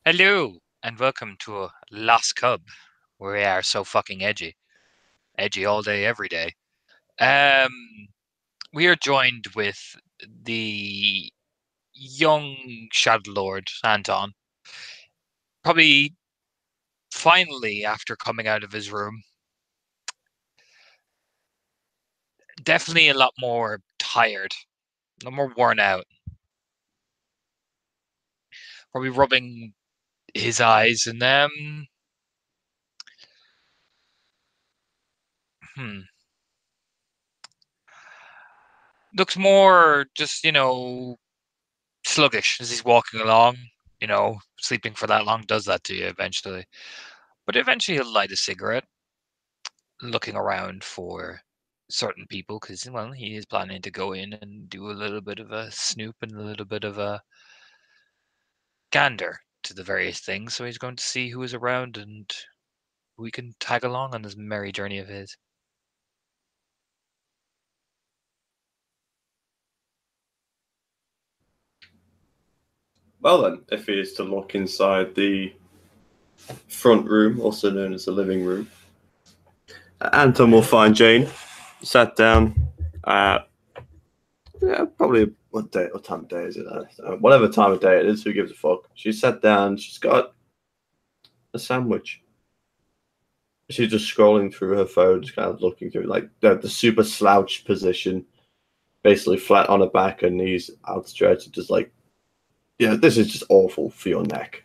Hello, and welcome to a Lost Cub, where we are so fucking edgy. Edgy all day, every day. Um, we are joined with the young Shadow Lord, Anton. Probably finally, after coming out of his room, definitely a lot more tired, a lot more worn out. Probably rubbing his eyes and hmm, looks more just, sluggish as he's walking along. Sleeping for that long does that to you eventually. But eventually he'll light a cigarette, looking around for certain people because, well, he is planning to go in and do a little bit of a snoop and a little bit of a gander to the various things. So he's going to see who is around and we can tag along on this merry journey of his. Well then, if he is to look inside the front room, also known as the living room, Anton will find Jane sat down. Uh, Probably what time of day is it? Whatever time of day it is, who gives a fuck? She's sat down. She's got a sandwich. She's just scrolling through her phone, just kind of looking through like the super slouched position, basically flat on her back, her knees outstretched, just like, yeah, this is just awful for your neck.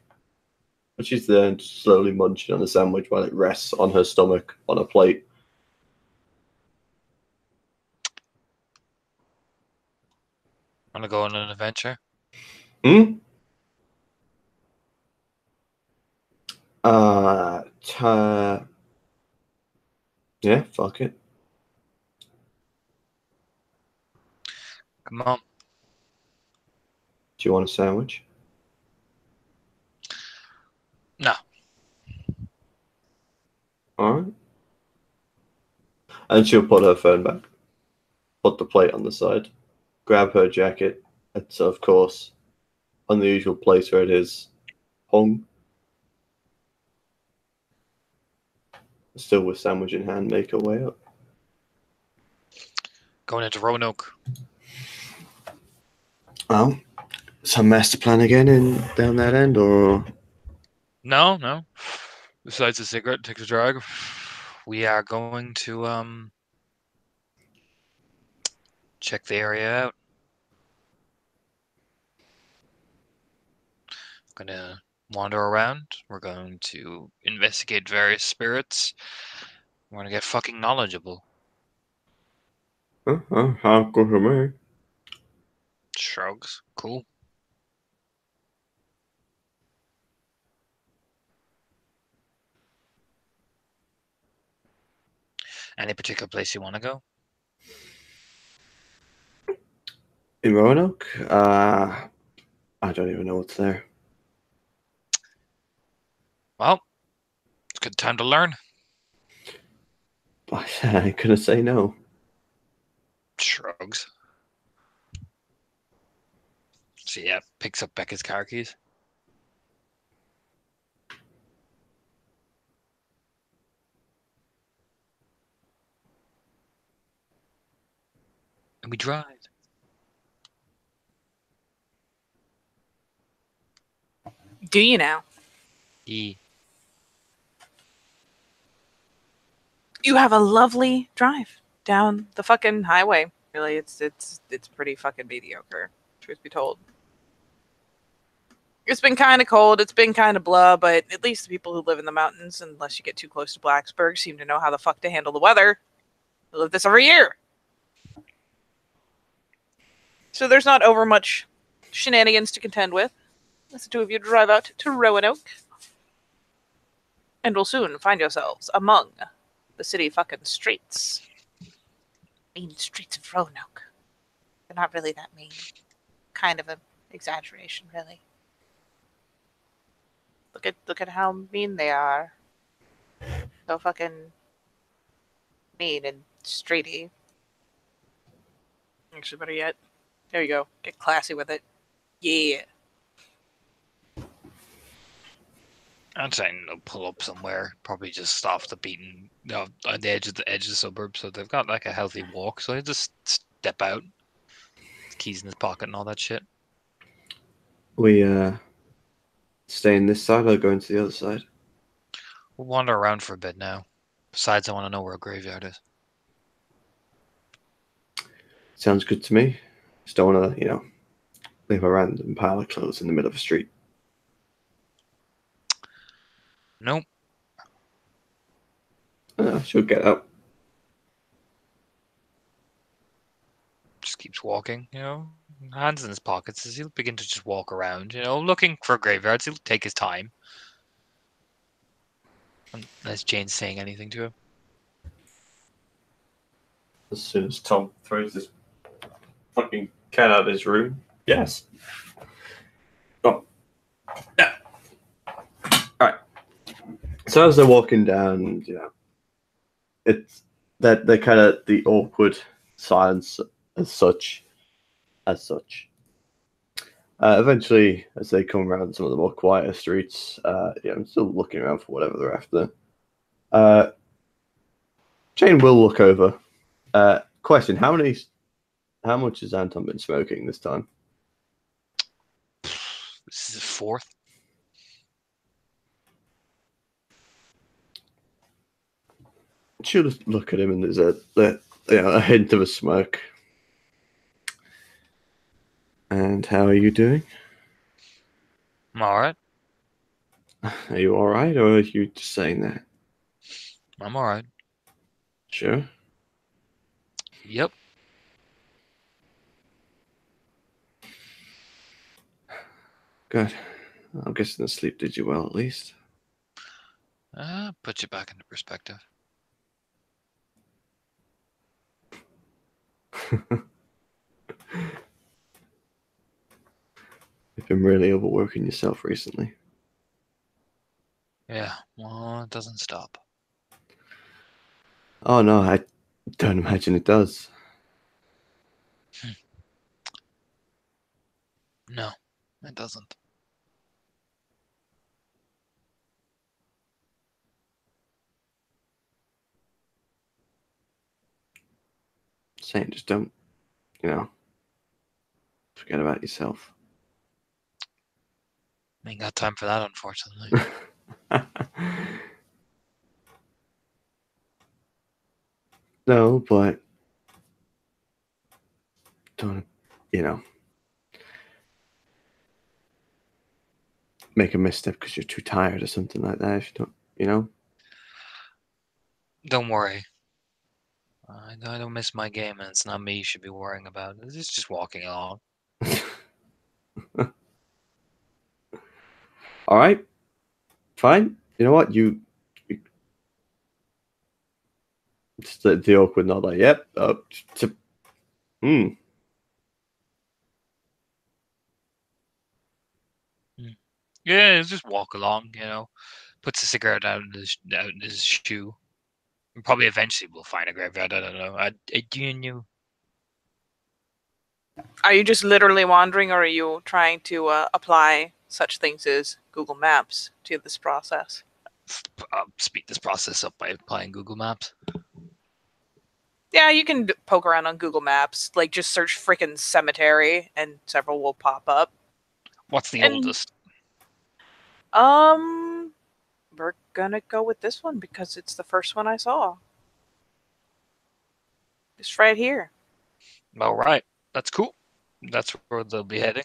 But she's there just slowly munching on the sandwich while it rests on her stomach on a plate. Want to go on an adventure? Hmm? Uh, yeah, fuck it. Come on. Do you want a sandwich? No. All right. And she'll put her phone back, put the plate on the side, grab her jacket. It's, of course, on the usual place where it is hung. Still with sandwich in hand, make her way up. Going into Roanoke. Oh, some master plan again in down that end, or No, no. Besides the cigarette, takes a drag. We are going to check the area out. Gonna wander around. We're going to investigate various spirits. We're gonna get fucking knowledgeable. how good for me. Shrugs. Cool. Any particular place you want to go? In Roanoke, I don't even know what's there. Well, it's a good time to learn. I couldn't say no. Shrugs. So yeah, picks up Becca's car keys. And we drive. Do you now? Yeah. You have a lovely drive down the fucking highway. Really, it's pretty fucking mediocre, truth be told. It's been kind of cold, it's been kind of blah, but at least the people who live in the mountains, unless you get too close to Blacksburg, seem to know how the fuck to handle the weather. They live this every year. So there's not over much shenanigans to contend with. As the two of you drive out to Roanoke. And will soon find yourselves among the city fucking streets. Mean streets of Roanoke. They're not really that mean. Kind of an exaggeration, really. Look at how mean they are. So fucking mean and streety. Actually, better yet, there you go. Get classy with it. Yeah. I'm saying they'll pull up somewhere, probably just off the beaten, on the edge of the suburb. So they've got like a healthy walk. So he just step out, keys in his pocket and all that shit. We stay in this side or go into the other side? We'll wander around for a bit now. Besides, I want to know where a graveyard is. Sounds good to me. Just don't want to, leave a random pile of clothes in the middle of a street. Nope. She'll get up. Just keeps walking, hands in his pockets as he'll begin to just walk around, looking for graveyards. He'll take his time. Unless Jane's saying anything to him. As soon as Tom throws this fucking cat out of his room. Yes. Oh. Yeah. Alright. So as they're walking down, it's that they're kind of the awkward silence as such. Eventually, as they come around some of the more quieter streets, I'm still looking around for whatever they're after. Jane will look over. Question: How much has Anton been smoking this time? This is the fourth. She'll just look at him, and there's a hint of a smirk. And how are you doing? I'm alright. Are you all right, or are you just saying that? I'm alright. Sure. Yep. Good. I'm guessing the sleep did you well, at least. Put you back into perspective. You've been really overworking yourself recently. Yeah, well, it doesn't stop. Oh no, I don't imagine it does. No, it doesn't. Saying just don't, forget about yourself. Ain't got time for that, unfortunately. No, but don't, make a misstep because you're too tired or something like that. If you don't, Don't worry. I don't miss my game, and it's not me you should be worrying about. It's just walking along. All right, fine. You know what? You just the awkward nod, like, yep. Yeah, just walk along, Puts a cigarette out in his shoe. And probably eventually we'll find a graveyard. I don't know. Do you? Are you just literally wandering, or are you trying to apply such things as Google Maps to this process? Speed this process up by applying Google Maps. Yeah, you can poke around on Google Maps. Like, just search frickin' cemetery, and several will pop up. What's the oldest? We're gonna go with this one because it's the first one I saw. Just right here. All right, that's cool. That's where they'll be heading.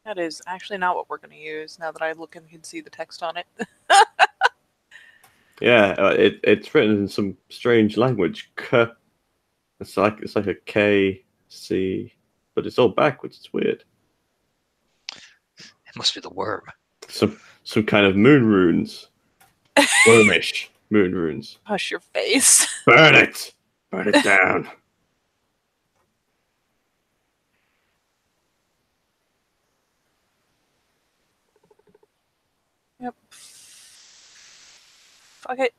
That is actually not what we're going to use now that I look and can see the text on it. Yeah, it's written in some strange language. It's like a K C, but it's all backwards. It's weird. It must be the worm. Some kind of moon runes. Wormish moon runes. Hush your face. Burn it! Burn it down. Yep. Fuck it.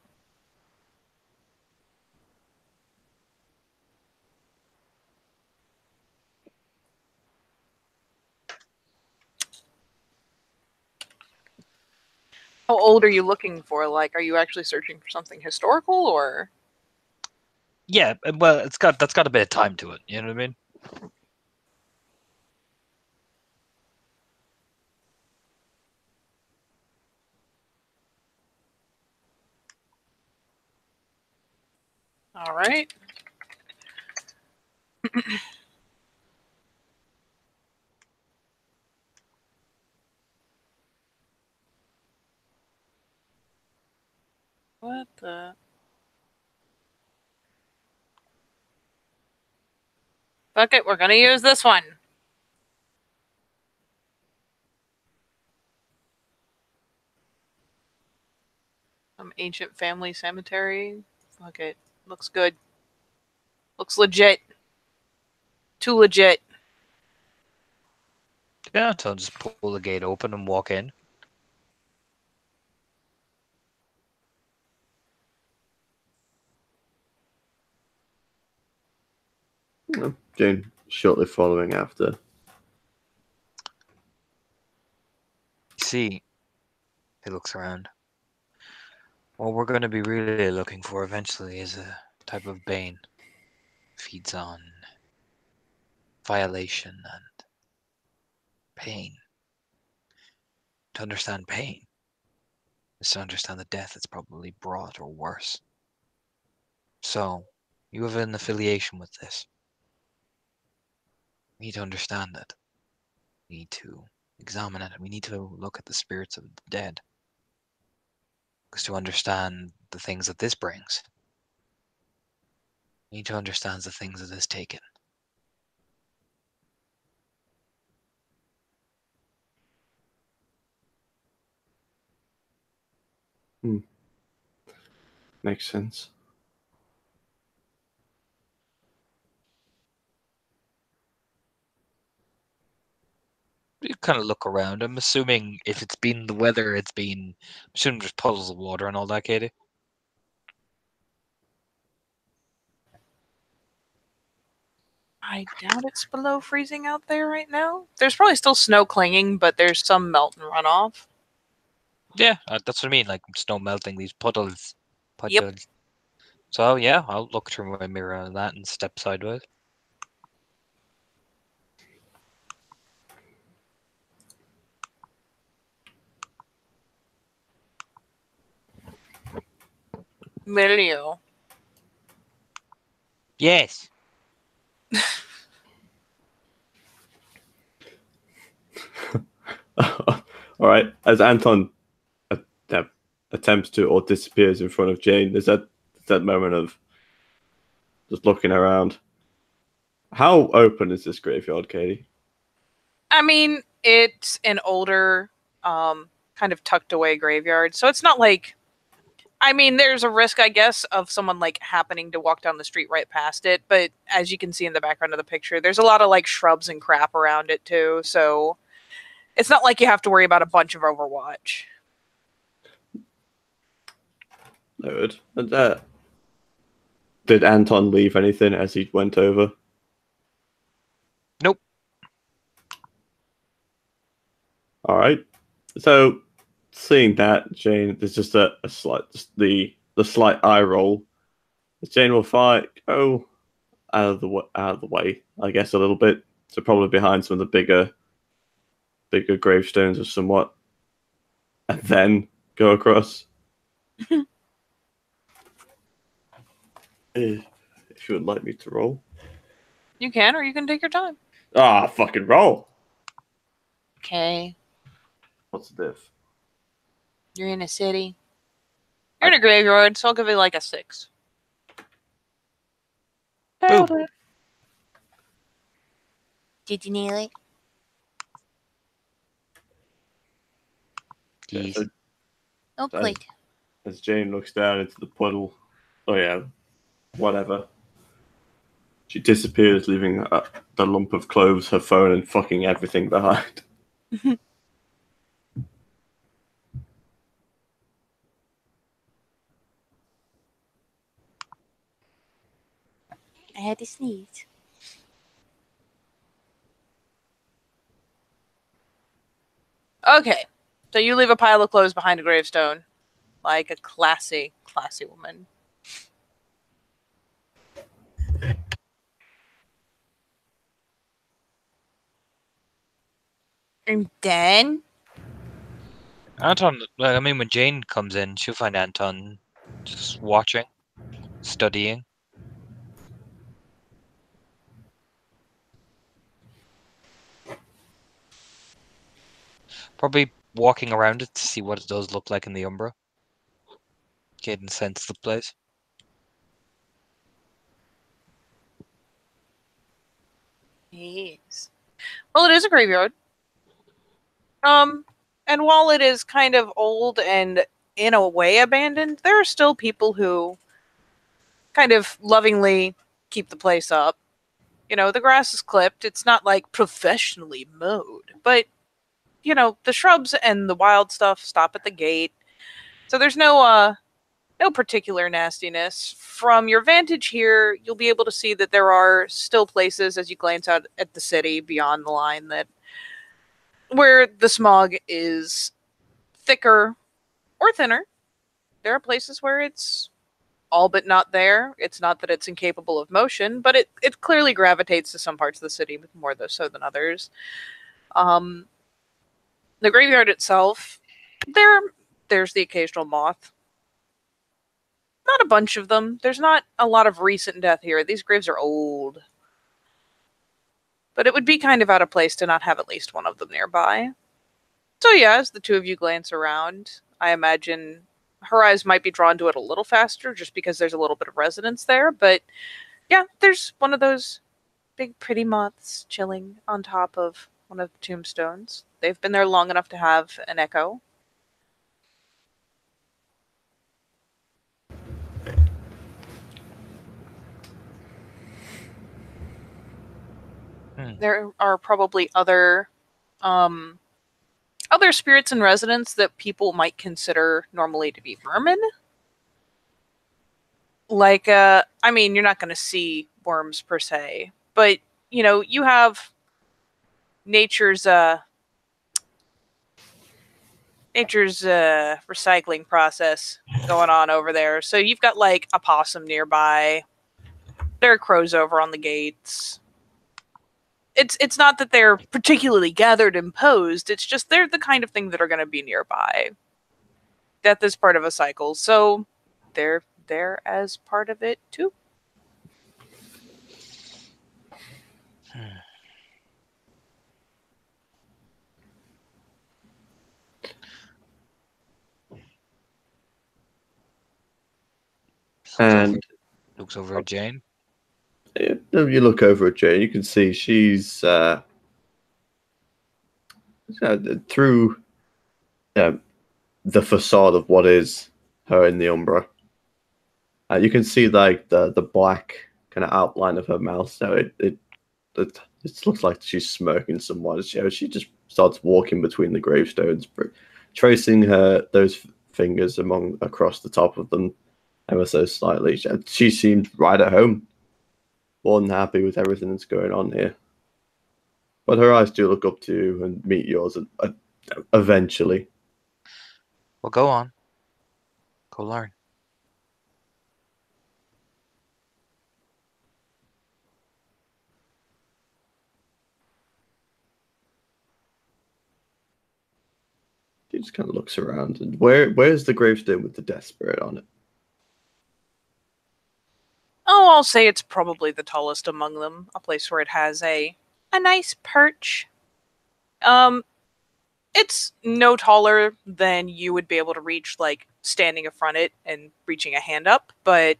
How old are you looking for? Like, are you actually searching for something historical, or? Yeah, well, that's got a bit of time to it. You know what I mean? All right. What the? Fuck it, we're gonna use this one. Some ancient family cemetery. Fuck it. Looks good. Looks legit. Too legit. Yeah, so I'll just pull the gate open and walk in. Jane shortly following after. See, he looks around. What we're going to be really looking for eventually is a type of bane. Feeds on violation and pain. To understand pain is to understand the death it's probably brought, or worse. So, you have an affiliation with this. We need to understand it. We need to examine it. We need to look at the spirits of the dead. Because to understand the things that this brings, we need to understand the things that is taken. Makes sense. You kind of look around. I'm assuming if it's been the weather, I'm assuming there's puddles of water and all that, Katie. I doubt it's below freezing out there right now. There's probably still snow clinging, but there's some melt and runoff. Yeah, that's what I mean. Like snow melting, these puddles. Yep. So yeah, I'll look through my mirror on that and step sideways. Milio. Yes. All right. As Anton attempts to or disappears in front of Jane, there's that moment of just looking around. How open is this graveyard, Katie? I mean, it's an older, kind of tucked away graveyard, so it's not like. I mean, there's a risk, I guess, of someone like happening to walk down the street right past it. But as you can see in the background of the picture, there's a lot of like shrubs and crap around it too. So it's not like you have to worry about a bunch of Overwatch. Noted. And did Anton leave anything as he went over? Nope. All right. So seeing that, Jane, there's just a slight, just the slight eye roll. Jane will go out of the way, I guess, a little bit. So probably behind some of the bigger gravestones or somewhat, and then go across. If you would like me to roll. You can, or you can take your time. Ah, fucking roll. Okay. What's the diff? You're in a city. You're in a graveyard, so I'll give you like a 6. Boom. Did you nail it? Yes. So Oh, great. as Jane looks down into the puddle, oh yeah, whatever. She disappears, leaving the lump of clothes, her phone, and fucking everything behind. I had to sneeze. Okay. So you leave a pile of clothes behind a gravestone, like a classy, classy woman. And then Anton, I mean, when Jane comes in, she'll find Anton just watching, studying. Probably walking around it to see what it does look like in the Umbra. Getting a sense of the place. yes. Well, it is a graveyard. And while it is kind of old and in a way abandoned, there are still people who kind of lovingly keep the place up. You know, the grass is clipped. It's not like professionally mowed, but you know, the shrubs and the wild stuff stop at the gate. So there's no particular nastiness. From your vantage here, you'll be able to see that there are still places as you glance out at the city beyond the line that where the smog is thicker or thinner. There are places where it's all but not there. It's not that it's incapable of motion, but it clearly gravitates to some parts of the city more so than others. Um, the graveyard itself, there's the occasional moth. Not a bunch of them. There's not a lot of recent death here. These graves are old. But it would be kind of out of place to not have at least one of them nearby. So yeah, as the two of you glance around, I imagine her eyes might be drawn to it a little faster just because there's a little bit of resonance there. But yeah, there's one of those big pretty moths chilling on top of one of the tombstones. They've been there long enough to have an echo. There are probably other spirits in residence that people might consider normally to be vermin. Like, I mean, you're not going to see worms per se, but you know, you have nature's recycling process going on over there. So you've got like a possum nearby. There are crows over on the gates. It's not that they're particularly gathered and posed. It's just they're the kind of thing that are going to be nearby. Death is part of a cycle, so they're there as part of it too. And Looks over at Jane. if you look over at Jane, you can see she's through the facade of what is her in the Umbra. You can see like the black kind of outline of her mouth. So it looks like she's smirking somewhat. She just starts walking between the gravestones, tracing those fingers across the top of them ever so slightly. She seemed right at home, more than happy with everything that's going on here. But her eyes do look up to you and meet yours eventually. Well, go on. Go learn. He just kind of looks around. And where's the gravestone with the death spirit on it? Oh, I'll say it's probably the tallest among them. A place where it has a nice perch. It's no taller than you would be able to reach, like standing in front of it and reaching a hand up, but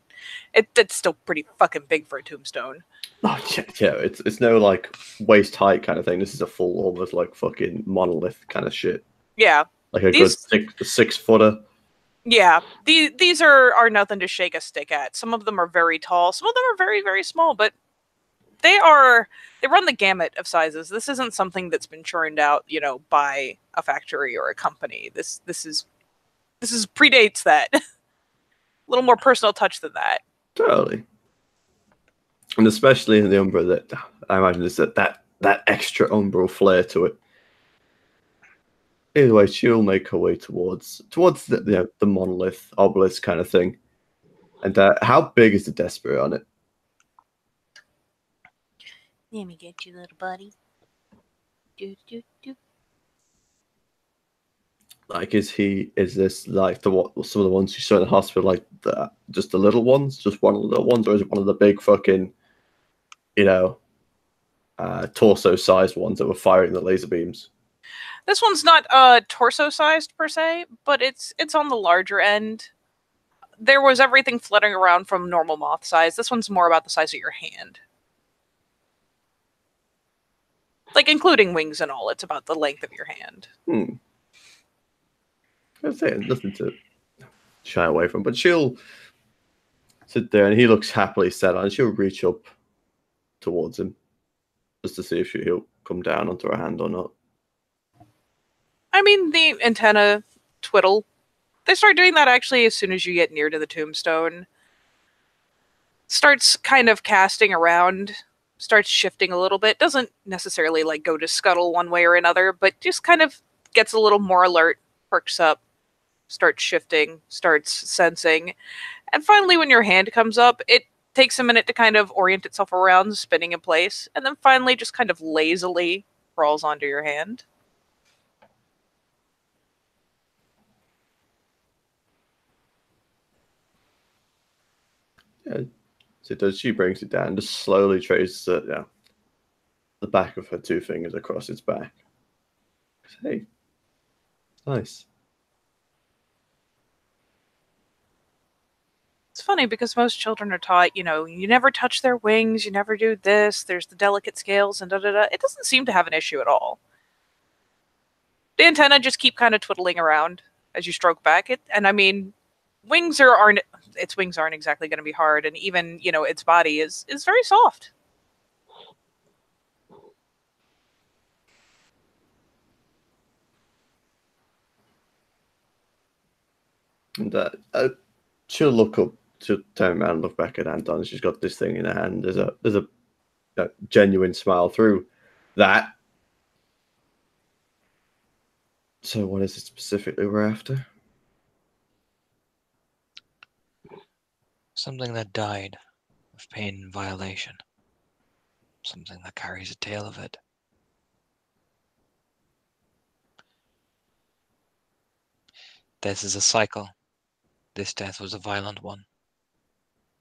it's still pretty fucking big for a tombstone. Oh yeah, it's no like waist height kind of thing. This is a full, almost like fucking monolith kind of shit. Yeah, Like a good 6 footer. Yeah, these are nothing to shake a stick at. Some of them are very tall. Some of them are very, very small, but they run the gamut of sizes. This isn't something that's been churned out, you know, by a factory or a company. This is predates that. A little more personal touch than that. Totally. And especially in the Umbra, that I imagine there's that extra umbral flair to it. Either way, she'll make her way towards the monolith obelisk kind of thing. And how big is the death spirit on it? Let me get you, little buddy. Do, do, do. Like, is this like some of the ones you saw in the hospital, like just the little ones, just one of the little ones, or is it one of the big fucking, torso-sized ones that were firing the laser beams? This one's not torso sized per se, but it's on the larger end. There was everything fluttering around from normal moth size. This one's more about the size of your hand. Like, including wings and all, it's about the length of your hand. I say nothing to shy away from, but she'll sit there and he looks happily set on. She'll reach up towards him just to see if he'll come down onto her hand or not. I mean, the antenna twiddle. They start doing that actually as soon as you get near to the tombstone. Starts kind of casting around, starts shifting a little bit. Doesn't necessarily like go to scuttle one way or another, but just kind of gets a little more alert, perks up, starts shifting, starts sensing. And finally, when your hand comes up, it takes a minute to kind of orient itself around, spinning in place, and then finally just kind of lazily crawls onto your hand. Yeah, so it does. She brings it down, just slowly traces the back of her two fingers across its back. Hey, nice. It's funny because most children are taught, you never touch their wings, you never do this, there's the delicate scales and da-da-da. It doesn't seem to have an issue at all. The antenna just keep kind of twiddling around as you stroke back it. And I mean, its wings aren't exactly going to be hard. And even, its body is very soft. And she'll look up, she'll turn around and look back at Anton. She's got this thing in her hand. There's a genuine smile through that. So what is it specifically we're after? Something that died of pain and violation. Something that carries a tale of it. This is a cycle. This death was a violent one.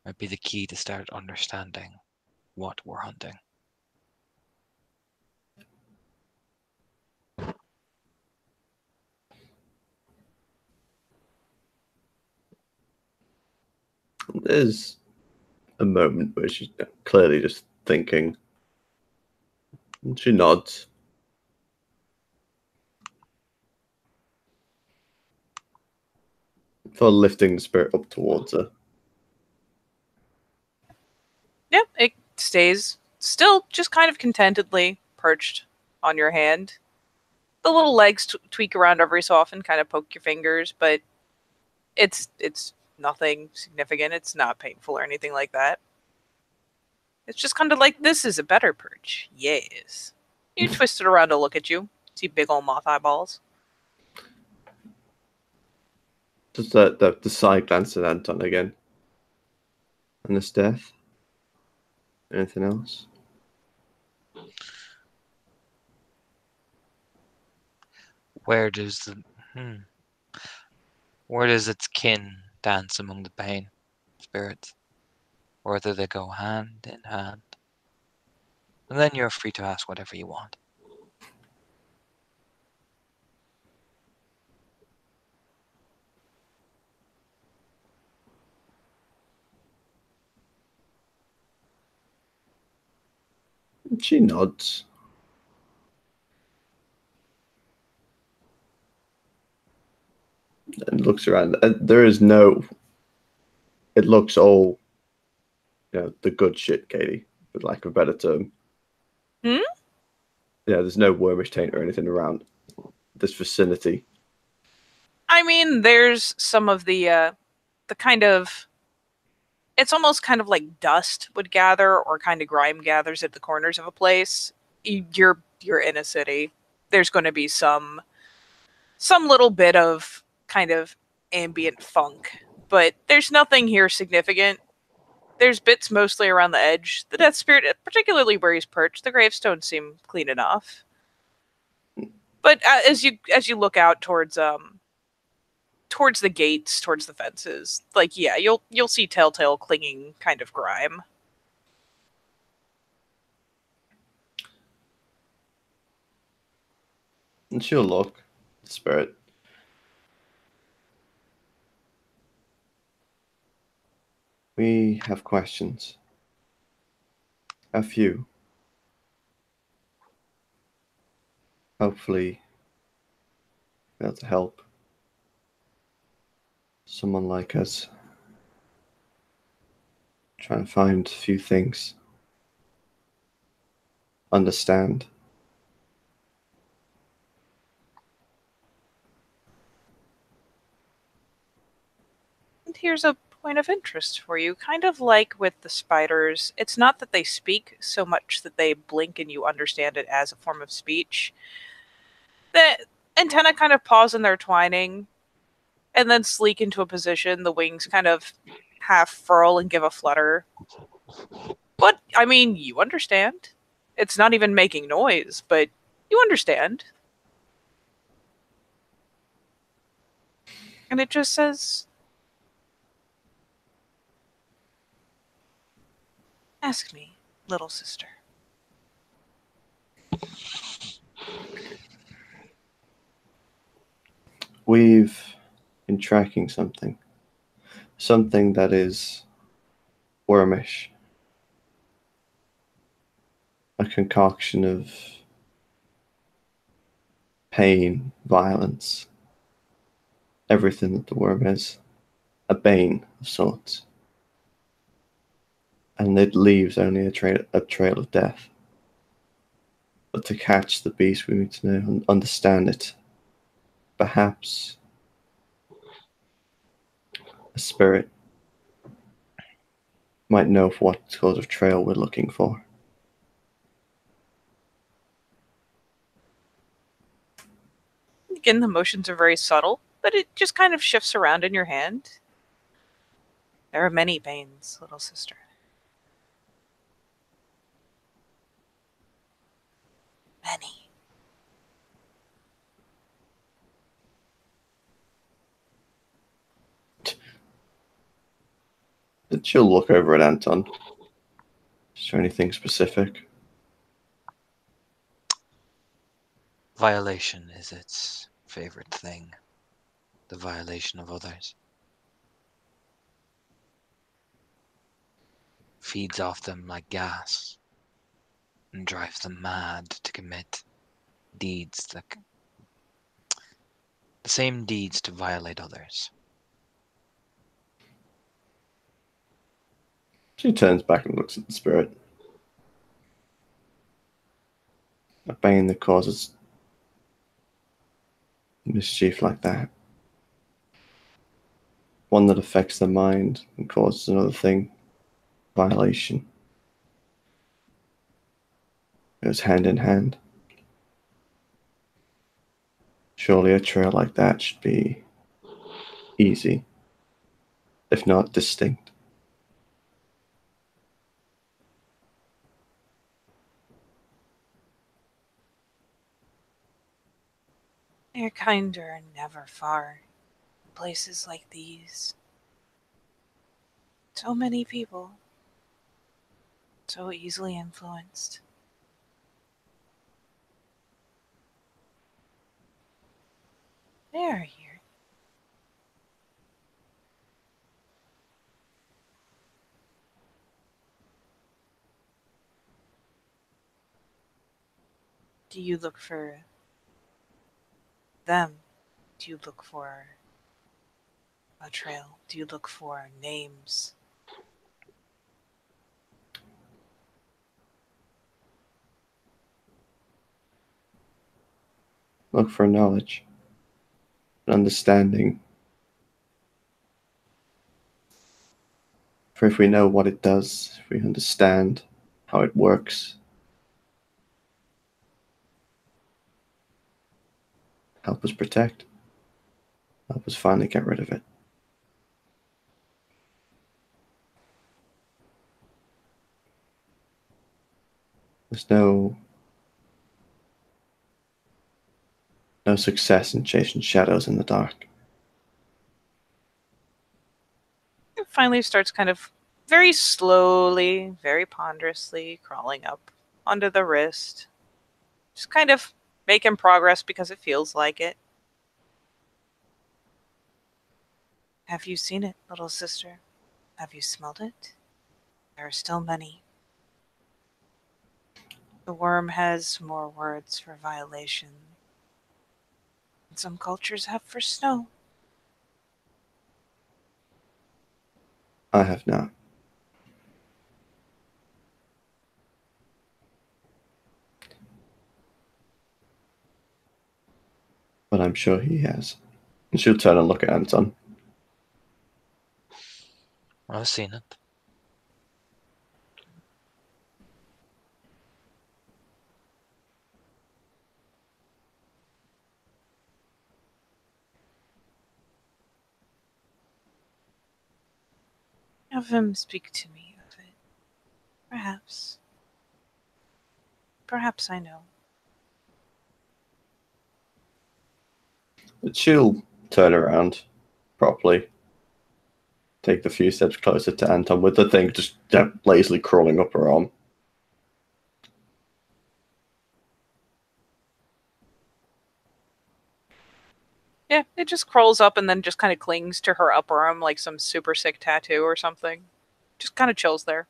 Might be the key to start understanding what we're hunting. There's a moment where she's clearly just thinking. And she nods. For lifting the spirit up towards her. Yep, it stays still just kind of contentedly perched on your hand. The little legs tweak around every so often, kind of poke your fingers, but it's nothing significant. It's not painful or anything like that. It's just kind of like, this is a better perch. Yes. You twist it around to look at you. See big old moth eyeballs. Just the side glance at Anton again. And this death. Anything else? Where does its kin dance among the pain spirits? Or do they go hand in hand? And then you're free to ask whatever you want. She nods. And looks around. And there is no. It looks all, the good shit, Katie, for lack of a better term. Hmm? Yeah, there's no wormish taint or anything around this vicinity. I mean, there's some of the kind of. It's almost kind of like dust would gather, or kind of grime gathers at the corners of a place. You're in a city. There's going to be some some little bit of kind of ambient funk, but there's nothing here significant. There's bits mostly around the edge. The Death Spirit, particularly where he's perched, the gravestones seem clean enough. But as you look out towards the gates, towards the fences, like yeah, you'll see telltale clinging kind of grime. And she'll look, spirit. We have questions. A few. Hopefully, be able to help someone like us try and find a few things. Understand. And here's a point of interest for you. Kind of like with the spiders, it's not that they speak so much that they blink and you understand it as a form of speech. The antennae kind of pause in their twining and then sleek into a position. The wings kind of half furl and give a flutter. But, I mean, you understand. It's not even making noise, but you understand. And it just says, ask me, little sister. We've been tracking something. Something that is wormish. A concoction of pain, violence, everything that the worm is. A bane of sorts. And it leaves only a trail of death. But to catch the beast, we need to know and understand it. Perhaps a spirit might know what sort of trail we're looking for. Again, the motions are very subtle, but it just kind of shifts around in your hand. There are many banes, little sister. Many. She'll look over at Anton. Is there anything specific? Violation is its favorite thing. The violation of others. Feeds off them like gas and drives them mad to commit deeds that the same deeds to violate others. She turns back and looks at the spirit. A bane that causes mischief like that. One that affects the mind and causes another thing. Violation. It goes hand in hand. Surely a trail like that should be easy, if not distinct. Your kind are never far. Places like these. So many people. So easily influenced. They are here. Do you look for them? Do you look for a trail? Do you look for names? Look for knowledge, understanding. For if we know what it does, if we understand how it works, help us protect, help us finally get rid of it. There's no success in chasing shadows in the dark. It finally starts kind of very slowly, very ponderously crawling up onto the wrist. Just kind of making progress because it feels like it. Have you seen it, little sister? Have you smelled it? There are still many. The worm has more words for violation than some cultures have for snow. I have not. But I'm sure he has. And she'll turn and look at Anton. I've seen it. Have him speak to me of it. Perhaps. Perhaps I know. But she'll turn around properly, take the few steps closer to Anton with the thing just lazily crawling up her arm. Yeah, it just crawls up and then just kind of clings to her upper arm like some super sick tattoo or something. Just kind of chills there.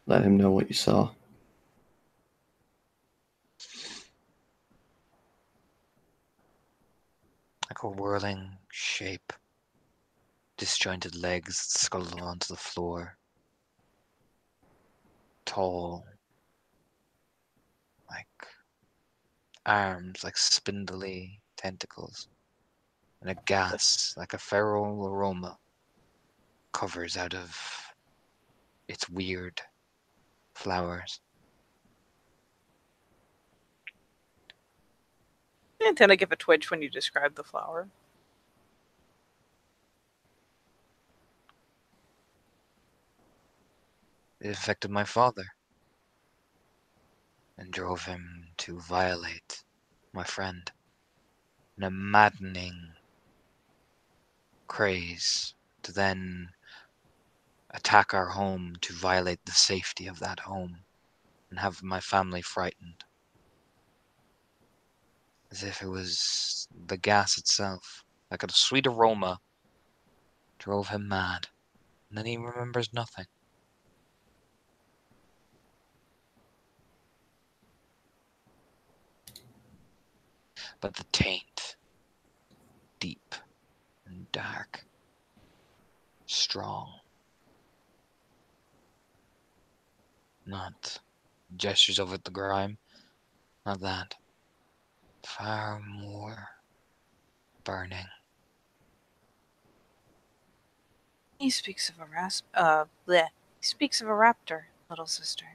Let him know what you saw. Like a whirling shape. Disjointed legs scuttled onto the floor. Tall. Like arms, like spindly tentacles. And a gas, like a feral aroma, covers out of its weird flowers. And then I give a twitch when you describe the flower. It affected my father and drove him to violate my friend in a maddening craze to then attack our home to violate the safety of that home and have my family frightened. As if it was the gas itself, like a sweet aroma, drove him mad. And then he remembers nothing. But the taint, deep and dark, strong. Not gestures of it, the grime, not that. Far more burning. He speaks of a bleh. He speaks of a raptor, little sister.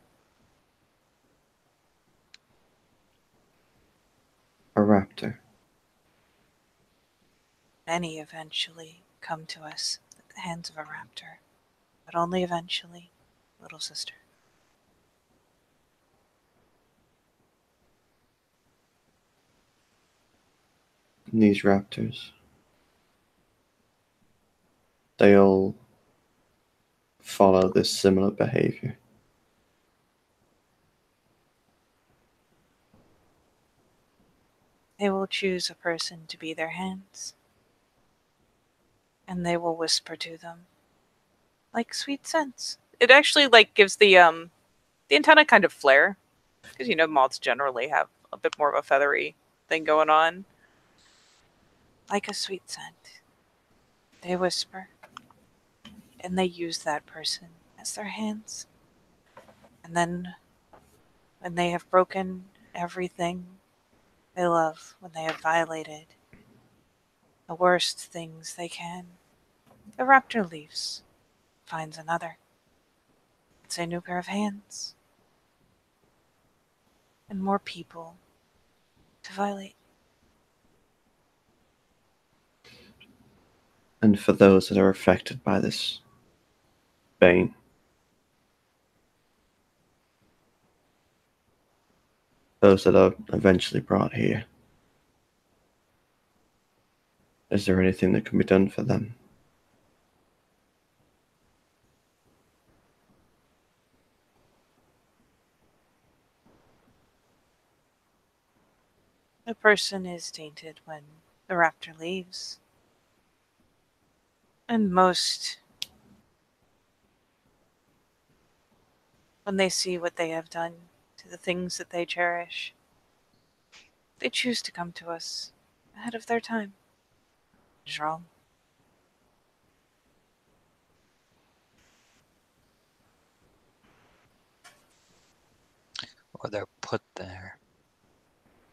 A raptor. Many eventually come to us at the hands of a raptor, but only eventually, little sister. And these raptors, they all follow this similar behavior. They will choose a person to be their hands, and they will whisper to them like sweet scents. It actually like gives the antenna kind of flare because moths generally have a bit more of a feathery thing going on. Like a sweet scent. They whisper, and they use that person as their hands. And then, when they have broken everything they love, when they have violated the worst things they can, the raptor leaves, finds another. It's a new pair of hands. and more people to violate. And for those that are affected by this bane, those that are eventually brought here, is there anything that can be done for them? A person is tainted when the raptor leaves. And most, when they see what they have done to the things that they cherish, they choose to come to us ahead of their time. It's wrong. Or they're put there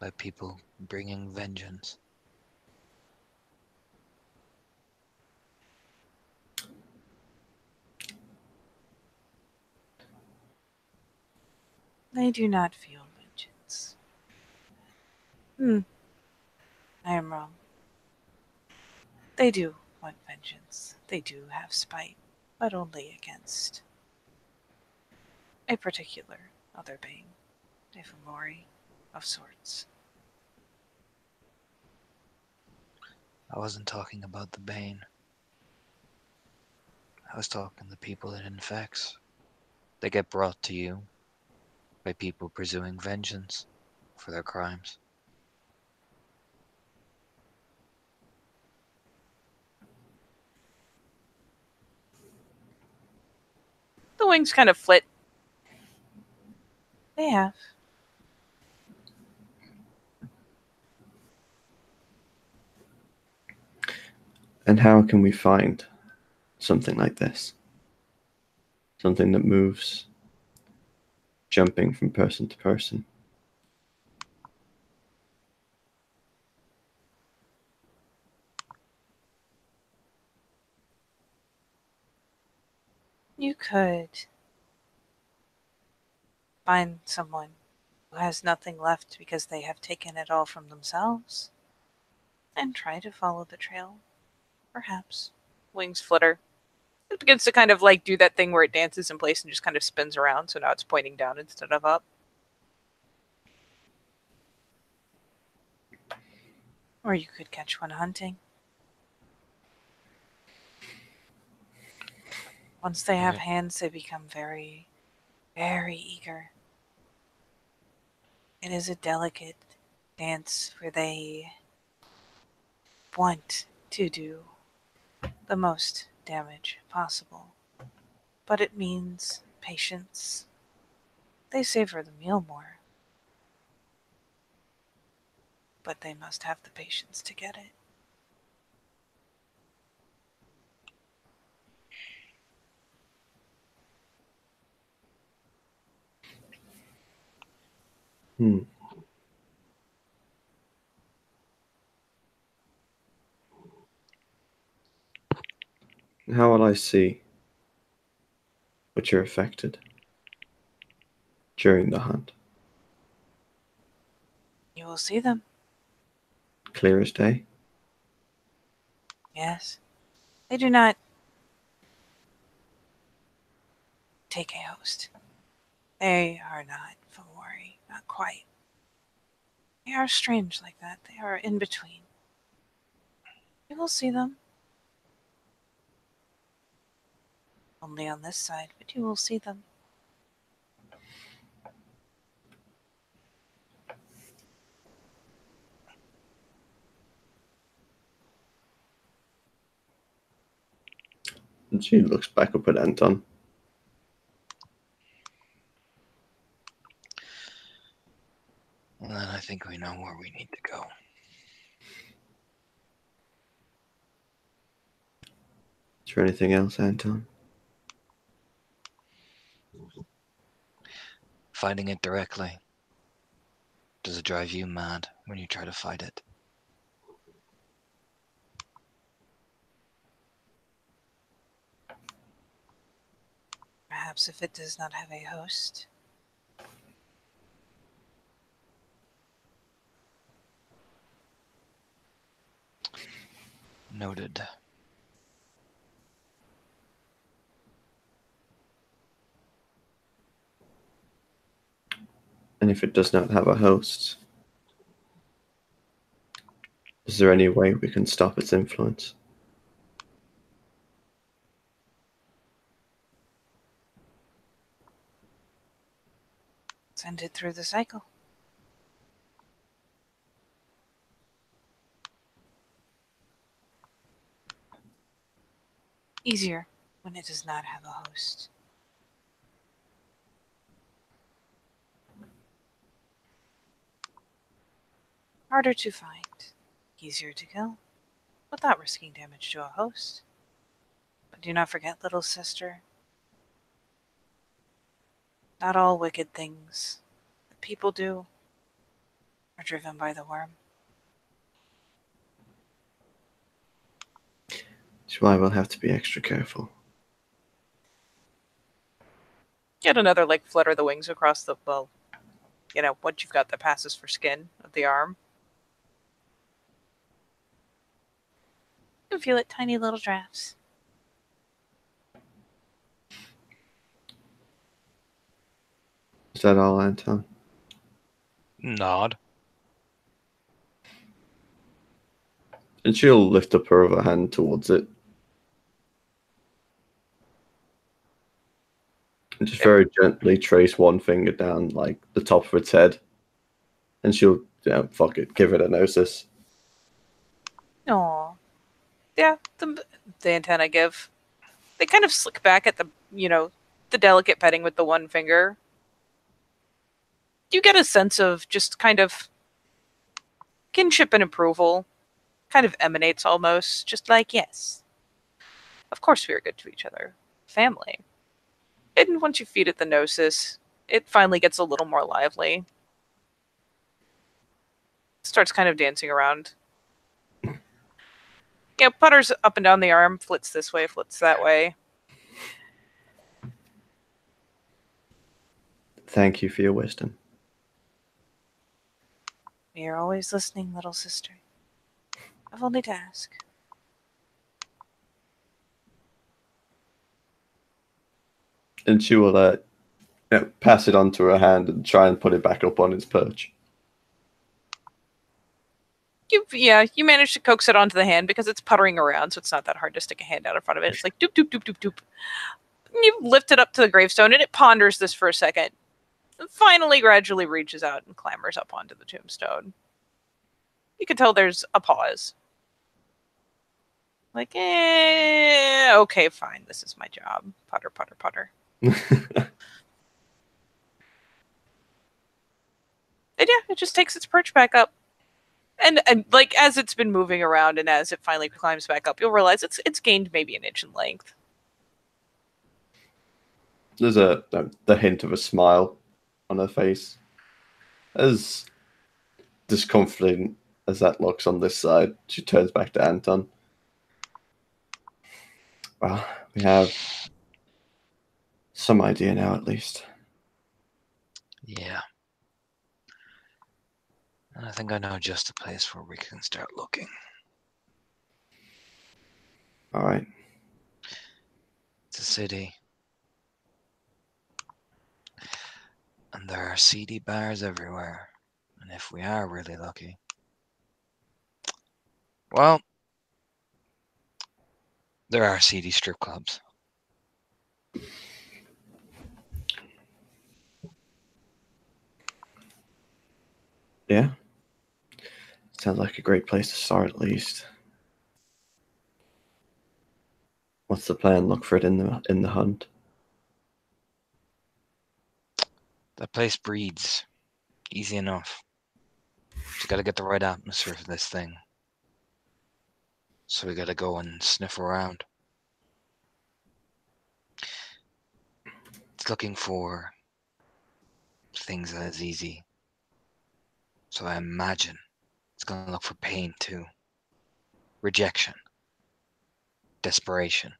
by people bringing vengeance. They do not feel vengeance. I am wrong. They do want vengeance. They do have spite, but only against a particular other being, a Fomori of sorts. I wasn't talking about the bane. I was talking the people it infects. They get brought to you by people pursuing vengeance for their crimes. The wings kind of flit. They have. And how can we find something like this? Something that moves, jumping from person to person. You could find someone who has nothing left because they have taken it all from themselves and try to follow the trail. Perhaps. Wings flutter. It begins to kind of like do that thing where it dances in place and just kind of spins around, so now it's pointing down instead of up. Or you could catch one hunting. Once they have hands, they become very, very eager. It is a delicate dance where they want to do the most damage possible. But it means patience. They savor the meal more. But they must have the patience to get it. Hmm. How will I see what you're affected during the hunt? You will see them. Clear as day? Yes. They do not take a host. They are not Fomori, not quite. They are strange like that. They are in between. You will see them. Only on this side, but you will see them. And she looks back up at Anton. And then I think we know where we need to go. Is there anything else, Anton? Fighting it directly. Does it drive you mad when you try to fight it? Perhaps if it does not have a host, Noted. And if it does not have a host, is there any way we can stop its influence? Send it through the cycle. Easier when it does not have a host. Harder to find, easier to kill, without risking damage to a host. But do not forget, little sister, not all wicked things that people do are driven by the worm. That's why we'll have to be extra careful. Get another, like, flutter the wings across the, well, what you've got that passes for skin of the arm. You can feel it, tiny little drafts. Is that all, Anton? Nod. And she'll lift up her other hand towards it. And just very gently trace one finger down, like, the top of its head. And she'll, fuck it, give it a gnosis. Aw. Yeah, the antenna give. They kind of slick back at the, the delicate petting with the one finger. You get a sense of just kind of kinship and approval. Kind of emanates almost, just like, yes. Of course we are good to each other. Family. And once you feed it the gnosis, it finally gets a little more lively. Starts kind of dancing around. Putters up and down the arm, flits this way, flits that way. Thank you for your wisdom. We are always listening, little sister. I've only to ask. And she will pass it onto her hand and try and put it back up on its perch. You manage to coax it onto the hand because it's puttering around, so it's not that hard to stick a hand out in front of it. It's like doop, doop, doop, doop, doop. You lift it up to the gravestone, and it ponders this for a second. And finally, gradually reaches out and clambers up onto the tombstone. You can tell there's a pause. Like, okay, fine, this is my job. Putter, putter, putter. And yeah, it just takes its perch back up. And like, as it's been moving around and as it finally climbs back up, you'll realize it's gained maybe an inch in length. There's the hint of a smile on her face. As discomforting as that looks on this side, she turns back to Anton. Well, we have some idea now, at least. Yeah. And I think I know just the place where we can start looking. All right. It's a city. And there are seedy bars everywhere. And if we are really lucky, well, there are seedy strip clubs. Yeah. Sounds like a great place to start, at least. What's the plan? Look for it in the hunt. That place breeds. Easy enough. Just gotta get the right atmosphere for this thing. So we gotta go and sniff around. It's looking for things that is easy. So I imagine it's gonna look for pain too. Rejection. Desperation.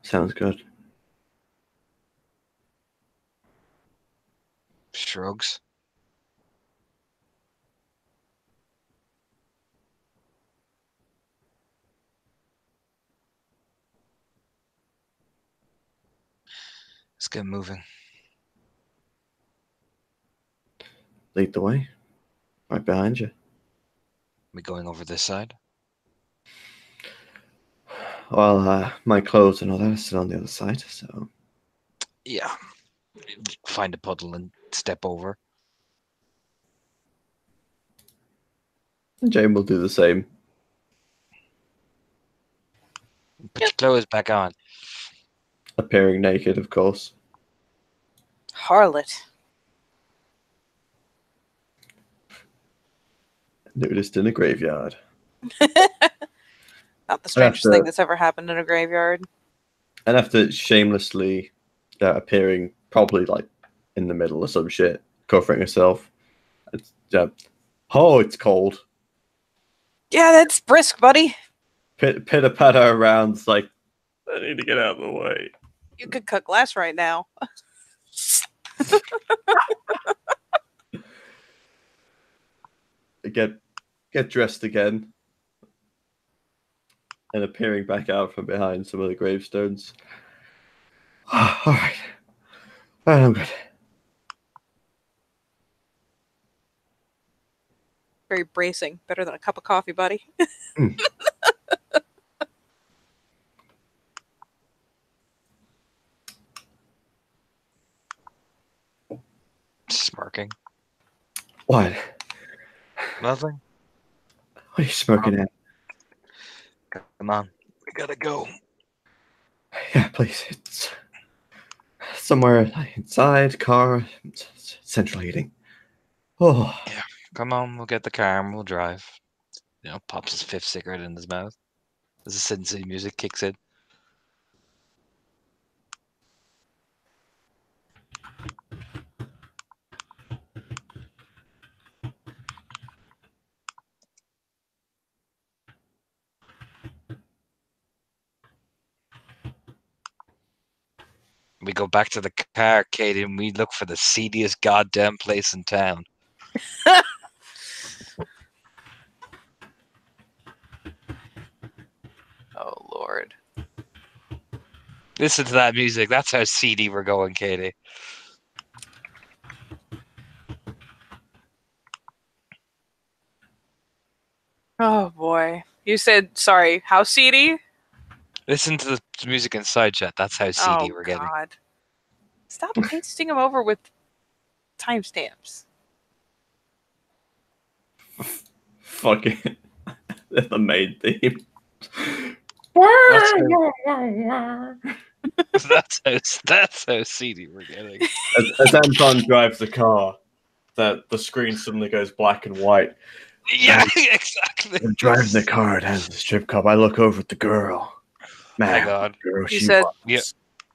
Sounds good. Shrugs. Let's get moving. Lead the way. Right behind you. We going over this side? Well, my clothes and all that are still on the other side, so... Yeah. Find a puddle and step over. Jane will do the same. Put your clothes back on. Appearing naked, of course. Harlot. Nudist in a graveyard. Not the strangest After- thing that's ever happened in a graveyard. And after shamelessly appearing, probably like in the middle of some shit, covering herself. It's, oh, it's cold. Yeah, that's brisk, buddy. Pitter patter around. It's like, I need to get out of the way. You could cut glass right now. Get dressed again. And appearing back out from behind some of the gravestones. All right. All right, I'm good. Very bracing. Better than a cup of coffee, buddy. Smirking. What? Nothing. What are you smoking at? Come on. We gotta go. Yeah, please. It's somewhere inside, car, central heating. Oh. Yeah. Come on, we'll get the car and we'll drive. You know, pops his fifth cigarette in his mouth. As the Sin City music kicks in. We go back to the car, Katie, and we look for the seediest goddamn place in town. Oh, Lord. Listen to that music. That's how seedy we're going, Katie. Oh, boy. You said, sorry, how seedy? Listen to the music inside chat. That's how seedy Oh, we're getting. God. Stop pasting them over with timestamps. Fucking. That's the main theme. That's how seedy we're getting. As Anton drives the car, the screen suddenly goes black and white. Yeah, exactly. I'm driving the car. It has the strip club. I look over at the girl. Man, Hang on. girl, You she said- was. Yeah.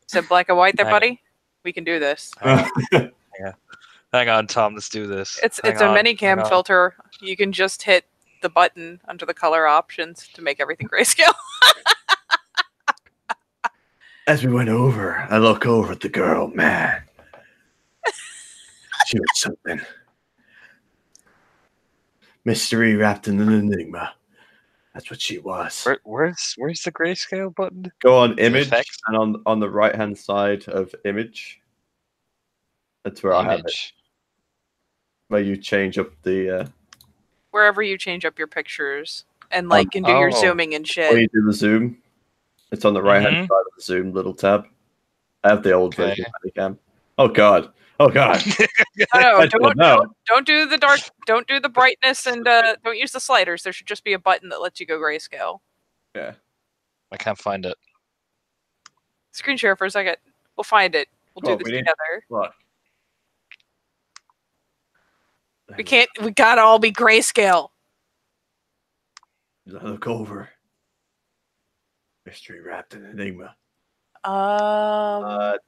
Said black and white there, Hang on. buddy? We can do this. Hang on, Tom. Let's do this. It's Hang a on, mini cam hang on. filter. You can just hit the button under the color options to make everything grayscale. As we went over, I look over at the girl. Man, she was something. Mystery wrapped in an enigma. That's what she was. Where's the grayscale button? Go on image, effects? and on the right hand side of image, that's where I have it. Image. Where you change up the Wherever you change up your pictures and like can do your oh. zooming and where shit. you do the zoom. It's on the right hand side of the zoom little tab. I have the old version of Anycam. Oh god. Oh god. No, No. don't do the dark. Don't do the brightness, and don't use the sliders. There should just be a button that lets you go grayscale. Yeah. I can't find it. Screen share for a second. We'll find it. We'll do Oh, this we need- together. Look. We can't. We gotta all be grayscale. I look over. Mystery wrapped in enigma.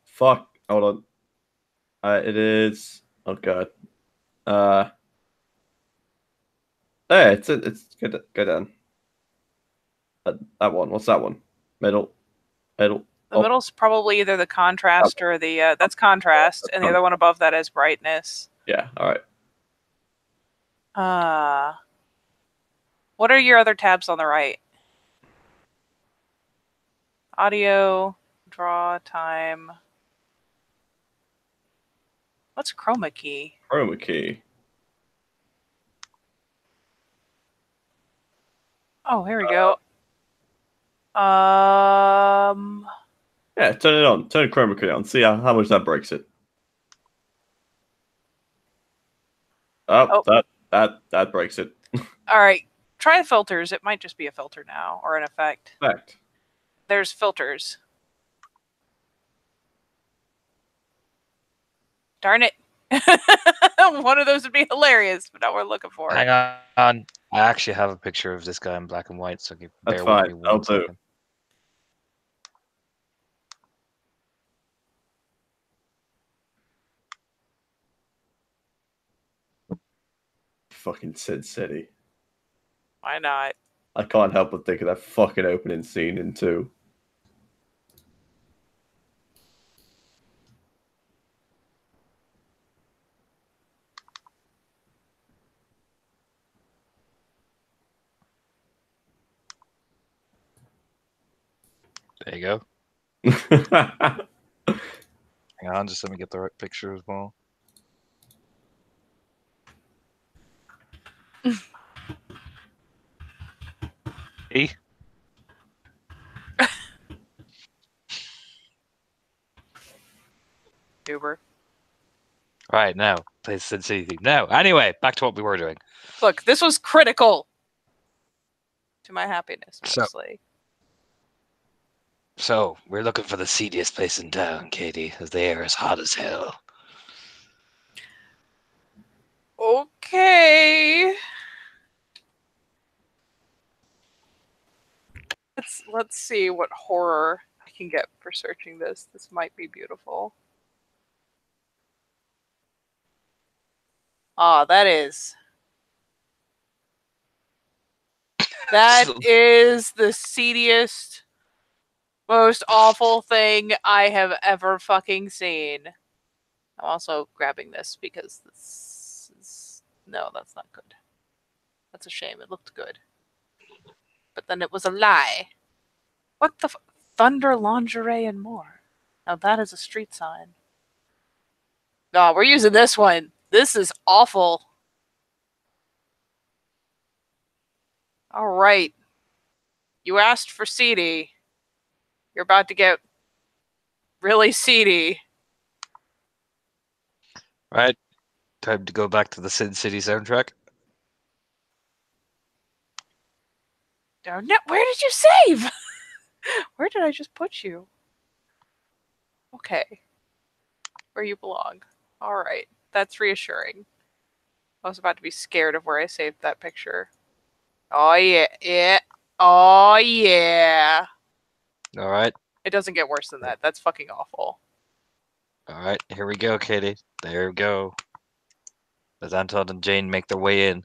Fuck. Hold on. It is. Oh god. Hey, it's go down. That one. What's that one? Middle. the middle's probably either the contrast or the that's contrast, and the other one above that is brightness. Yeah. All right. What are your other tabs on the right? Audio, draw, time. What's chroma key? Chroma key. Oh, here we go. Yeah, turn it on. Turn chroma key on. See how much that breaks it. Oh, that breaks it. All right. Try the filters. It might just be a filter now or an effect. Effect. There's filters. Darn it. One of those would be hilarious, but not what we're looking for. Hang on. I actually have a picture of this guy in black and white, so you That's bear with fine. me I'll one do. second. Fucking Sin City. Why not? I can't help but think of that fucking opening scene in 2. There you go. Hang on, just let me get the right picture as well. E? Uber. Right, now. Play the Sin City theme. Now, anyway, back to what we were doing. Look, this was critical to my happiness, So- mostly. So, we're looking for the seediest place in town, Katie, as the air is hot as hell. Okay. Let's see what horror I can get for searching this. This might be beautiful. Ah, that is. That is the seediest, most awful thing I have ever fucking seen. I'm also grabbing this because this is... No, that's not good. That's a shame. It looked good. But then it was a lie. What the Thunder Lingerie and More. Now that is a street sign. No, we're using this one. This is awful. All right. You asked for seedy. You're about to get really seedy. Right, time to go back to the Sin City soundtrack. Oh, no, where did you save? Where did I just put you? Okay. Where you belong. All right. That's reassuring. I was about to be scared of where I saved that picture. Oh, yeah. Yeah. Oh, yeah. All right, It doesn't get worse than that. That's fucking awful. all right, here we go, Katie. There we go. As Anton and Jane make their way in.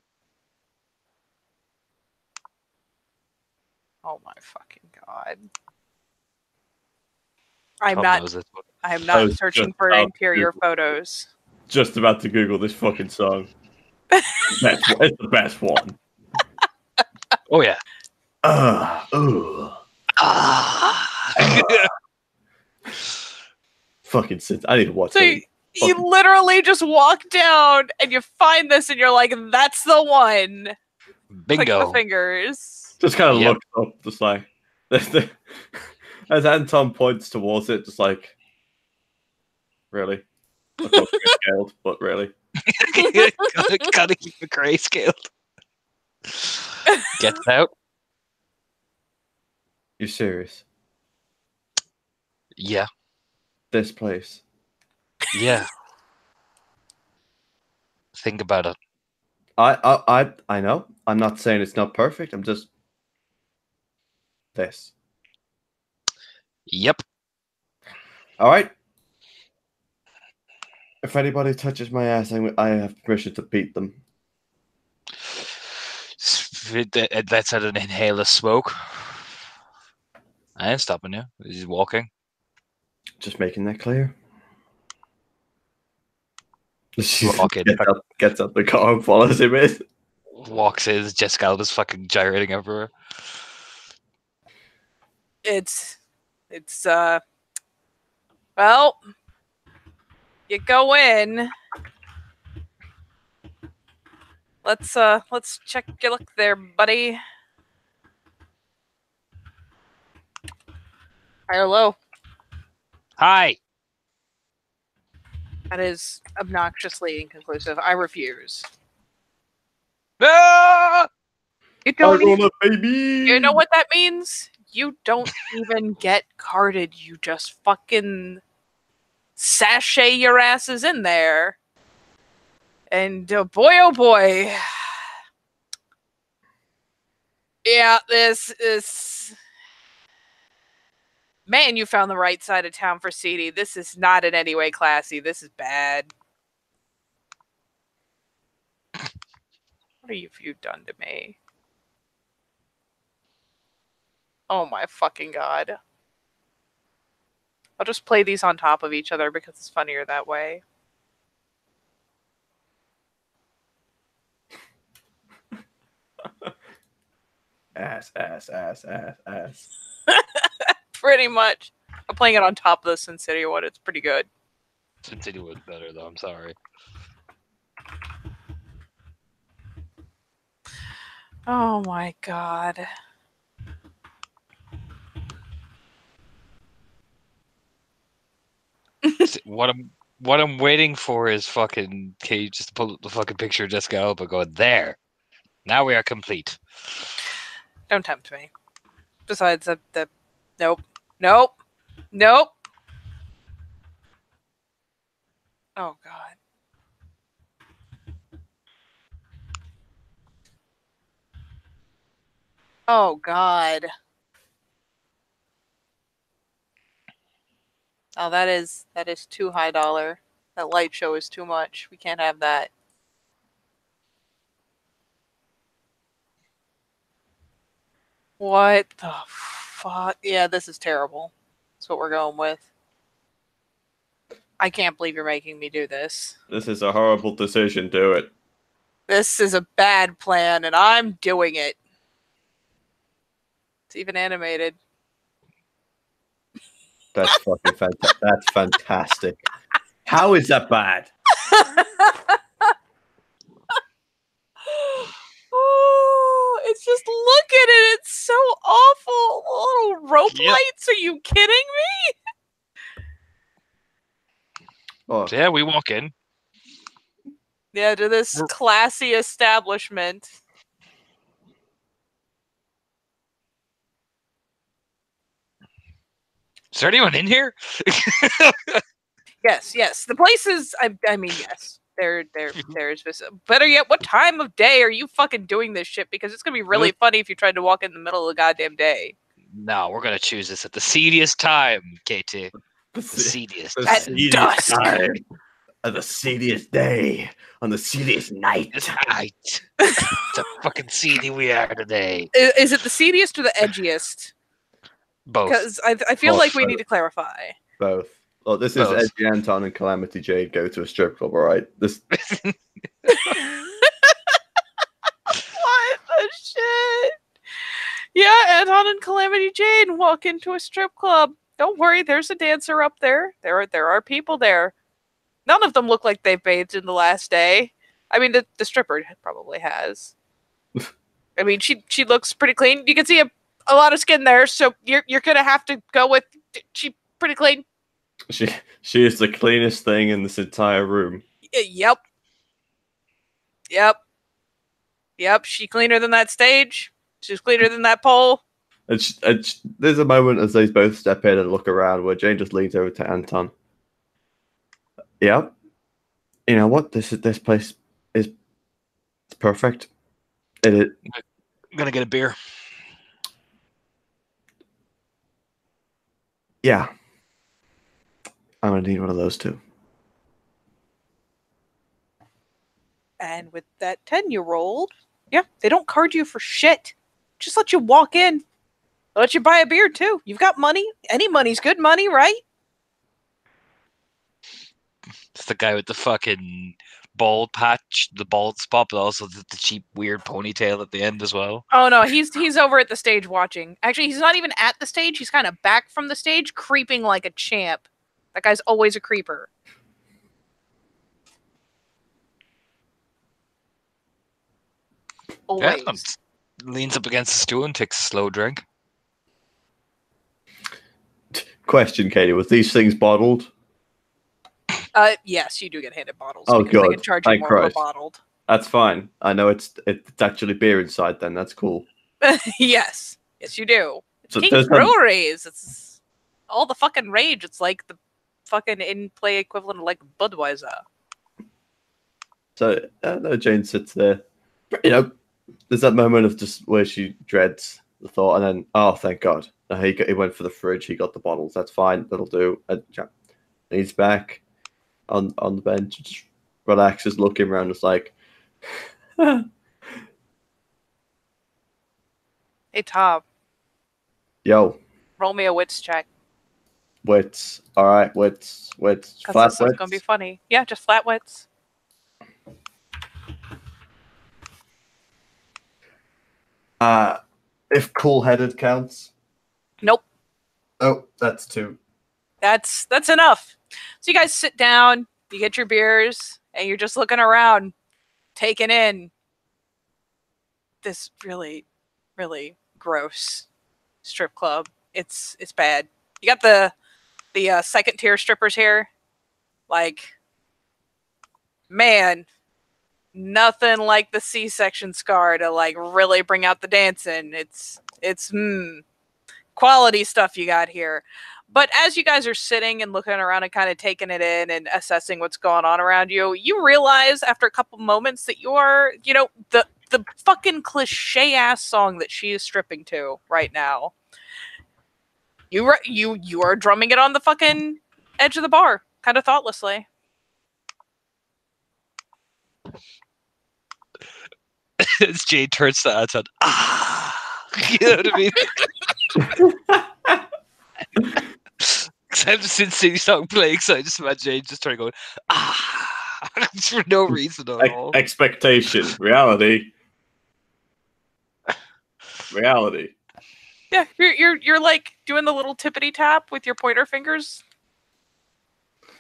Oh my fucking god. I'm Tom not knows this one. I'm I not was searching just for about to interior Google. photos. Just about to Google this fucking song. It's the best one. Oh yeah. Ooh. Fucking Sin. I need to watch So it. you literally just walk down and you find this and you're like, that's the one. Click the Bingo. fingers. Just kind of Yep. looks up, just like as Anton points towards it, just like, really? I thought we were scaled, but really? Gotta keep the grayscale. Gets out. You serious? Yeah. This place? Yeah. Think about it. I know. I'm not saying it's not perfect. I'm just this. Yep. All right. If anybody touches my ass, I have permission to beat them. That's an inhale of smoke. I ain't stopping you. He's walking. Just making that clear. Walking. Gets up the car and follows him in. Walks in. Jessica Alba's fucking gyrating everywhere. It's well, You go in. Let's check your luck there, buddy. High or low? Hi. That is obnoxiously inconclusive. I refuse. Ah! You don't. Roll baby. You know what that means? You don't even get carded. You just fucking sashay your asses in there. And boy, oh boy. Yeah, this is. Man, you found the right side of town for seedy. This is not in any way classy. This is bad. What have you done to me? Oh my fucking god. I'll just play these on top of each other because it's funnier that way. Ass. Pretty much. I'm playing it on top of the Sin City one. It's pretty good. Sin City was better though. I'm sorry. Oh my god. What I'm waiting for is fucking. Can you just pull up the fucking picture of Jessica Alba going there? Now we are complete. Don't tempt me. Besides the nope. Nope. Nope. Oh god. Oh god. Oh, that is too high dollar. That light show is too much. We can't have that. What the fuck? Yeah, this is terrible. That's what we're going with. I can't believe you're making me do this. This is a horrible decision. Do it. This is a bad plan, and I'm doing it. It's even animated. That's fucking fantastic. That's fantastic. How is that bad? Oh, it's just look at it. It's so awful. Little rope lights. Are you kidding me? Oh, So yeah, we walk in. Yeah, to this classy establishment. Is there anyone in here? Yes. The place is. I mean, yes. There is. Better yet, what time of day are you fucking doing this shit? Because it's gonna be really funny if you tried to walk in the middle of the goddamn day. No, we're gonna choose this at the seediest time, KT. The seediest At time. dusk. Time. At the seediest day. On the seediest night. It's night. It's a fucking seedy we are today. Is it the seediest or the edgiest? Both. Because I feel like we need to clarify. Both. Oh, this is Both. Edgy Anton and Calamity Jade go to a strip club, all right? This. What the shit? Yeah, Anton and Calamity Jane walk into a strip club. Don't worry, there's a dancer up there. There are people there. None of them look like they've bathed in the last day. I mean, the stripper probably has. I mean, she looks pretty clean. You can see a lot of skin there, so you're gonna have to go with she pretty clean. She is the cleanest thing in this entire room. Yep. She cleaner than that stage. She's cleaner than that pole. There's a moment as they both step in and look around where Jane just leans over to Anton. Yep. You know what? This place is perfect. I'm gonna get a beer. Yeah. I'm gonna need one of those too. And with that 10 you rolled, yeah, they don't card you for shit. Just let you walk in. They'll let you buy a beer too. You've got money. Any money's good money, right? It's the guy with the fucking bald patch, the bald spot, but also the cheap, weird ponytail at the end as well. Oh no, he's over at the stage watching. Actually, he's not even at the stage. He's kind of back from the stage, creeping like a champ. That guy's always a creeper. Always. Yeah, leans up against the stool and takes a slow drink. Question, Katie, was these things bottled? Yes, you do get handed bottles. Oh, because they God. can charge you Thank more for a Christ. bottled. That's fine. I know it's actually beer inside then. That's cool. Yes, you do. It's So King's there's Breweries. It's all the fucking rage. It's like the fucking in-play equivalent of like Budweiser. So Jane sits there. You know, there's that moment of just where she dreads the thought, and then, oh, thank God. He went for the fridge. He got the bottles. That's fine. That'll do. And he's back on the bench. Just relaxes, looking around. It's like, Hey, Tom, yo, roll me a wits check. wits. All right, wits. Because Flat this wits. is going to be funny. Yeah, just flat wits. If cool-headed counts. Nope. Oh, that's 2. That's enough. So you guys sit down, you get your beers, and you're just looking around, taking in this really, really gross strip club. It's bad. You got the second tier strippers here. Like, man, nothing like the C-section scar to like really bring out the dancing. It's quality stuff you got here. But as you guys are sitting and looking around and kind of taking it in and assessing what's going on around you, you realize after a couple moments that you are, the fucking cliche ass song that she is stripping to right now. You are drumming it on the fucking edge of the bar, kind of thoughtlessly. As Jane turns to Anton, you know what I mean? I'm just seeing the song playing, so I just imagine Jane just starting going, just for no reason at all. Expectation, reality. Yeah, you're like doing the little tippity tap with your pointer fingers.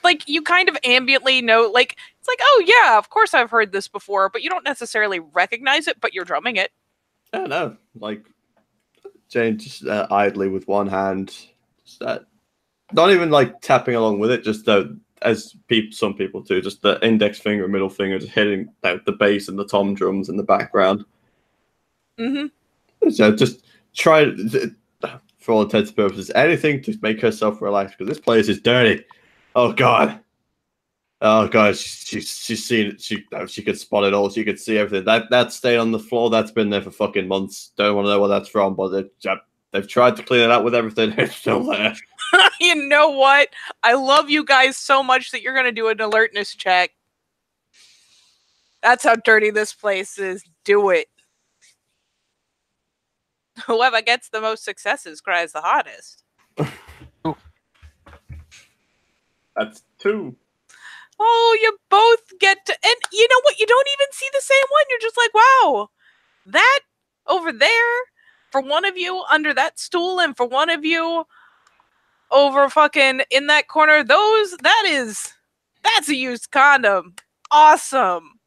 Like, you kind of ambiently know, like, it's like, oh yeah, of course I've heard this before, but you don't necessarily recognize it, but you're drumming it. I don't know. Like, Jane just idly with one hand, just, not even like tapping along with it, just as some people do, just the index finger and middle finger just hitting the bass and the tom drums in the background. Mm-hmm. So just try, for all intents and purposes, anything to make herself relax, because this place is dirty. Oh God. She's seen it. She could spot it all. She could see everything. That stain on the floor, that's been there for fucking months. Don't want to know where that's from, but they've tried to clean it out with everything. It's still there. You know what? I love you guys so much that you're going to do an alertness check. That's how dirty this place is. Do it. Whoever gets the most successes cries the hardest. That's 2. Oh, you both get to... And you know what? You don't even see the same one. You're just like, wow, that over there for one of you under that stool and for one of you over fucking in that corner, that's a used condom. Awesome.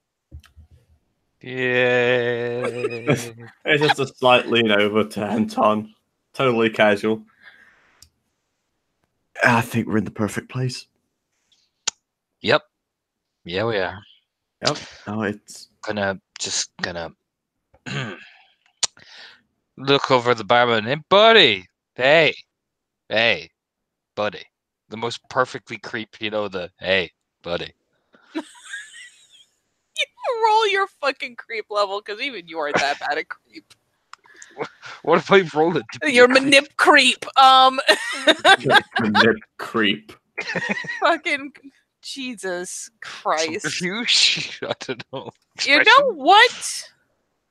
Yeah. It's just a slight lean over to Anton. Totally casual. I think we're in the perfect place. Yep. Yeah, we are. Yep. Oh, it's gonna look over the barman. Hey, buddy. Hey, buddy. The most perfectly creepy, hey, buddy. Roll your fucking creep level, because even you aren't that bad at creep. What if I roll it? You're manip creep. manip creep. Fucking Jesus Christ. I don't know. You know what?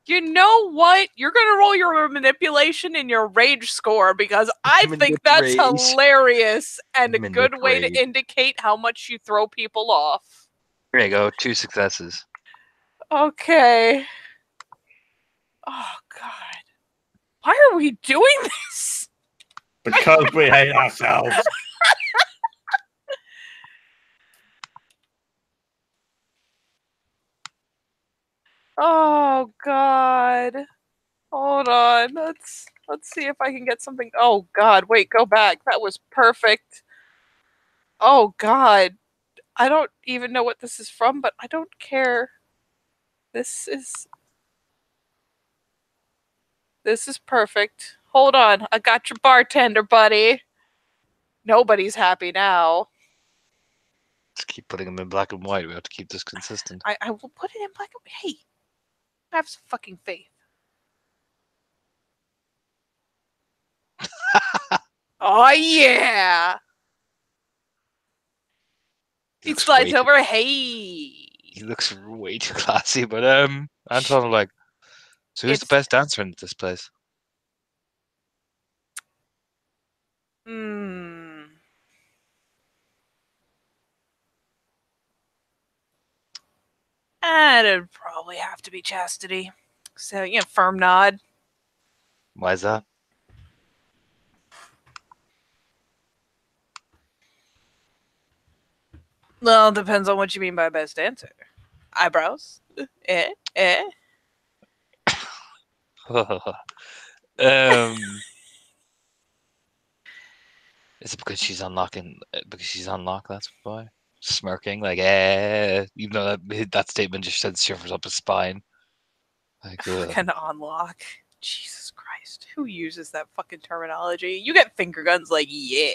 You're gonna roll your manipulation and your rage score, because I think that's hilarious and a good way to indicate how much you throw people off. There you go, 2 successes. Okay. Oh God. Why are we doing this? Because we hate ourselves. Oh God. Hold on. Let's see if I can get something. Oh God, wait, go back. That was perfect. Oh God. I don't even know what this is from, but I don't care. This is perfect. Hold on. I got your bartender, buddy. Nobody's happy now. Just keep putting them in black and white. We have to keep this consistent. I will put it in black and white. Hey, have some fucking faith. Oh yeah. He slides over. Hey. He looks way too classy, but Anton like, so who's the best dancer in this place? It'd probably have to be Chastity. So, firm nod. Why is that? Well, it depends on what you mean by best dancer. Eyebrows? Is it because she's unlocking? Because she's unlocked, that's why. Smirking, like, even though that statement just said shivers up his spine. Like, fucking unlock. Jesus Christ. Who uses that fucking terminology? You get finger guns like, yeah.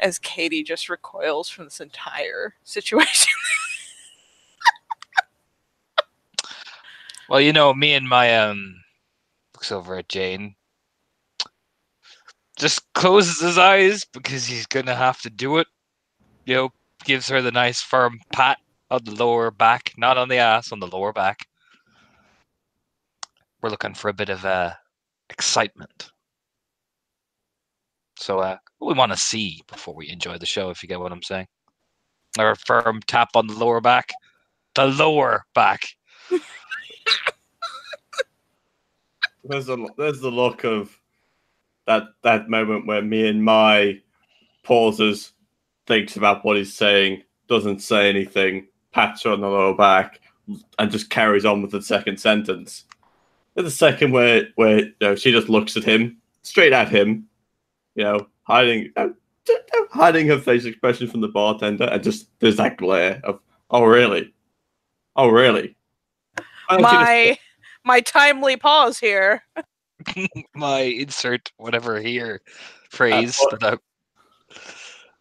As Katie just recoils from this entire situation. Well, me and my looks over at Jane. Just closes his eyes because he's gonna have to do it. Gives her the nice firm pat on the lower back, not on the ass, on the lower back. We're looking for a bit of excitement. So we want to see before we enjoy the show, if you get what I'm saying. Or a firm tap on the lower back. The lower back. There's the look of that moment where me and my pauses, thinks about what he's saying, doesn't say anything, pats her on the lower back, and just carries on with the second sentence. There's a second where she just looks at him, straight at him, hiding her face expression from the bartender, and just there's that glare of, oh really, oh really. My timely pause here. My insert whatever here phrase.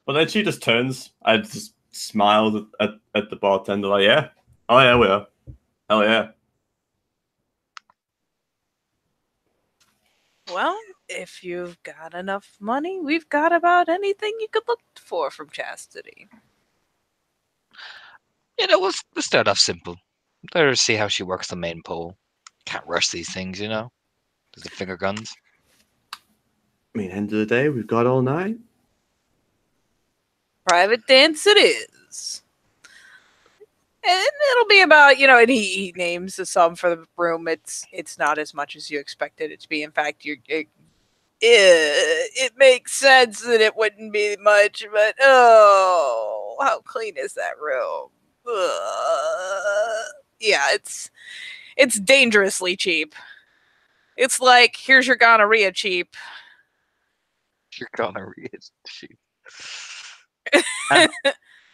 But then she just turns and just smiles at the bartender like, yeah, oh yeah, we are, hell yeah. Well, if you've got enough money, we've got about anything you could look for from Chastity. We'll start off simple. Let her see how she works the main pole. Can't rush these things, There's the finger guns. I mean, end of the day, we've got all night. Private dance it is. And it'll be about, and he names the sum for the room. It's not as much as you expected it to be. In fact, it makes sense that it wouldn't be much, but oh, how clean is that room? Yeah, it's dangerously cheap. It's like, here's your gonorrhea cheap. Your gonorrhea is cheap.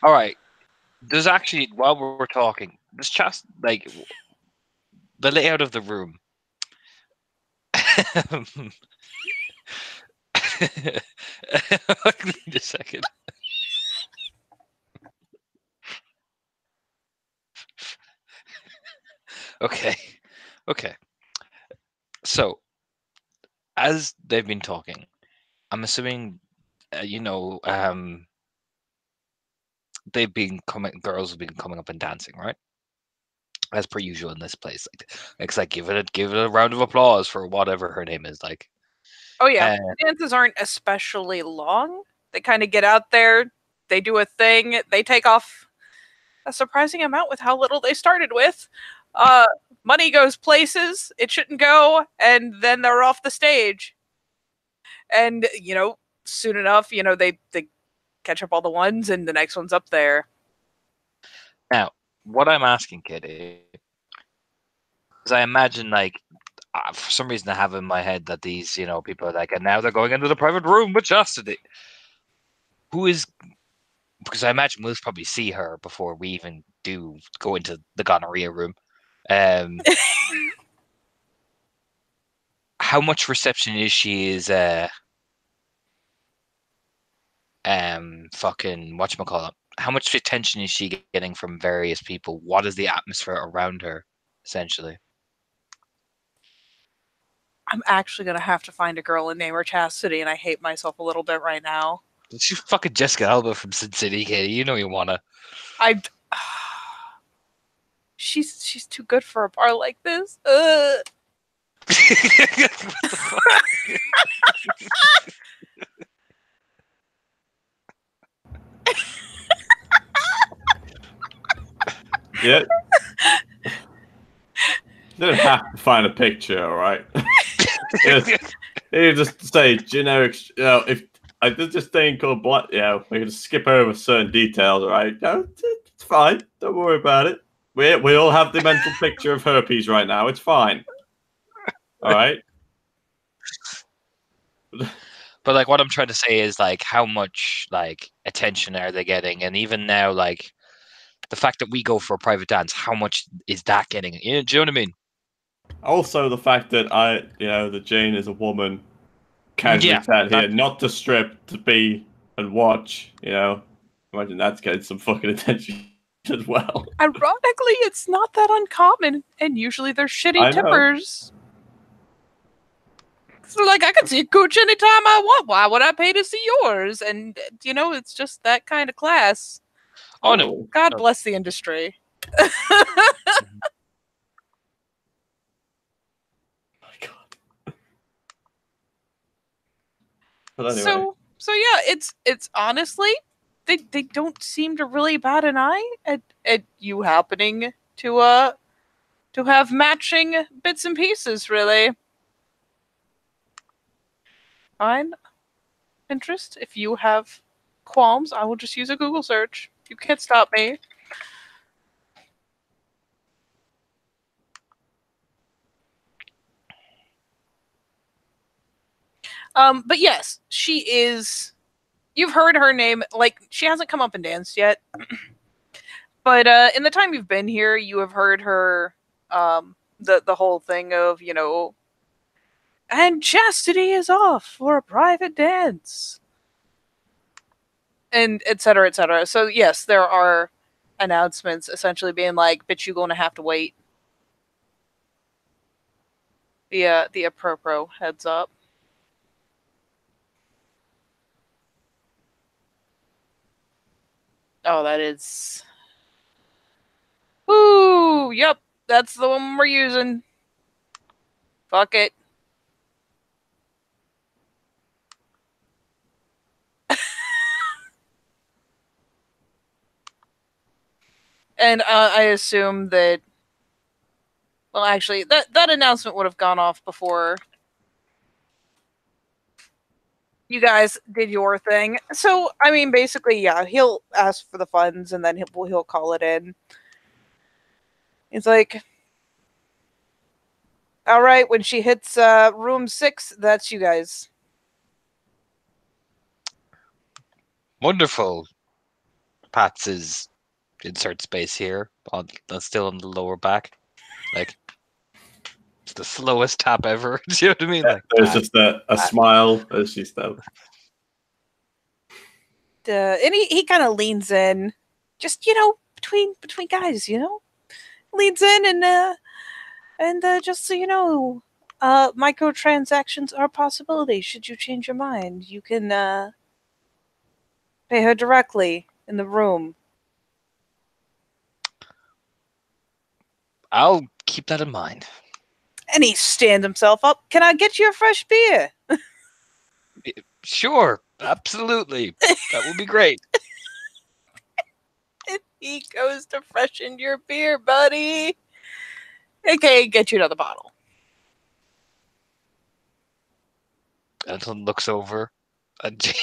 All right. There's actually, while we're talking, there's just like the layout of the room. Wait a second. Okay. So, as they've been talking, I'm assuming, girls have been coming up and dancing, right? As per usual in this place. It's like give it a round of applause for whatever her name is. Like, oh yeah, dances aren't especially long. They kind of get out there, they do a thing, they take off a surprising amount with how little they started with. Money goes places it shouldn't go, and then they're off the stage. And soon enough, they catch up all the ones, and the next one's up there. Now, what I'm asking, Kitty, because I imagine like for some reason I have in my head that these people are like, and now they're going into the private room with Chastity. Who is? Because I imagine we'll probably see her before we even do go into the gonorrhea room. Um, how much reception is she? Is fucking whatchamacallit? How much attention is she getting from various people? What is the atmosphere around her, essentially? I'm actually gonna have to find a girl and name her Chastity, and I hate myself a little bit right now. She's fucking Jessica Alba from Sin City, Katie. You know you wanna. I. She's too good for a bar like this. What the fuck? Yeah. You don't have to find a picture, all right? You just say generic. If I did this thing called black, we can just skip over certain details, all right? No, it's fine. Don't worry about it. We all have the mental picture of herpes right now. It's fine. All right. But like, what I'm trying to say is like, how much like attention are they getting? And even now, like, the fact that we go for a private dance, how much is that getting? Do you know what I mean? Also, the fact that that Jane is a woman, casually Yeah, sat here, that, not to strip, to be and watch. Imagine that's getting some fucking attention as well. Ironically, it's not that uncommon, and usually they're shitty I know. tippers. So, like, I can see a cooch anytime I want. Why would I pay to see yours? And it's just that kind of class. oh no, God bless the industry. My God. But anyway, So yeah, it's honestly they don't seem to really bat an eye at you happening to have matching bits and pieces, really. Fine. Interest. If you have qualms, I will just use a Google search. You can't stop me. But yes, she is. You've heard her name. Like, she hasn't come up and danced yet, but in the time you've been here, you have heard her. The whole thing of and Chastity is off for a private dance, and et cetera, et cetera. So yes, there are announcements essentially being like, "Bitch, you gonna have to wait." The apropos heads up. Oh, that is. Ooh, yep, that's the one we're using. Fuck it. And I assume that. Well, actually, that announcement would have gone off before you guys did your thing. So, I mean, basically, yeah, he'll ask for the funds and then he'll call it in. He's like, all right, when she hits room 6, that's you guys. wonderful. Pats's insert space here, still on the lower back, like it's the slowest tap ever. Do you know what I mean? Like, there's just a smile as she steps. And he kind of leans in, just between guys, leans in and just so you know, microtransactions are a possibility. Should you change your mind, you can pay her directly in the room. I'll keep that in mind. And he stands himself up. Can I get you a fresh beer? Sure, absolutely, that would be great. And he goes to freshen your beer, buddy. Okay, get you another bottle. Anton looks over at Jane.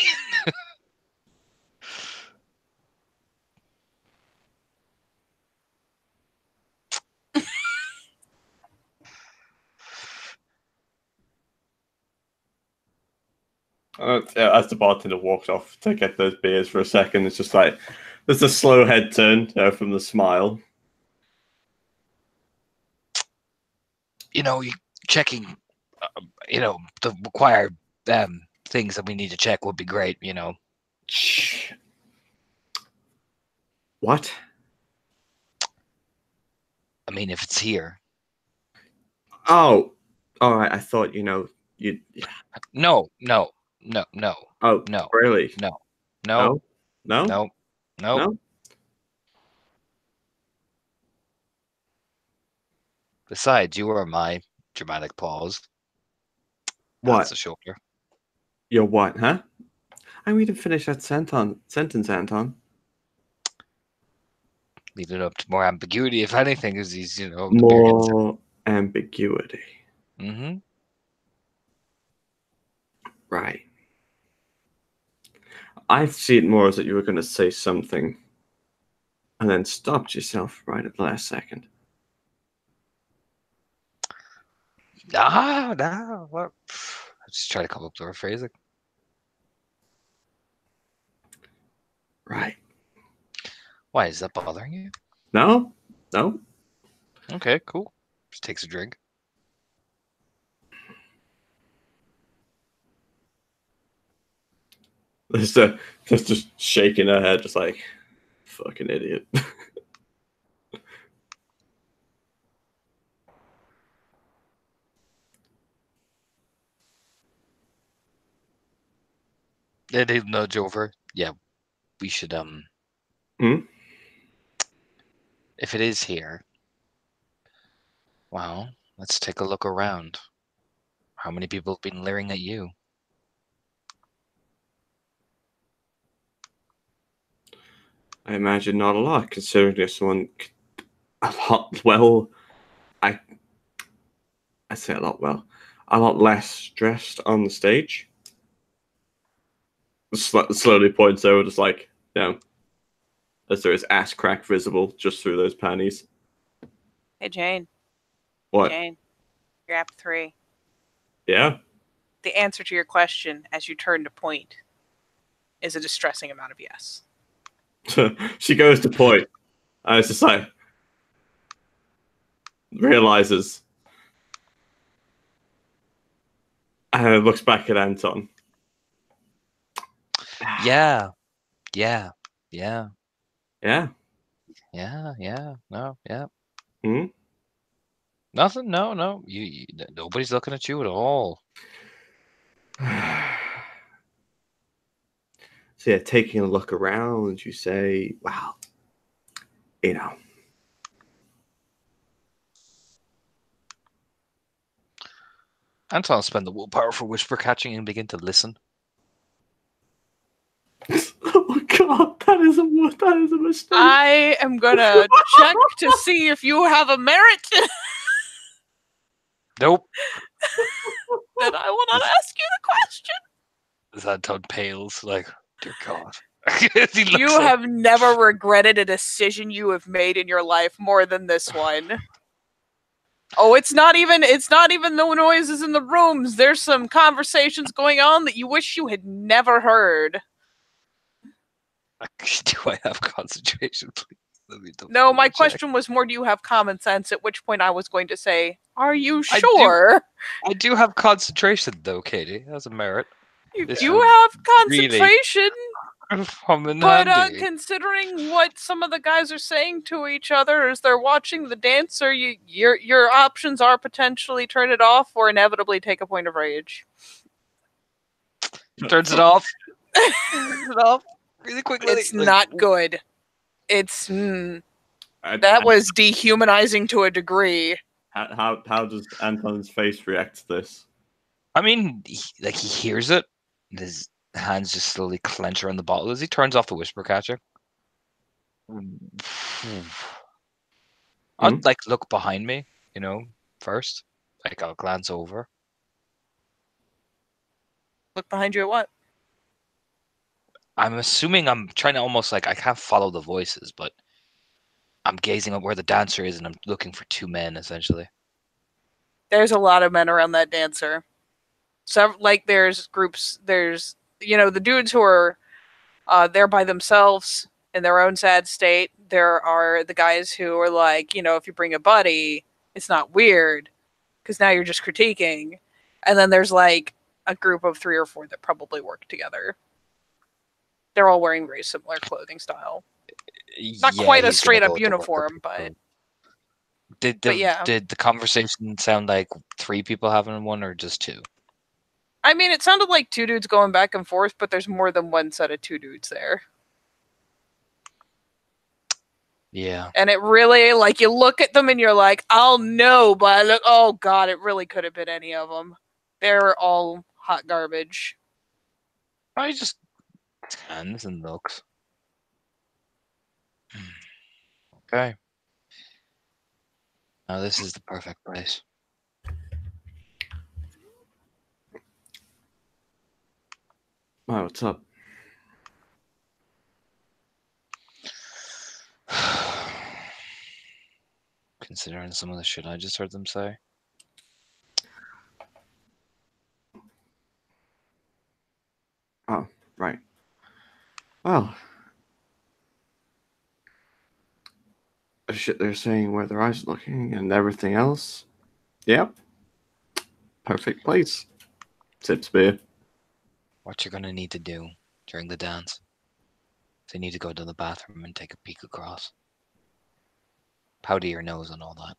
As the bartender walked off to get those beers for a second, it's just like there's a slow head turn from the smile. Checking, the required things that we need to check would be great. What? I mean, if it's here. Oh, all right. I thought you. No. Oh, No. really? No. No. No. No. No. No. Besides, you are my dramatic pause. What? That's the shoulder. You're what? Huh? We didn't finish that sentence, Anton. Leave it up to more ambiguity, if anything, is these, the more ambiguity. Mm-hmm. Right. I see it more as that you were going to say something and then stopped yourself right at the last second. No. What? I just try to come up with a phrasing. Right. Why is that bothering you? No. Okay, cool. Just takes a drink. Just shaking her head, just like fucking idiot. Then he'll nudge over. Yeah, we should if it is here, well, let's take a look around. How many people have been leering at you? I imagine not a lot, considering there's someone a lot. Well, I say a lot less dressed on the stage. Slowly points over, just like as there is ass crack visible just through those panties. Hey, Jane. What? Jane, you're app 3. Yeah. The answer to your question, as you turn to point, is a distressing amount of yes. She goes to point, and it's just like realizes, and looks back at Anton. Yeah. No, yeah. Hmm? Nothing. No. You nobody's looking at you at all. So yeah, taking a look around, you say, "Wow, Anton will spend the willpower for whisper catching and begin to listen. Oh God, that is a mistake. I am gonna check to see if you have a merit. Nope. Then I will not ask you the question. As Anton pales, like, dear God. You have never regretted a decision you have made in your life more than this one. Oh, it's not even the noises in the rooms. There's some conversations going on that you wish you had never heard. Do I have concentration, please? No, my question was more, do you have common sense? At which point I was going to say, are you sure? I do have concentration, though, Katie. That's a merit. You have concentration. Really, but considering what some of the guys are saying to each other as they're watching the dancer, your options are potentially turn it off or inevitably take a point of rage. Turns it off. Turns it off really quickly. It's not good. It's that was dehumanizing to a degree. How does Anton's face react to this? I mean, he hears it. And his hands just slowly clench around the bottle as he turns off the whisper catcher. I'll look behind me, first. I'll glance over. Look behind you at what? I'm assuming I'm trying to almost I can't follow the voices, but I'm gazing at where the dancer is and I'm looking for two men, essentially. There's a lot of men around that dancer. So like there's groups, there's the dudes who are there by themselves in their own sad state. There are the guys who are like, if you bring a buddy, it's not weird because now you're just critiquing. And then there's like a group of 3 or 4 that probably work together. They're all wearing very similar clothing style. Not Yeah, quite a he's gonna straight go up with the worker uniform, but people. Did but yeah. the conversation sound like 3 people having one or just 2? I mean, it sounded like 2 dudes going back and forth, but there's more than one set of 2 dudes there. Yeah. And it really, like, you look at them and you're like, I'll know, but oh god, it really could have been any of them. They're all hot garbage. I just scans and looks. Okay. Now this is the perfect place. Oh, what's up? Considering some of the shit I just heard them say. Oh, right. Well, the shit they're saying where their eyes are looking and everything else. Yep. Perfect place. Sips beer. What you're gonna need to do during the dance. They need to go to the bathroom and take a peek across. Powder your nose and all that.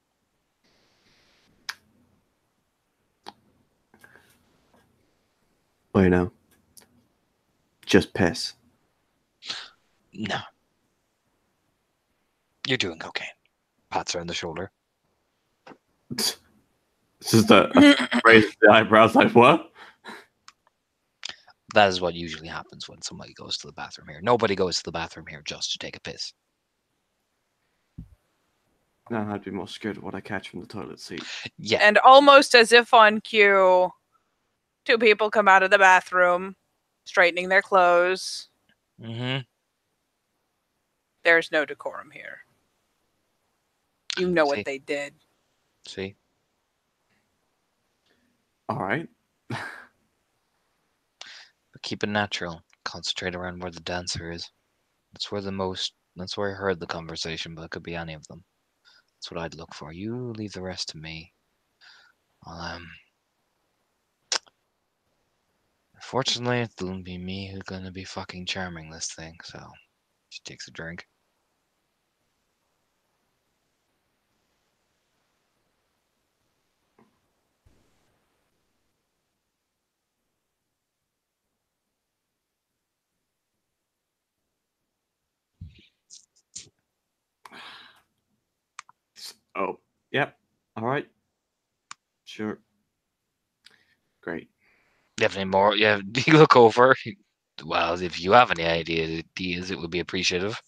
Well, just piss. No. You're doing cocaine. Pats her on the shoulder. It's just a raise the eyebrows like, what? That is what usually happens when somebody goes to the bathroom here. Nobody goes to the bathroom here just to take a piss. No, I'd be more scared of what I catch from the toilet seat. Yeah. And almost as if on cue, 2 people come out of the bathroom, straightening their clothes. Mm-hmm. There's no decorum here. You know what they did. See? All right. But keep it natural. Concentrate around where the dancer is. That's where I heard the conversation, but it could be any of them. That's what I'd look for. You leave the rest to me. Unfortunately, it'll be me who's gonna be fucking charming this thing, so she takes a drink. Oh, yep. All right. Sure. Great. You have any more? Yeah, you look over. Well, if you have any ideas, it would be appreciative.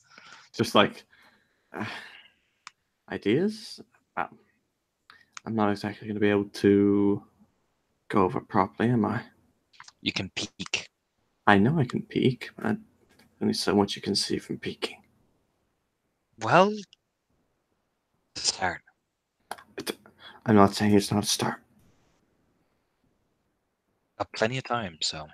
Just like ideas. I'm not exactly going to be able to go over properly, am I? You can peek. I know I can peek, but only so much you can see from peeking. Well, start. I'm not saying it's not a start. Got plenty of time, so.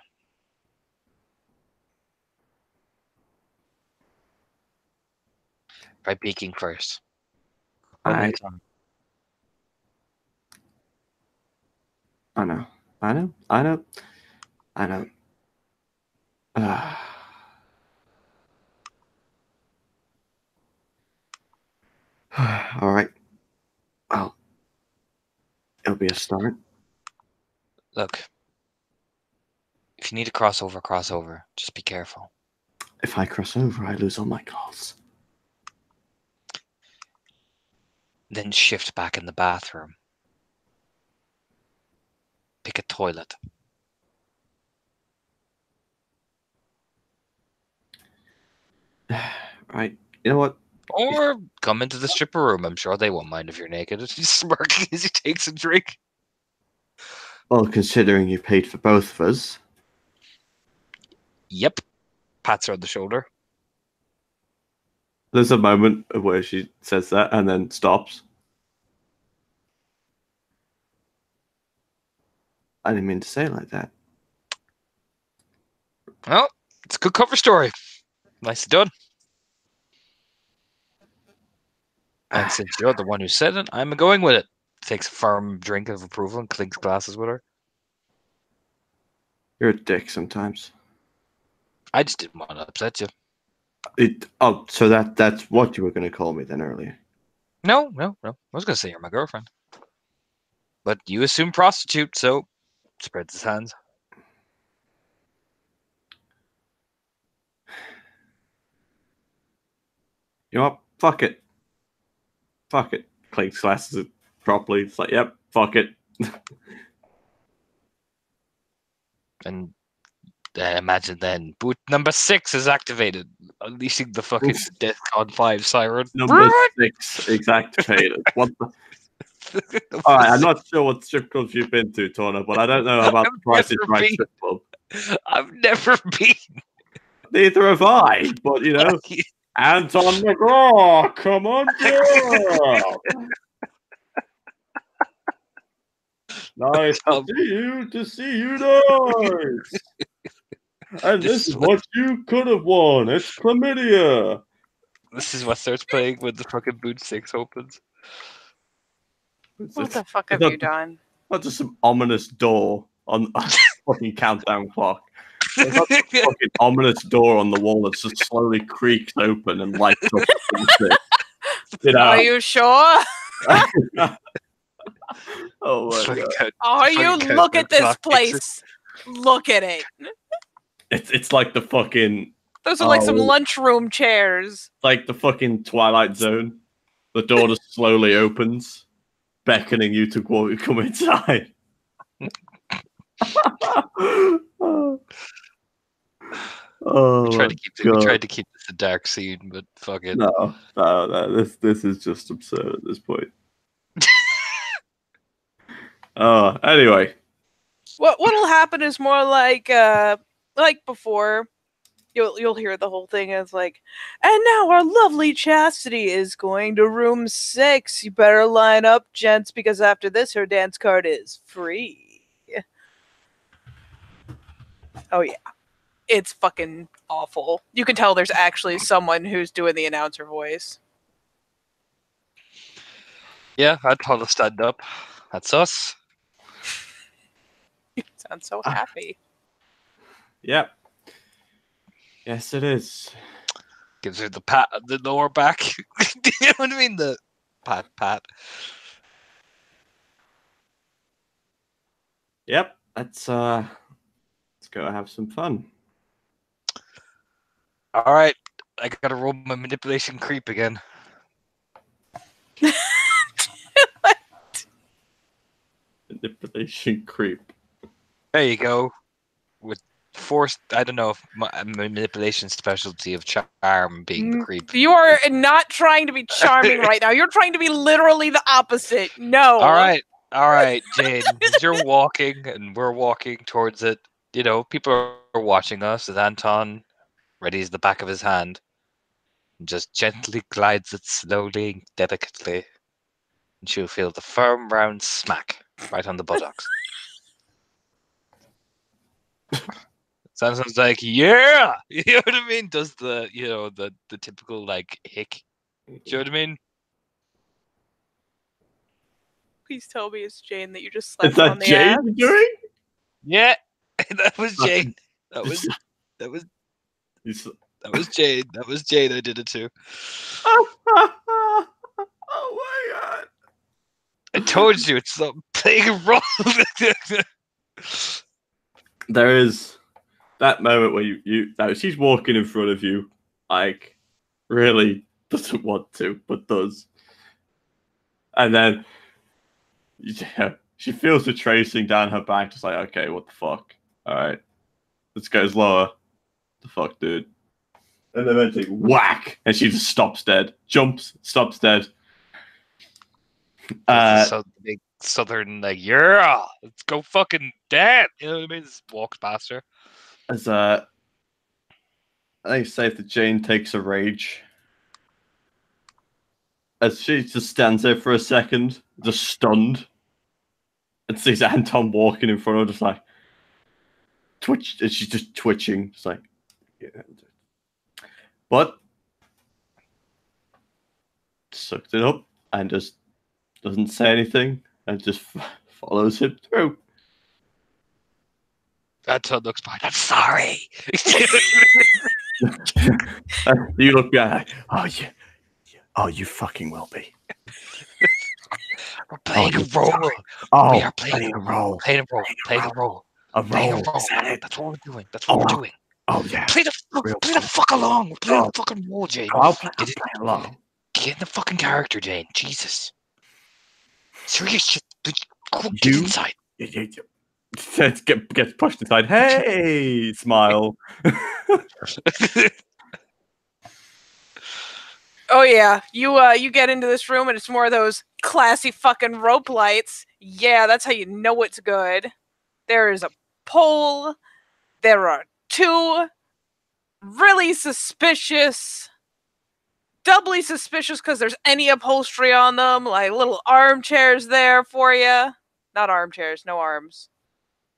Try peeking first. Plenty of time. I know. I know. I know. I know. All right. Well, it'll be a start. Look, if you need to cross over. Just be careful. If I cross over, I lose all my calls. Then shift back in the bathroom. Pick a toilet. Right. You know what? Or come into the stripper room. I'm sure they won't mind if you're naked. He's smirking as he takes a drink. Well, considering you paid for both of us. Yep. Pats her on the shoulder. There's a moment where she says that and then stops. I didn't mean to say it like that. Well, it's a good cover story. Nicely done. And since you're the one who said it, I'm going with it. Takes a firm drink of approval and clinks glasses with her. You're a dick sometimes. I just didn't want to upset you. So that's what you were going to call me then earlier. No. I was going to say you're my girlfriend. But you assume prostitute, so spreads his hands. You know what? Fuck it. Clinks glasses properly. It's like, yep, fuck it. And imagine then, boot number 6 is activated, unleashing the fucking Death on 5 siren. Number 6 is activated. What the? All right, I'm not sure what strip clubs you've been to, Torna, but I don't know about the Price is Right strip club. I've never been. Neither have I, but you know, Anton McGraw, come on, girl. Nice to see you nice. And this is what you could have won. It's chlamydia. This is what starts playing when the fucking boot 6 opens. What the fuck have you done? Not just some ominous door on a fucking countdown clock. There's not a fucking ominous door on the wall that just slowly creaks open and lights up. You know? Are you sure? Oh my God. Are you? Look at this place. Look at it. It's like the fucking... Those are like some lunchroom chairs. Like the fucking Twilight Zone. The door just slowly opens, beckoning you to come inside. Oh, we tried to keep this a dark scene, but fuck it. No. This is just absurd at this point. Anyway. What'll happen is more like before. You'll hear the whole thing as like, and now our lovely Chastity is going to room 6. You better line up, gents, because after this, her dance card is free. Oh yeah, it's fucking awful. You can tell there's actually someone who's doing the announcer voice. Yeah, I'd call the stand up. That's us. You sound so happy. Yep. Yes, it is. Gives her the pat on the lower back. Do you know what I mean? The pat. Yep. Let's go have some fun. All right, I gotta roll my manipulation creep again. Manipulation creep. There you go. With forced, I don't know if my manipulation specialty of charm being the creep. You are not trying to be charming right now. You're trying to be literally the opposite. No. All right, Jane. As you're walking and we're walking towards it, you know, people are watching us as Anton readies the back of his hand and just gently glides it slowly and delicately. And she'll feel the firm round smack right on the buttocks. Sounds like, yeah! You know what I mean? Does the, you know, the typical, like, hick. Do you know what I mean? Please tell me it's Jane that you just slapped Is that on the Jane ass. doing? Yeah! That was Jane. That was Jane. That was Jane. I did it too. Oh my God. I told you, it's not playing a role. There is that moment where she's walking in front of you, like, really doesn't want to, but does. And then she feels the tracing down her back, just like, okay, what the fuck? All right, this goes lower. The fuck, dude? And then eventually, whack, and she just stops dead. Jumps, stops dead. So big southern, like, yeah, let's go fucking dead. You know what I mean? Just walks past her. As I think it's safe that Jane takes a rage. As she just stands there for a second, just stunned. and sees Anton walking in front of her, just like twitch. And she's just twitching, just like. Yeah. But sucked it up and just doesn't say anything and just follows him through. Anton looks behind. I'm sorry. You look behind. Oh yeah. Oh, you fucking will be. We're playing a role. Oh, We are playing a role. Playing a role. Playing a role. A Playing a role. role. Is that it? That's what we're doing. That's what we're doing. Oh yeah. Play the fuck along. We're playing the fucking role, Jane. I'll play along. Get in the fucking character, Jane. Jesus. Serious shit. Get inside. Gets pushed inside. Hey, smile. Oh yeah, you get into this room and it's more of those classy fucking rope lights. Yeah, that's how you know it's good. There is a pole. There are two really suspicious, doubly suspicious because there's any upholstery on them, like little armchairs there for you. Not armchairs, no arms.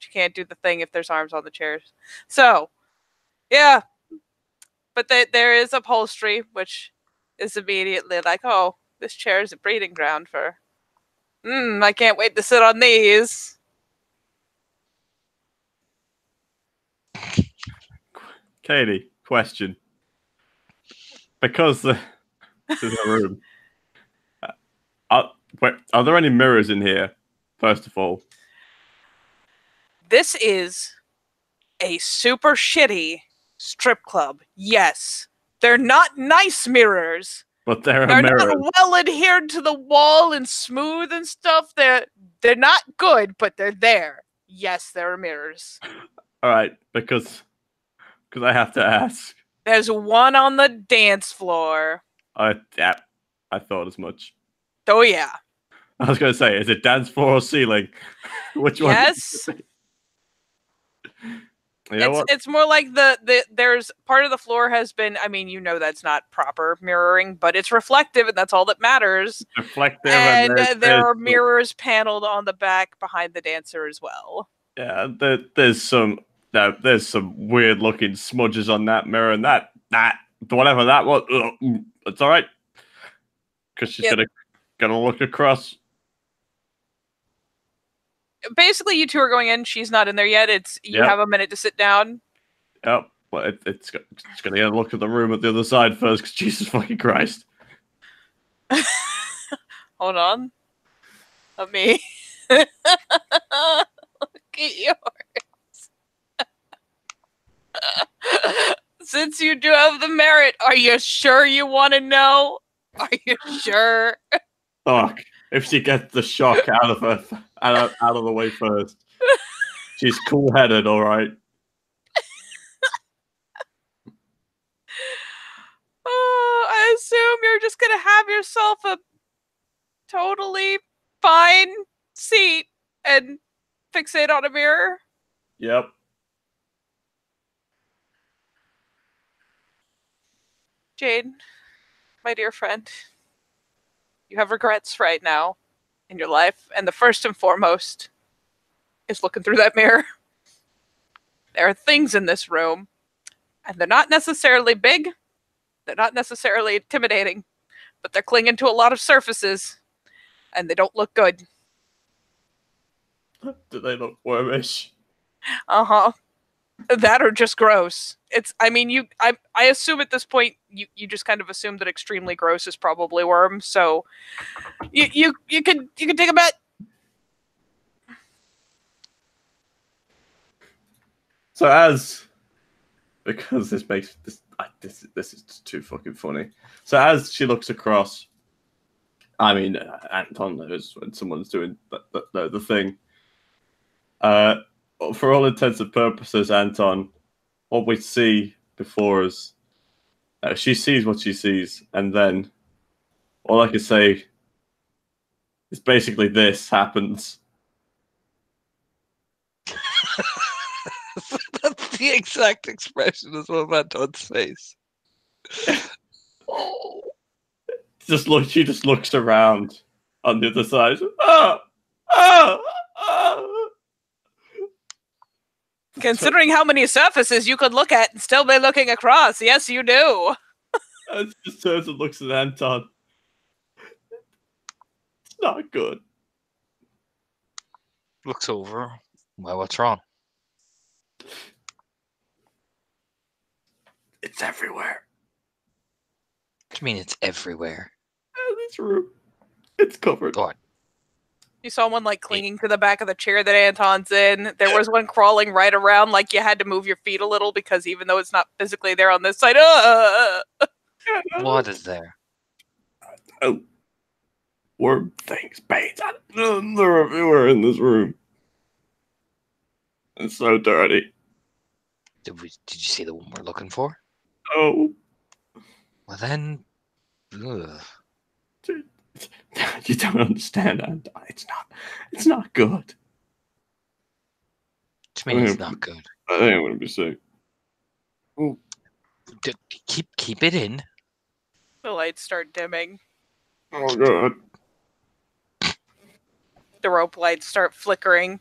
You can't do the thing if there's arms on the chairs. So, yeah. But there is upholstery, which is immediately like, oh, this chair is a breeding ground for. I can't wait to sit on these. Katie, question. Because this is a room. Are there any mirrors in here? First of all, This is a super shitty strip club. Yes, they're not nice mirrors. but they're They're mirrors. not well adhered to the wall and smooth and stuff. They're not good, but they're there. Yes, there are mirrors. All right, because I have to ask. There's one on the dance floor. I thought as much. Oh yeah. I was going to say, is it dance floor or ceiling? Which one? Yes. You know what? It's more like there's part of the floor has been, I mean, you know that's not proper mirroring, but it's reflective and that's all that matters. Reflective, And and there are mirrors paneled on the back behind the dancer as well. Yeah, there's some weird looking smudges on that mirror, and that whatever that was, it's all right because she's gonna look across. Basically, you two are going in. She's not in there yet. You have a minute to sit down. Yep, well, it's gonna get a look at the room at the other side first, because Jesus fucking Christ. Hold on. Let me look at yours. Since you do have the merit, are you sure you want to know? Are you sure? Fuck! If she gets the shock out of the way first, she's cool-headed, all right. I assume you're just gonna have yourself a totally fine seat and fixate on a mirror. Yep. Jade, my dear friend, you have regrets right now in your life, and the first and foremost is looking through that mirror. There are things in this room, and they're not necessarily big, they're not necessarily intimidating, but they're clinging to a lot of surfaces, and they don't look good. Do they look wormish? Uh-huh. That or just gross. I assume at this point you just kind of assume that extremely gross is probably worm, so you can take a bet. So because this makes this is just too fucking funny. So as she looks across, I mean, Anton knows when someone's doing the thing. For all intents and purposes, Anton, what we see before us, she sees what she sees, and then all I can say is basically this happens. That's the exact expression as well of Anton's face. She just looks around on the other side. Oh, oh, oh. Considering how many surfaces you could look at and still be looking across, yes, you do. It just turns and looks at Anton. It's not good. Looks over. Well, what's wrong? It's everywhere. What do you mean it's everywhere? This room. It's covered. What? You saw one like clinging to the back of the chair that Anton's in. There was one crawling right around, like you had to move your feet a little because even though it's not physically there on this side, What is there? Oh. Worm things, pains. They're everywhere in this room. It's so dirty. Did you see the one we're looking for? Oh. Well then, ugh. You don't understand, Anton. It's not good. What do you mean it's not good? I think I'm gonna be sick. Ooh. Keep it in. the lights start dimming. Oh god. The rope lights start flickering.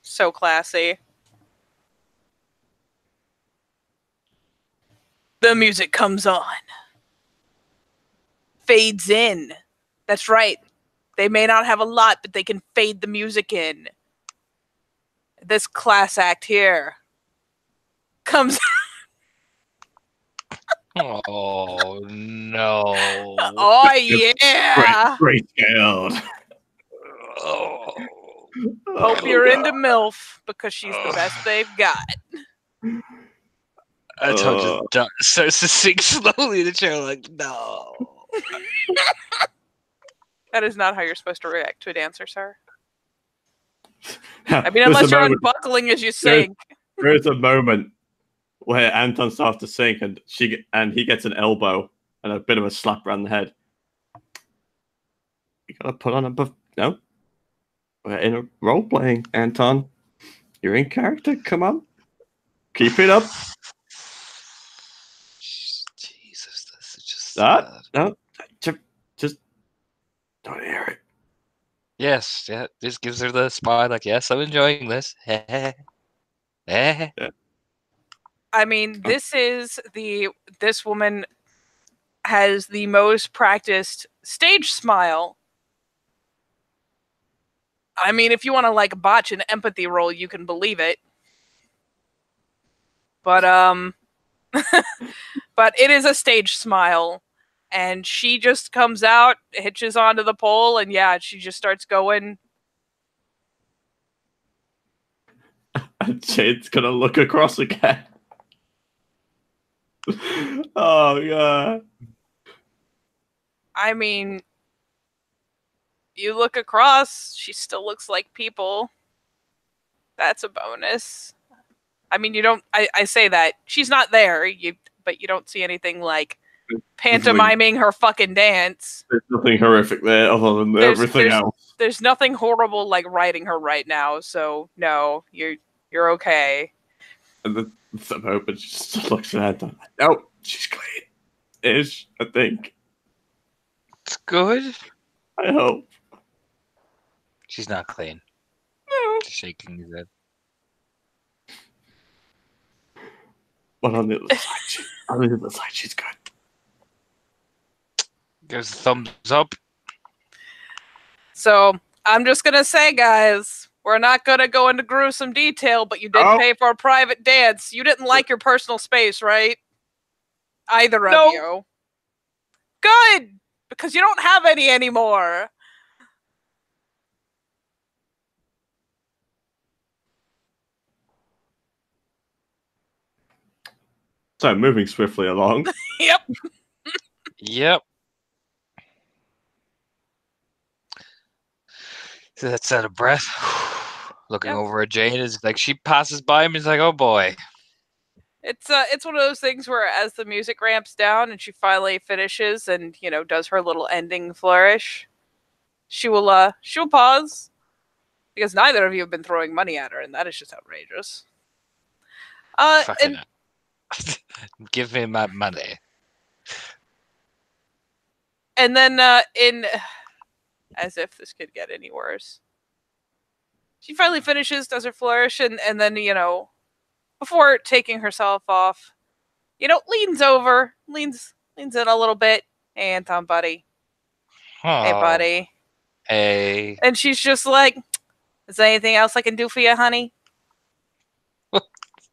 So classy. The music comes on. Fades in. That's right. They may not have a lot, but they can fade the music in. This class act here comes. Oh no! Oh yeah! Great scaled. Oh. Hope you're into MILF because she's the best they've got. Anton just starts to sink slowly in the chair, like no. That is not how you're supposed to react to a dancer, sir. I I mean, unless you're unbuckling as you sing. There's a moment where Anton starts to sink, and he gets an elbow and a bit of a slap around the head. You gotta put on a no. We're in a role playing, Anton. You're in character. Come on, keep it up. Jesus, this is just no, just don't hear it. Yes, yeah. Just gives her the smile, like yes, I'm enjoying this. Yeah. I mean, this woman has the most practiced stage smile. I mean, if you want to like botch an empathy role, you can believe it. But but it is a stage smile, and she just comes out, hitches onto the pole, and yeah, she just starts going. Jade's gonna look across again. Oh god. I mean, you look across, she still looks like people. That's a bonus. I mean, you don't. I say that she's not there, but you don't see anything like pantomiming her fucking dance. There's nothing horrific there other than everything else. There's nothing horrible like riding her right now. So no, you're okay. And then the moment she just looks at her. No, she's clean. Ish, I think. It's good. I hope. She's not clean. No. She's shaking his head. But on the other side, she's good. Gives a thumbs up. So I'm just gonna say, guys, we're not gonna go into gruesome detail, but you did pay for a private dance. You didn't like your personal space, right? Either of you. Good, because you don't have any anymore. So moving swiftly along. Yep. Yep. So that's out of breath. Looking over at Jane is like she passes by him. He's like, "Oh boy." It's one of those things where as the music ramps down and she finally finishes and does her little ending flourish, she will pause because neither of you have been throwing money at her, and that is just outrageous. Give me my money. And then as if this could get any worse, she finally finishes, does her flourish, and then before taking herself off, leans over, leans in a little bit. Hey, Anton, buddy. Hey, Oh, buddy. hey. And she's just like, is there anything else I can do for you, honey?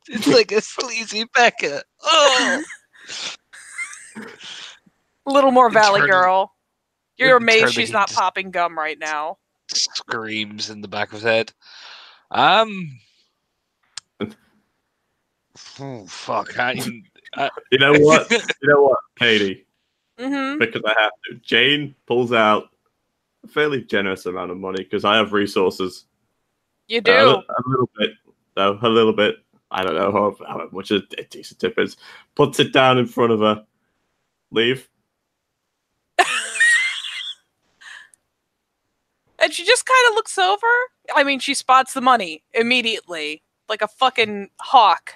It's like a sleazy Becca. Oh. A little more Valley Eternal- Girl. You're amazed eternally she's not just- popping gum right now. Screams in the back of his head. Oh, fuck. You know what? Katie? Mm-hmm. Because I have to. Jane pulls out a fairly generous amount of money because I have resources. You do. A little bit. Though, a little bit. I don't know how much a decent tip is. Puts it down in front of her. Leave. And she just kind of looks over. I mean, she spots the money immediately, like a fucking hawk.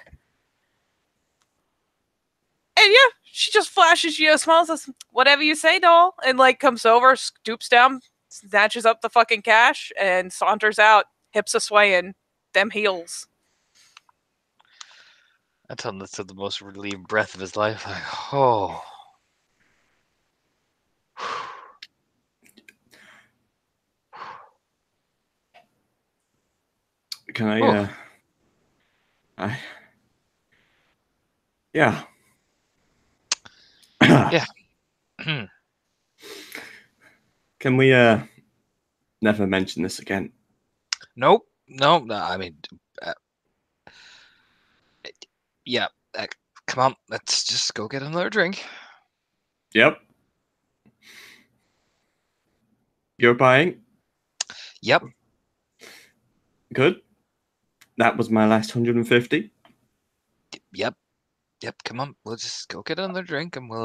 And yeah, she just flashes you a smile, says, "Whatever you say, doll," and like comes over, stoops down, snatches up the fucking cash, and saunters out, hips a swaying, them heels. I tell him that's the most relieved breath of his life. Like, oh. Can I? Yeah. Yeah. Can we never mention this again? Nope. No. I mean, yeah. Come on. Let's just go get another drink. Yep. You're buying? Yep. Good. That was my last 150. Yep. Come on. We'll just go get another drink and we'll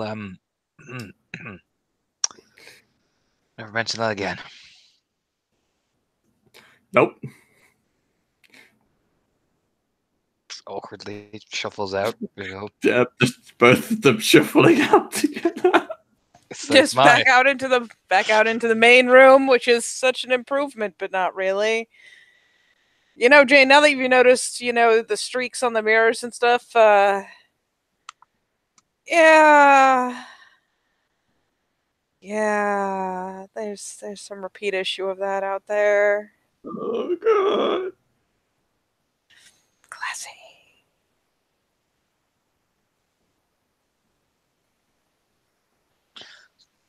never mention that again. Nope. Awkwardly shuffles out. Just both of them shuffling out together. Just back out into the main room, which is such an improvement, but not really. Jane, now that you've noticed, the streaks on the mirrors and stuff, yeah, there's some repeat issue of that out there. Oh god. Classy.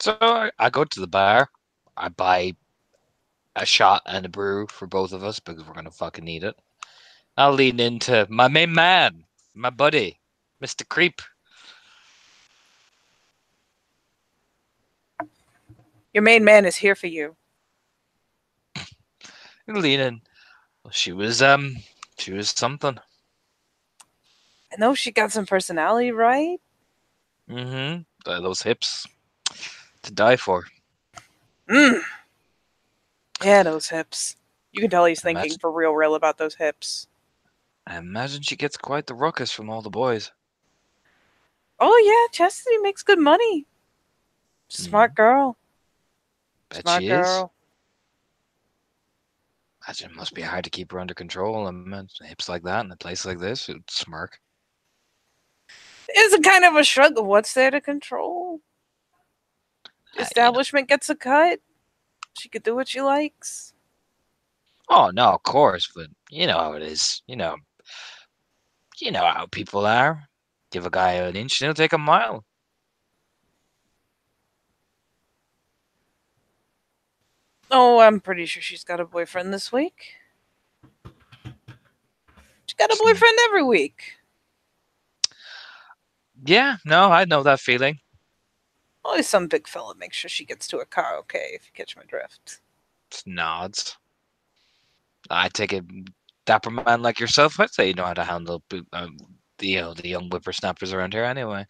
So I go to the bar. I buy a shot and a brew for both of us because we're gonna fucking need it. I'll lean into my main man, my buddy, Mr. Creep. Your main man is here for you. Lean in. She was something. I know she got some personality, right? Mm-hmm. Those hips to die for. Yeah, those hips. You can tell he's thinking Imagine- for real about those hips. I imagine she gets quite the ruckus from all the boys. Oh yeah, Chastity makes good money. Smart girl. Bet Smart she girl. is. Imagine it must be hard to keep her under control. I mean, hips like that in a place like this, it'd smirk. It's a kind of a shrug of what's there to control. Establishment gets a cut. She could do what she likes. Oh no, of course, but you know how it is. You know how people are. Give a guy an inch, and he'll take a mile. Oh, I'm pretty sure she's got a boyfriend this week. She's got a boyfriend every week. Yeah, no, I know that feeling. Always some big fella makes sure she gets to a car okay, if you catch my drift. Just nods. I take a dapper man like yourself. I'd say you know how to handle the young whippersnappers around here anyway.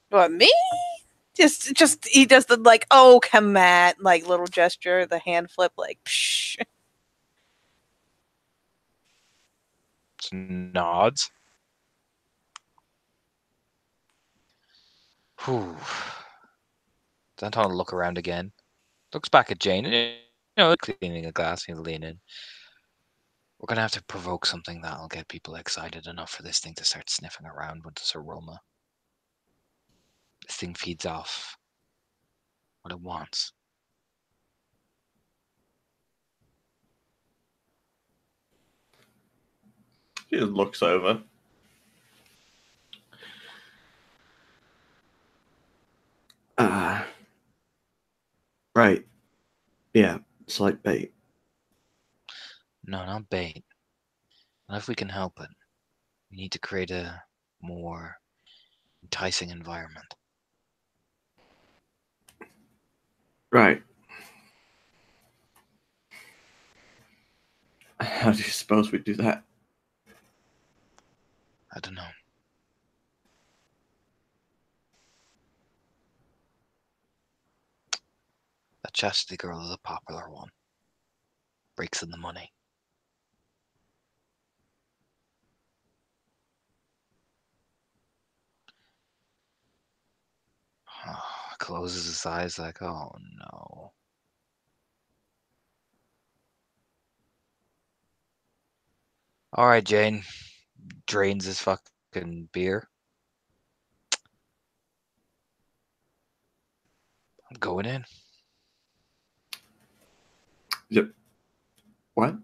What, me? Just he does the like, oh come at, like little gesture, the hand flip, like psh. Just nods. Whew. Anton will look around again. Looks back at Jane. Cleaning a glass. He'll lean in. We're gonna have to provoke something that'll get people excited enough for this thing to start sniffing around with this aroma. This thing feeds off what it wants. He just looks over. Right. Yeah, it's like bait. No, not bait. Not if we can help it. We need to create a more enticing environment. Right. How do you suppose we do that? I don't know. That chastity girl is a popular one. Breaks in the money. Closes his eyes like, oh no. Alright, Jane. Drains his fucking beer. I'm going in. Yep. What?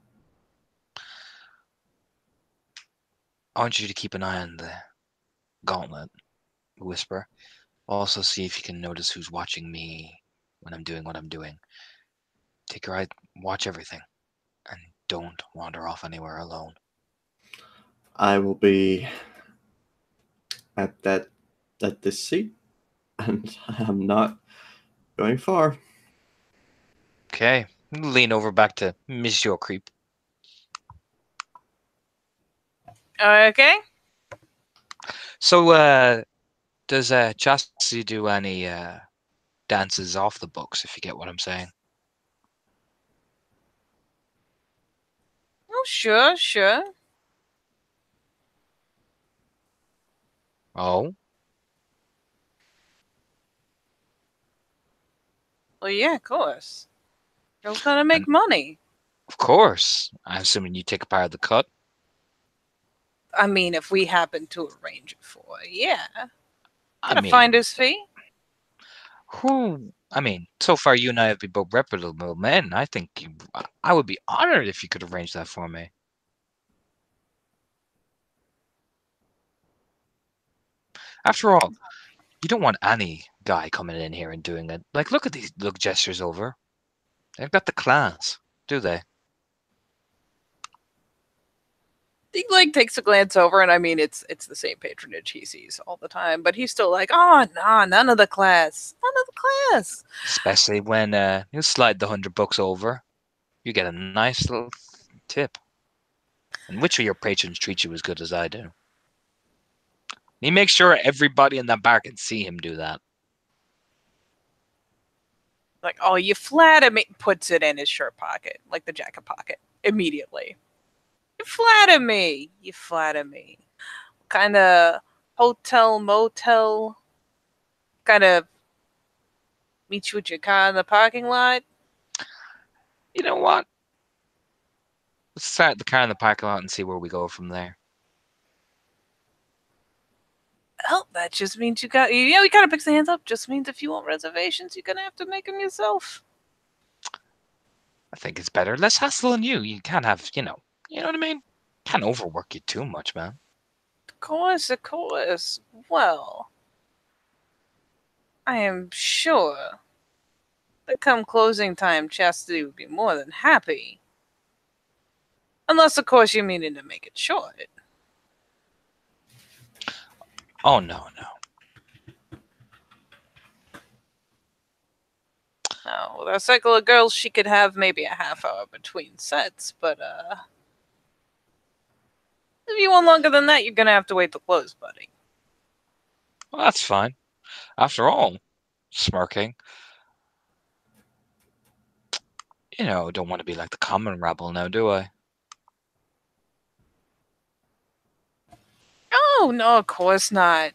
I want you to keep an eye on the gauntlet. Whisper. Also see if you can notice who's watching me when I'm doing what I'm doing. Take your eye, watch everything, and don't wander off anywhere alone. I will be at this seat, and I'm not going far. Okay. Lean over back to Monsieur Creep. Okay. So, does Chastity do any dances off the books, if you get what I'm saying? Oh, sure. Oh? Well, yeah, of course. Girls gotta make money. Of course. I'm assuming you take a part of the cut. I mean, if we happen to arrange it for it, yeah. I Gotta mean, find his fee. so far you and I have been both reputable men. I think I would be honored if you could arrange that for me. After all, you don't want any guy coming in here and doing it. Like, look at these look gestures over. They've got the class, do they? He like takes a glance over, and I mean, it's the same patronage he sees all the time, but he's still like, oh, nah, none of the class. Especially when you slide the $100 over, you get a nice little tip. And which of your patrons treat you as good as I do? He makes sure everybody in that bar can see him do that. Like, oh, you flatter me. Puts it in his shirt pocket, like the jacket pocket, immediately. You flatter me. Kind of hotel, motel, kind of meet you with your car in the parking lot. You know what? Let's start the car in the parking lot and see where we go from there. Well, that just means you gotta pick the hands up. Just means if you want reservations, you're gonna have to make them yourself. I think it's better. Less hassle on you. You can't have, you know what I mean? Can't overwork you too much, man. Of course. Well, I am sure that come closing time, Chastity would be more than happy. Unless, of course, you're meaning to make it short. Oh, no. Now, with our cycle of girls, she could have maybe a half hour between sets, but, if you want longer than that, you're gonna have to wait to close, buddy. Well, that's fine. After all, smirking. Don't want to be like the common rabble now, do I? Oh, no, of course not.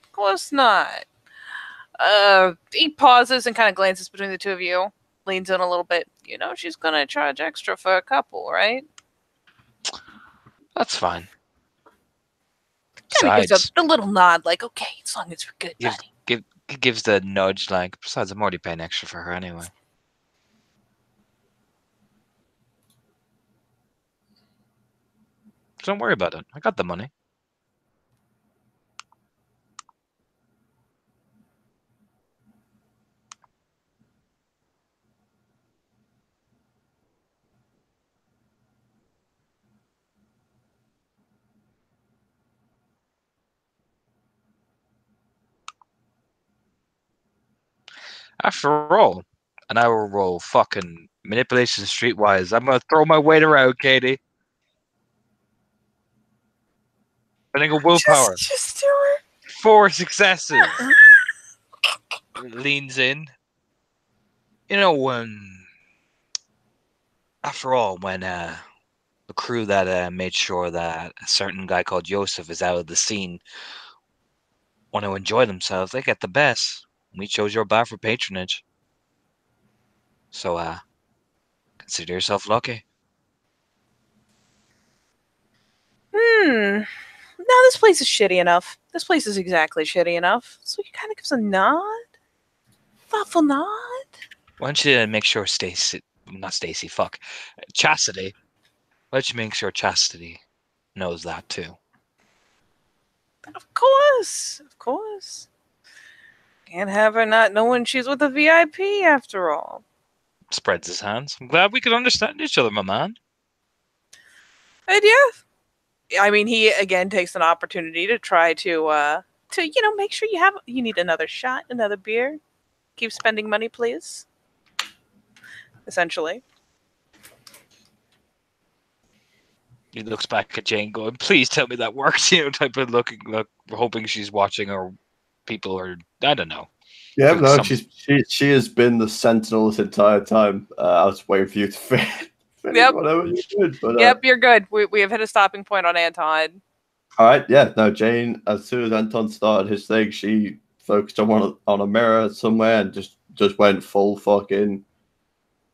He pauses and kind of glances between the two of you, leans in a little bit. You know she's gonna charge extra for a couple, right? That's fine. Kind of gives Besides, the little nod, like, okay, as long as we're good, gives buddy. gives the nudge. Like, besides, I'm already paying extra for her anyway. Don't worry about it. I got the money. After all, and I will roll fucking manipulation streetwise. I'm gonna throw my weight around, Katie. Spending a willpower. Just do it. 4 successes. Leans in. You know when, after all, when the crew that made sure that a certain guy called Joseph is out of the scene want to enjoy themselves, they get the best. We chose your bar for patronage. So, consider yourself lucky. No, this place is shitty enough. This place is exactly shitty enough. So he kind of gives a nod. Thoughtful nod. Why don't you make sure Chastity. Why don't you make sure Chastity knows that too? Of course. Of course. Can't have her not knowing she's with a VIP after all. Spreads his hands. I'm glad we could understand each other, my man. And yeah. I mean, he again takes an opportunity to try to make sure you need another shot, another beer. Keep spending money, please. Essentially. He looks back at Jane going, please tell me that works, type of look, hoping she's watching or people or, I don't know. Yeah, no, she has been the sentinel this entire time. I was waiting for you to finish whatever you did. But, yep, you're good. We have hit a stopping point on Anton. All right, yeah, no, Jane, as soon as Anton started his thing, she focused on a mirror somewhere and just went full fucking,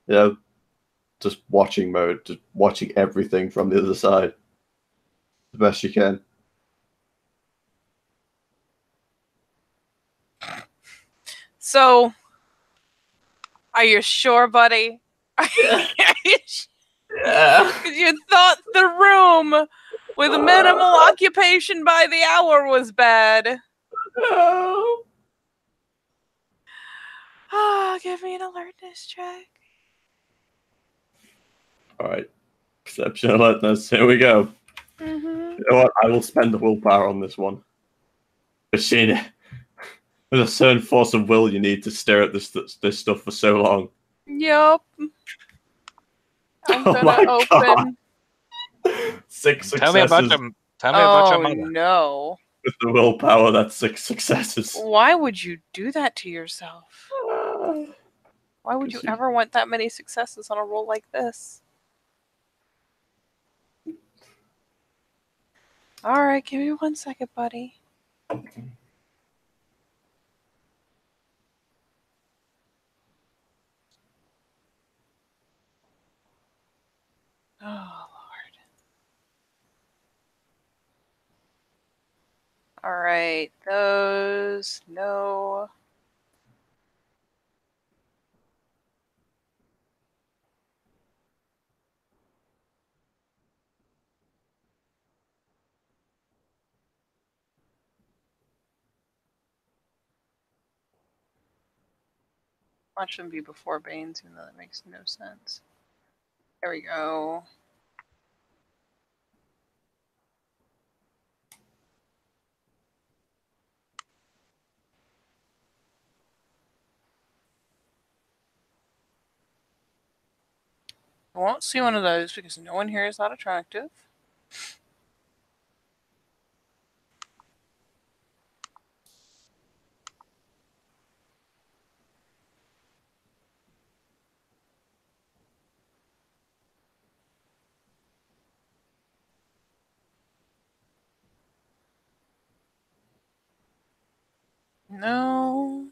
just watching mode, just watching everything from the other side the best she can. So, are you sure, buddy? Yeah. You thought the room with minimal occupation by the hour was bad. No. Give me an alertness check. All right, perception alertness. Here we go. Mm-hmm. You know what? I will spend the willpower on this one. Machine. There's a certain force of will you need to stare at this stuff for so long. Yep. I'm Oh gonna my open. God. 6 Tell me successes. about your mother. No. With the willpower, that's 6 successes. Why would you do that to yourself? Why would you ever want that many successes on a roll like this? Alright, give me 1 second, buddy. Oh, Lord. Alright, those. No. Watch them be before Banes, even though that makes no sense. There we go. I won't see one of those because no one here is that attractive. No.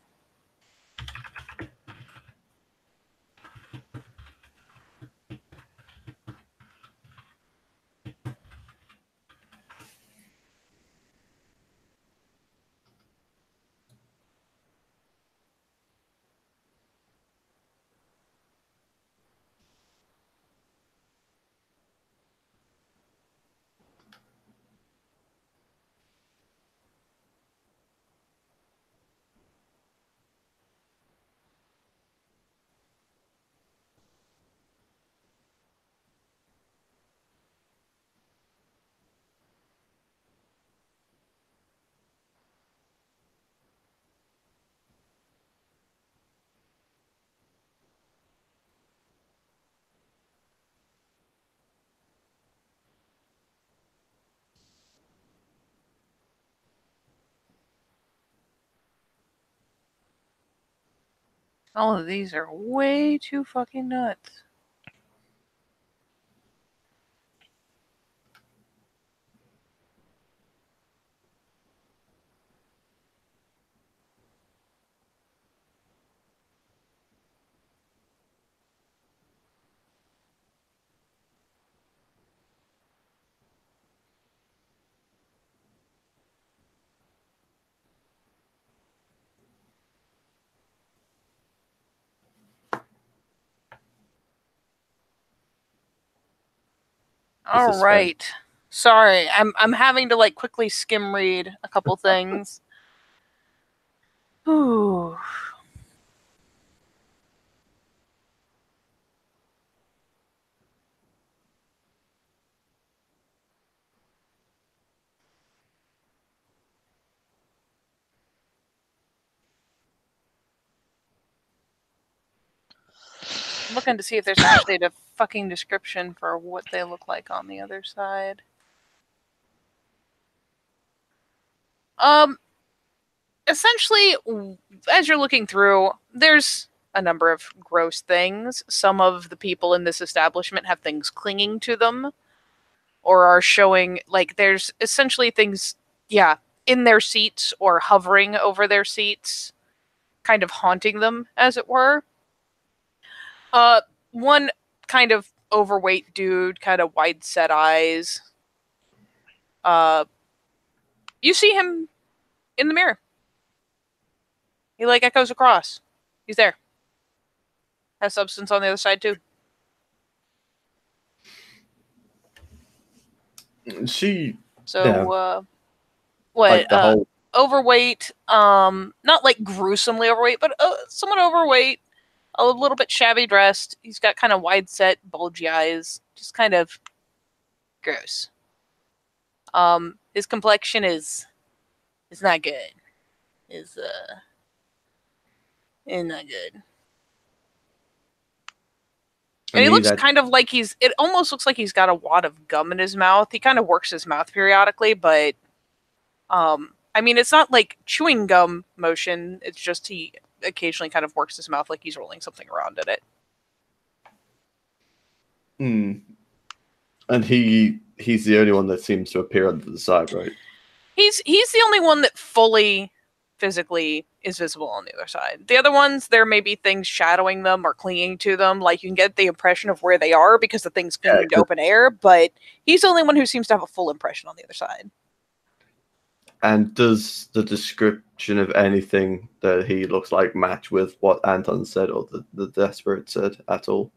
All of these are way too fucking nuts. All right. Sorry, I'm having to like quickly skim read a couple things. Ooh. I'm looking to see if there's actually a fucking description for what they look like on the other side. Essentially, as you're looking through, there's a number of gross things. Some of the people in this establishment have things clinging to them or are showing, like, there's essentially things, yeah, in their seats or hovering over their seats, kind of haunting them, as it were. One kind of overweight dude, kind of wide set eyes. You see him in the mirror. He like echoes across. He's there. Has substance on the other side too. She. So what? Like the whole. Overweight. Not like gruesomely overweight, but somewhat overweight. A little bit shabby dressed. He's got kind of wide set, bulgy eyes. Just kind of gross. His complexion is not good. Is not good. And he looks kind of like it almost looks like he's got a wad of gum in his mouth. He kind of works his mouth periodically, but I mean, it's not like chewing gum motion. It's just he occasionally kind of works his mouth like he's rolling something around in it. And he's the only one that seems to appear under the side, right? He's the only one that fully physically is visible on the other side. The other ones, there may be things shadowing them or clinging to them. Like, you can get the impression of where they are because the thing's clinging to open air, but he's the only one who seems to have a full impression on the other side. And does the description of anything that he looks like match with what Anton said or the Desperate said at all?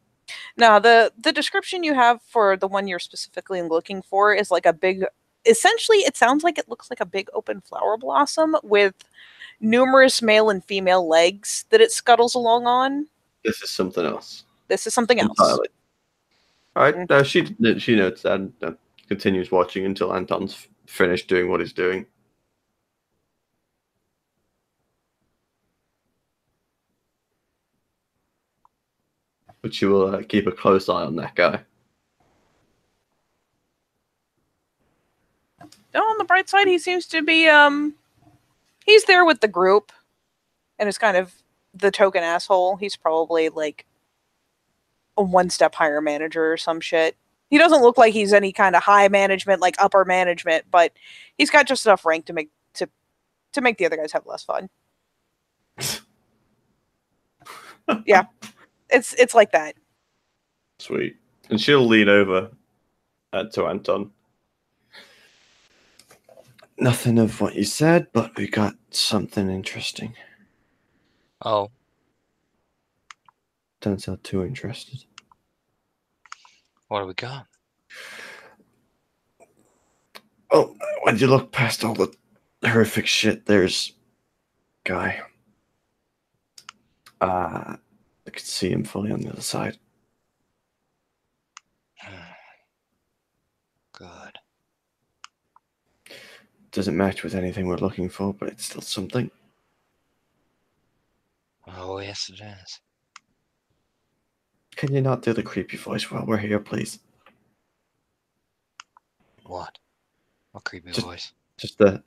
No, the description you have for the one you're specifically looking for is like a big, essentially it sounds like it looks like a big open flower blossom with numerous male and female legs that it scuttles along on. This is something else. This is something else. Entirely. All right. She notes that and continues watching until Anton's finished doing what he's doing. But she will keep a close eye on that guy. On the bright side, he seems to be he's there with the group and is kind of the token asshole. He's probably like a one step higher manager or some shit. He doesn't look like he's any kind of high management, like upper management, but he's got just enough rank to make the other guys have less fun. Yeah. It's like that. Sweet. And she'll lean over to Anton. Nothing of what you said, but we got something interesting. Oh. Don't sound too interested. What do we got? Oh, when you look past all the horrific shit, there's a guy. I could see him fully on the other side. Good. Doesn't match with anything we're looking for, but it's still something. Oh, yes, it is. Can you not do the creepy voice while we're here, please? What? What creepy voice? Just the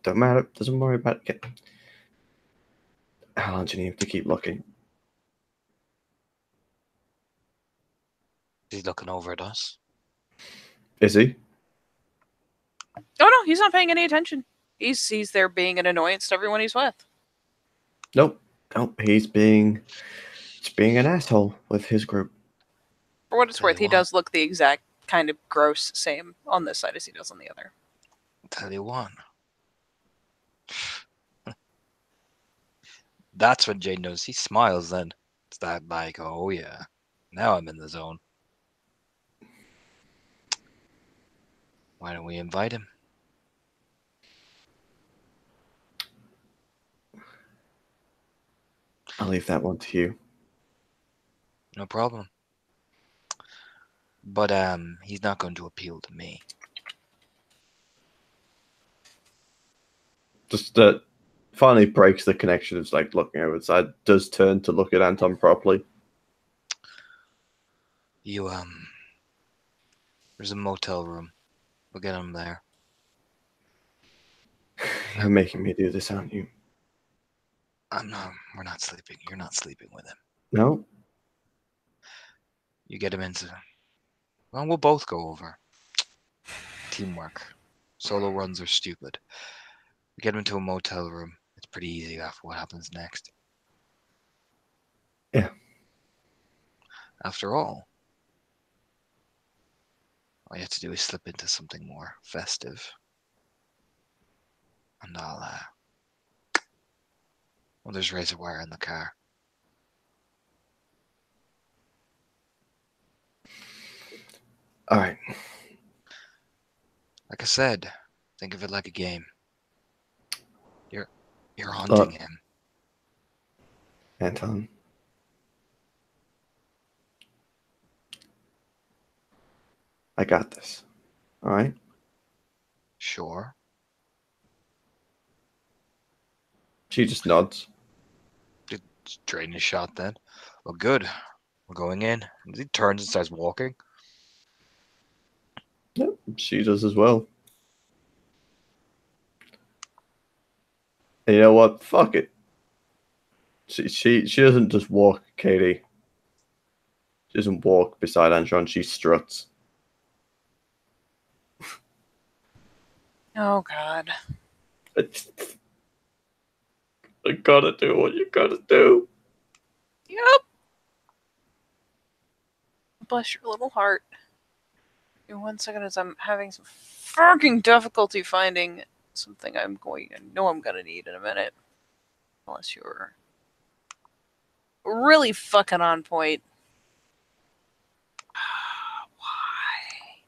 don't matter. Doesn't worry about it. How long do you need to keep looking? He's looking over at us. Is he? Oh no, he's not paying any attention. He's there being an annoyance to everyone he's with. Nope. Nope. He's being an asshole with his group. For what it's Tell worth, you he what. does look the exact kind of gross same on this side as he does on the other. Tell you what. That's when Jane knows. He smiles then. It's that like, oh yeah. Now I'm in the zone. Why don't we invite him? I'll leave that one to you. No problem. But he's not going to appeal to me. Just finally breaks the connection of like looking over the side. Does turn to look at Anton properly. You there's a motel room. We'll get him there. You're making me do this, aren't you? I'm not. We're not sleeping. You're not sleeping with him. No. You get him into. Well, we'll both go over. Teamwork. Solo runs are stupid. We get him into a motel room. It's pretty easy after what happens next. Yeah. After all you have to do is slip into something more festive. And I'll well, there's razor wire in the car. All right. Like I said, think of it like a game. You're haunting him. Anton. I got this. All right. Sure. She just nods. Drain his shot then. Well, good. We're going in. And he turns and starts walking. Yep. She does as well. And you know what? Fuck it. She doesn't just walk, Katie. She doesn't walk beside Anton. She struts. Oh god. I gotta do what you gotta do. Yep. Bless your little heart. Give me 1 second as I'm having some fucking difficulty finding something I know I'm gonna need in a minute. Unless you're really fucking on point. Why?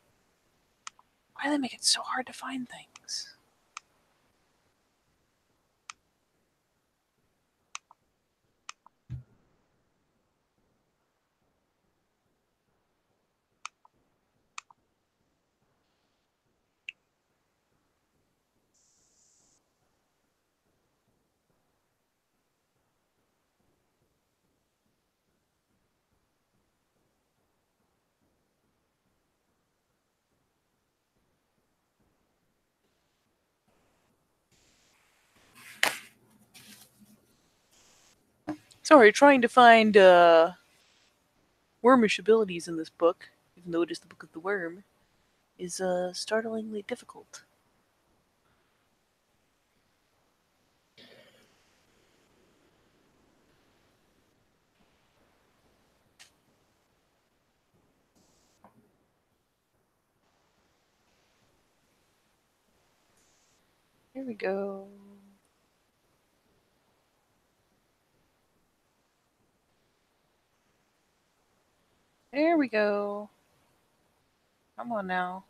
Why do they make it so hard to find things? Sorry, trying to find wormish abilities in this book, even though it is the Book of the Worm, is startlingly difficult. Here we go. There we go. Come on now.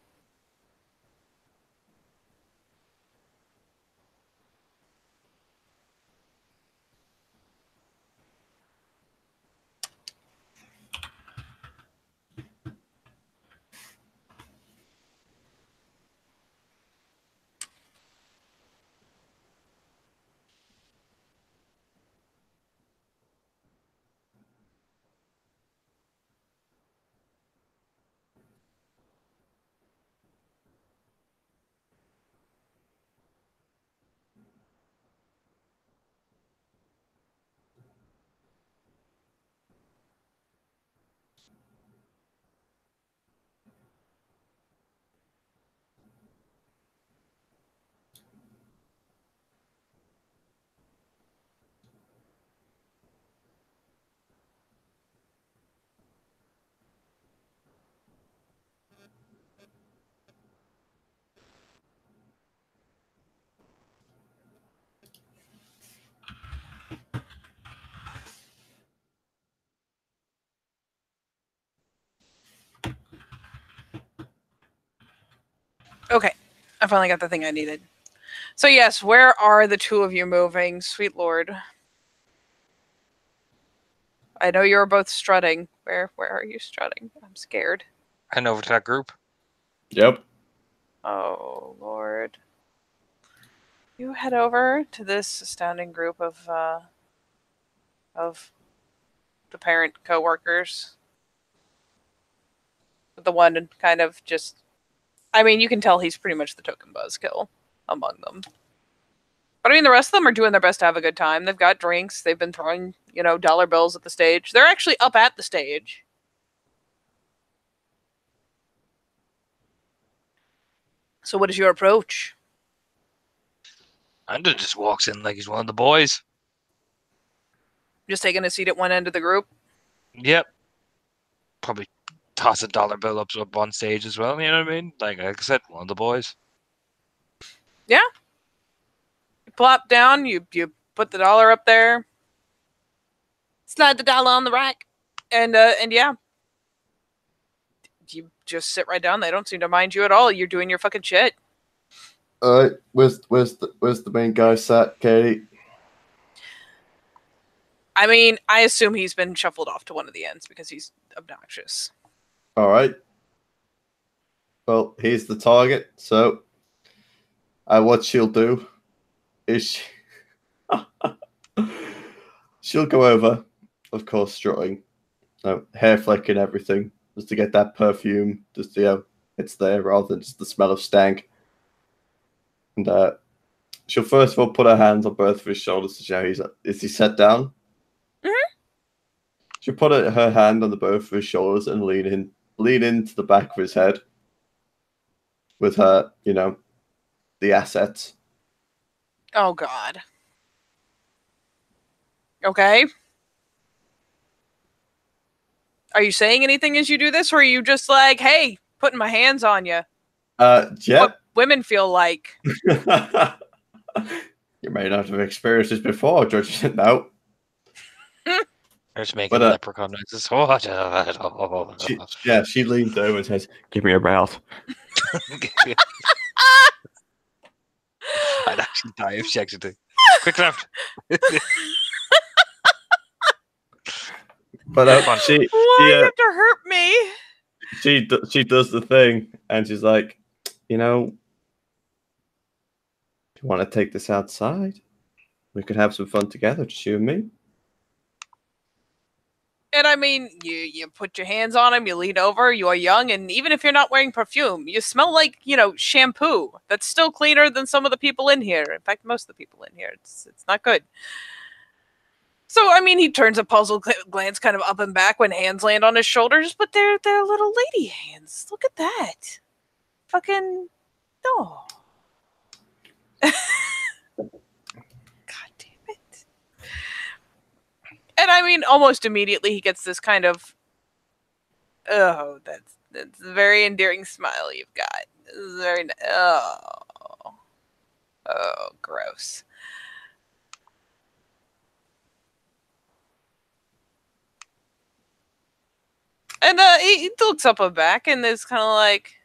I finally got the thing I needed. So yes, where are the two of you moving, sweet lord? I know you're both strutting. Where are you strutting? I'm scared. Heading over to that group. Yep. Oh lord. You head over to this astounding group of the parent co-workers. The one kind of just, I mean, you can tell he's pretty much the token buzzkill among them. But I mean, the rest of them are doing their best to have a good time. They've got drinks. They've been throwing, dollar bills at the stage. They're actually up at the stage. So what is your approach? Anda just walks in like he's one of the boys. Just taking a seat at one end of the group? Yep. Probably toss a dollar bill up on stage as well, you know what I mean? Like I said, one of the boys. Yeah. You plop down, you put the dollar up there, slide the dollar on the rack, and yeah. You just sit right down. They don't seem to mind you at all. You're doing your fucking shit. Alright, where's the main guy sat, Katie? I mean, I assume he's been shuffled off to one of the ends because he's obnoxious. Alright. Well, he's the target, so what she'll do is she'll go over, of course, strutting, hair flicking everything, just to get that perfume, just it's there rather than just the smell of stank. And she'll first of all put her hands on both of his shoulders to show is he sat down? Mm-hmm. She'll put her hand on the both of his shoulders and lean into the back of his head with her, the assets. Oh, God. Okay. Are you saying anything as you do this, or are you just like, hey, putting my hands on you? Yep. What women feel like. You may not have experienced this before, Judge. No. Just making leprechaun noises. She leans over and says, "Give me your mouth." I'd actually die if she actually did. Quick left. But why you have to hurt me? She does the thing, and she's like, "Do you want to take this outside? We could have some fun together, just you and me." And I mean, you put your hands on him, you lean over, you are young, and even if you're not wearing perfume, you smell like, shampoo. That's still cleaner than some of the people in here. In fact, most of the people in here. It's not good. So, I mean, he turns a puzzled glance kind of up and back when hands land on his shoulders, but they're little lady hands. Look at that. Fucking, no. And I mean, almost immediately he gets this kind of, oh, that's a very endearing smile you've got. Very, oh, gross. And he looks up and back and is kind of like,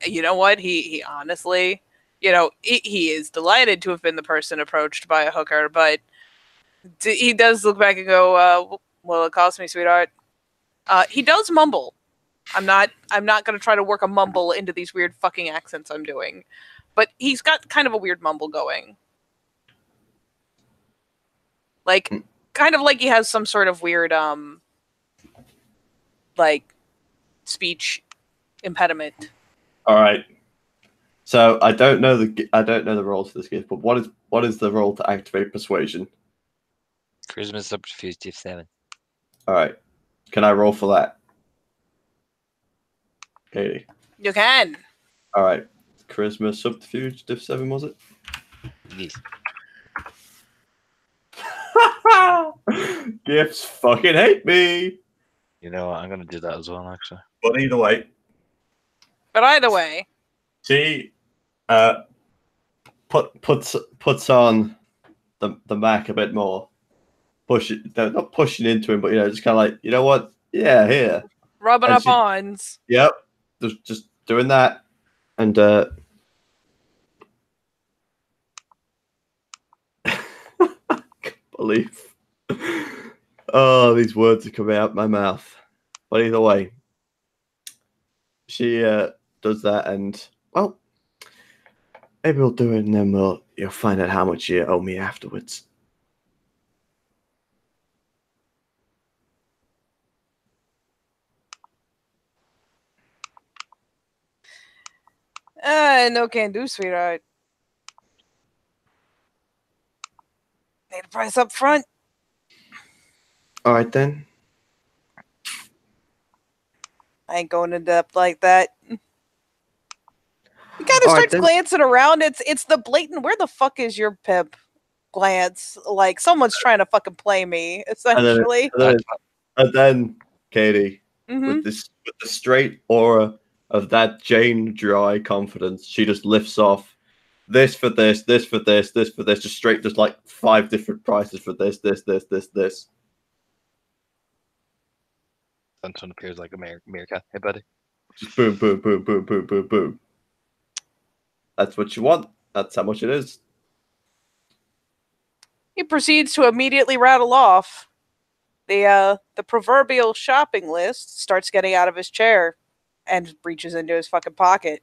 you know what? He honestly, he is delighted to have been the person approached by a hooker, but he does look back and go, well, it cost me, sweetheart. He does mumble. I'm not going to try to work a mumble into these weird fucking accents I'm doing. But he's got kind of a weird mumble going. Like, kind of like he has some sort of weird, speech impediment. All right. So I don't know the roles for this gift, but what is the role to activate persuasion? Charisma subterfuge div 7. All right. Can I roll for that? Katie. You can. All right. Charisma subterfuge div 7, was it? Yes. Gifts fucking hate me. You know what? I'm gonna do that as well, actually. But either way, she puts on the Mac a bit more. Not pushing into him, but just kind of like, you know what? Yeah, here. Rubbing up ons. Yep. Just doing that. And I can't believe. Oh, these words are coming out my mouth. But either way, she does that, and well, maybe we'll do it, and then you'll find out how much you owe me afterwards. No can do, sweetheart. Need a price up front. All right then. I ain't going in depth like that. He kind of All right, starts then. glancing around. It's the blatant, where the fuck is your pimp glance? Like, someone's trying to fucking play me, essentially. And then Katie, Mhm. with the straight aura of that Jane dry confidence, she just lifts off this for this, this for this, this for this, just straight, just like 5 different prices for this. Someone appears like a meerkat. Hey, buddy. Just boom, boom, boom, boom, boom, boom, boom. That's what you want. That's how much it is. He proceeds to immediately rattle off the proverbial shopping list, starts getting out of his chair, and reaches into his fucking pocket.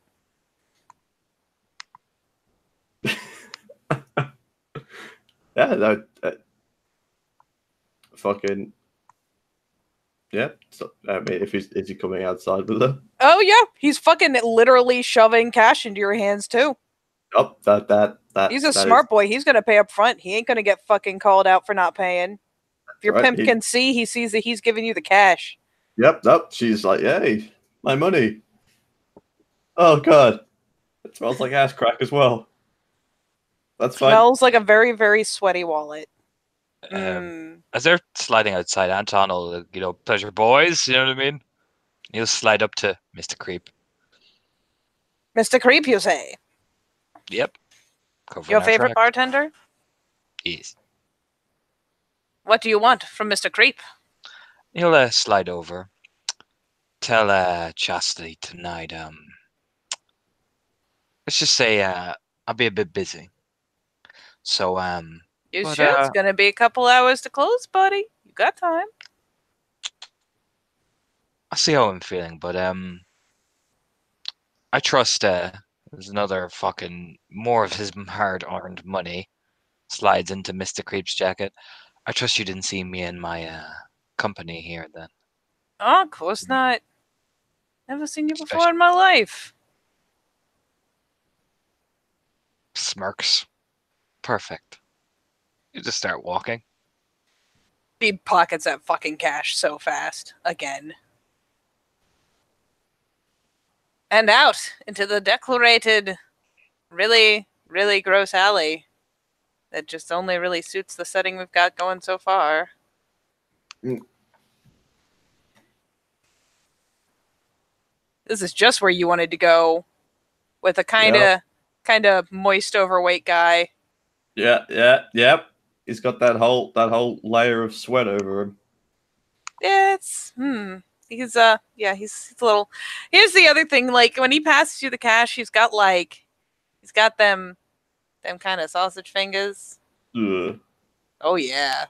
Yeah, that fucking yeah. So, I mean, if is he coming outside with her? Oh yeah, he's fucking literally shoving cash into your hands too. Oh, that He's a smart boy. He's gonna pay up front. He ain't gonna get fucking called out for not paying. If your pimp can see, he sees that he's giving you the cash. Yep. She's like, yay, my money. Oh god, it smells like ass crack as well. That's fine. Smells like a very, very sweaty wallet. As they're sliding outside, Anton will, pleasure boys, you know what I mean? He'll slide up to Mr. Creep. Mr. Creep, you say? Yep. Your favorite bartender? Yes. What do you want from Mr. Creep? He'll slide over. Tell Chastity tonight, let's just say I'll be a bit busy. So, You sure? It's gonna be a couple hours to close, buddy. You got time. I'll see how I'm feeling, but I trust there's another fucking more of his hard-earned money slides into Mr. Creep's jacket. I trust you didn't see me in my company here then. Oh, of course not. Never seen you before in my life. Smirks. Perfect. You just start walking. He pockets that fucking cash so fast. Again. And out into the declarated, really, really gross alley that just only really suits the setting we've got going so far. This is just where you wanted to go, with a kind of moist, overweight guy. Yep. He's got that whole layer of sweat over him. He's he's a little. Here's the other thing, like when he passes you the cash, he's got them kind of sausage fingers. Ugh. Oh yeah.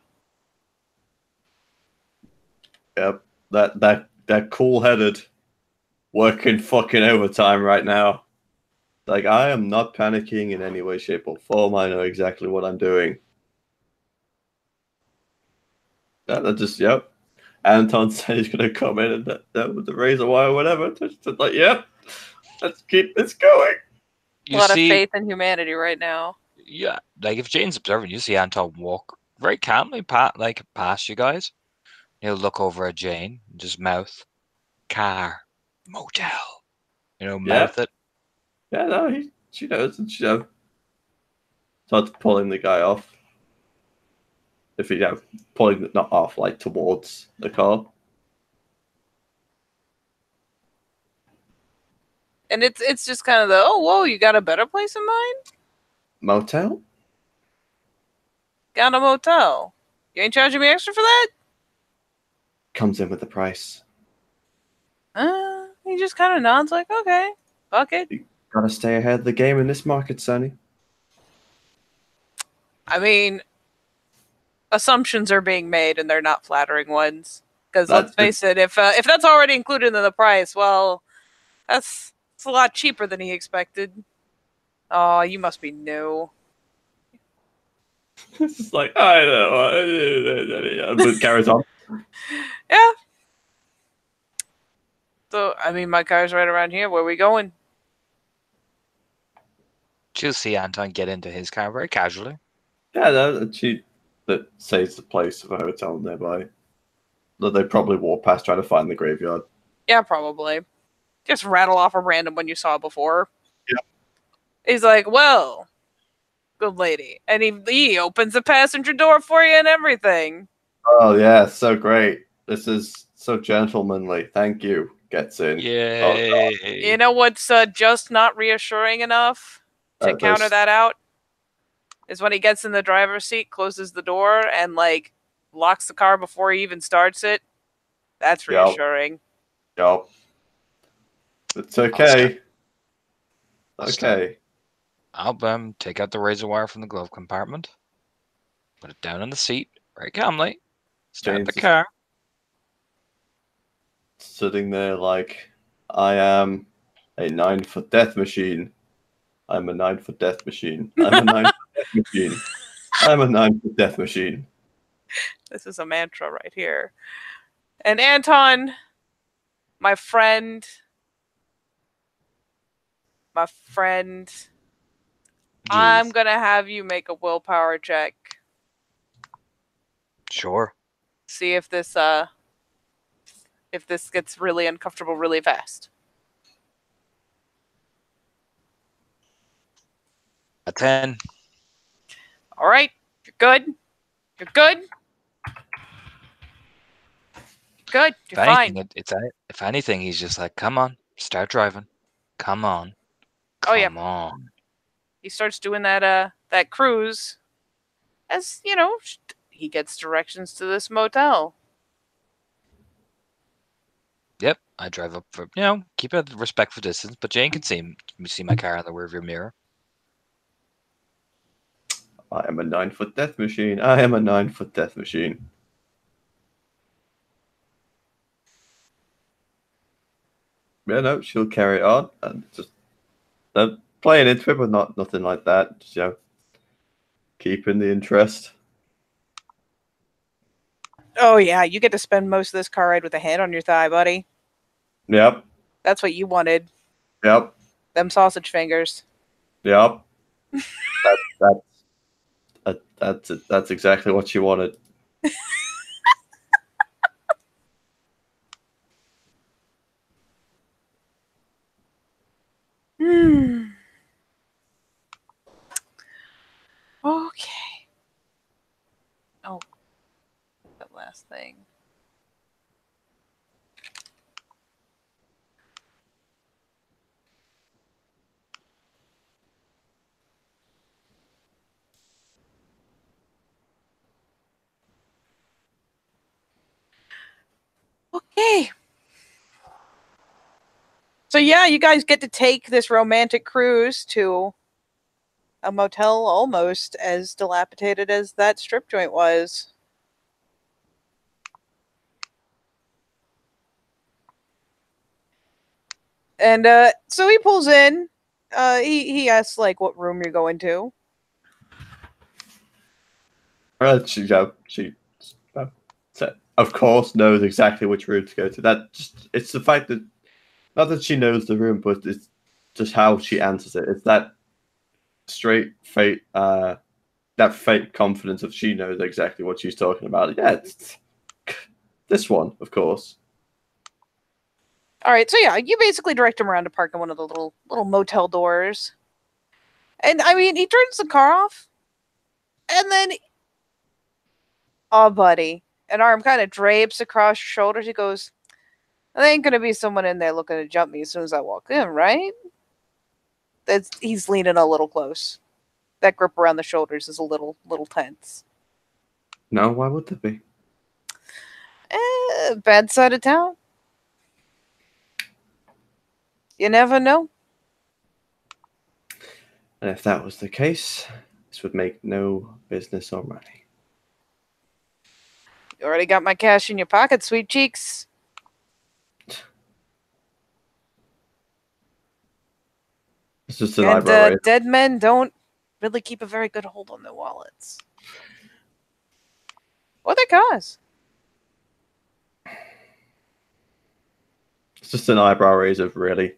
Yep. That cool-headed, working fucking overtime right now. Like, I am not panicking in any way, shape, or form. I know exactly what I'm doing. That just, yep. Anton said he's going to come in and that with the razor wire or whatever. Just like, yep, let's keep this going. A lot of faith in humanity right now. Yeah, like if Jane's observing, you see Anton walk very calmly past you guys. He'll look over at Jane and just mouth, car, motel. Mouth it. Yeah, no, she knows, and she starts pulling the guy off. If he pulling not off, like towards the car. And it's just kind of whoa, you got a better place in mind? Motel? Got a motel. You ain't charging me extra for that? Comes in with the price. He just kind of nods like, okay, fuck it. Gotta stay ahead of the game in this market, Sonny. I mean, assumptions are being made, and they're not flattering ones. Because let's That's face it, if that's already included in the price, well, it's a lot cheaper than he expected. Oh, you must be new. It's just like, I know, but carries on. Yeah. So, I mean, my car's right around here. Where are we going? You'll see Anton get into his car very casually. Yeah, no, that says the place of a hotel nearby. That they probably walk past trying to find the graveyard. Yeah, probably. Just rattle off a random one you saw before. Yeah. He's like, well, good lady. And he opens the passenger door for you and everything. Oh yeah, so great. This is so gentlemanly. Thank you. Gets in. Yay! You know what's just not reassuring enough to counter that out? Is when he gets in the driver's seat, closes the door, and like locks the car before he even starts it. That's reassuring. Yup. It's okay. Okay. I'll take out the razor wire from the glove compartment, put it down in the seat very calmly, start James the car. Sitting there like, I am a 9-foot death machine. I'm a 9-foot death machine. I'm a 9-foot death machine. I'm a 9-foot death machine. This is a mantra right here. And Anton, my friend, Jeez. I'm gonna have you make a willpower check. Sure. See if this gets really uncomfortable really fast. A 10. All right, you're good. You're good. Good. You're If fine. anything, if anything, he's just like, come on, start driving. Come on. Oh yeah. Come on. He starts doing that cruise. As you know, he gets directions to this motel. Yep, I drive up for, keep a respectful distance, but Jane can see my car in the rearview mirror. I am a 9-foot death machine. I am a 9-foot death machine. Yeah, no, she'll carry it on and just playing into it, but nothing like that. Just, keeping the interest. Oh yeah, you get to spend most of this car ride with a hand on your thigh, buddy. Yep. That's what you wanted. Yep. Them sausage fingers. Yep. That's exactly what you wanted. Okay. Oh, that last thing. Okay. So yeah, you guys get to take this romantic cruise to a motel almost as dilapidated as that strip joint was. And so he pulls in. He asks like what room you're going to. She of course knows exactly which room to go to. It's the fact that not that she knows the room, but it's just how she answers it. It's that straight fate, that fake confidence of she knows exactly what she's talking about. Yeah, it's this one, of course. All right, so yeah, you basically direct him around to park in one of the little motel doors. And I mean, he turns the car off, and then, oh, buddy, an arm kind of drapes across your shoulders. He goes, "There ain't gonna be someone in there looking to jump me as soon as I walk in, right?" He's leaning a little close. That grip around the shoulders is a little tense. No, why would there be? Bad side of town. You never know. And if that was the case, this would make no business or money. You already got my cash in your pocket, sweet cheeks. It's just an And eyebrow raise. dead men don't really keep a very good hold on their wallets. What they cause? It's just an eyebrow raise of really.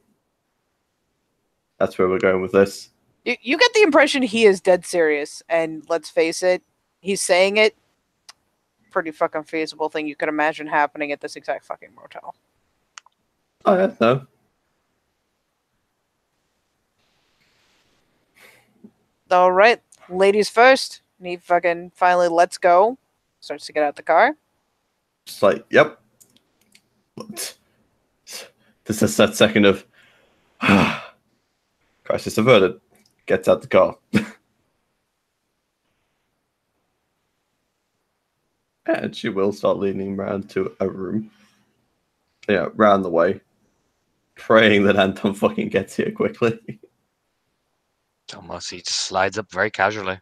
That's where we're going with this. You get the impression he is dead serious, and let's face it, he's saying it. Pretty fucking feasible thing you could imagine happening at this exact fucking motel. Oh yeah, no. All right, ladies first. And he fucking finally lets go. Starts to get out the car. Just like, yep. This is that second of crisis averted. Gets out the car. And she will start leaning around to a room. Yeah, round the way. Praying that Anton fucking gets here quickly. Almost, he just slides up very casually,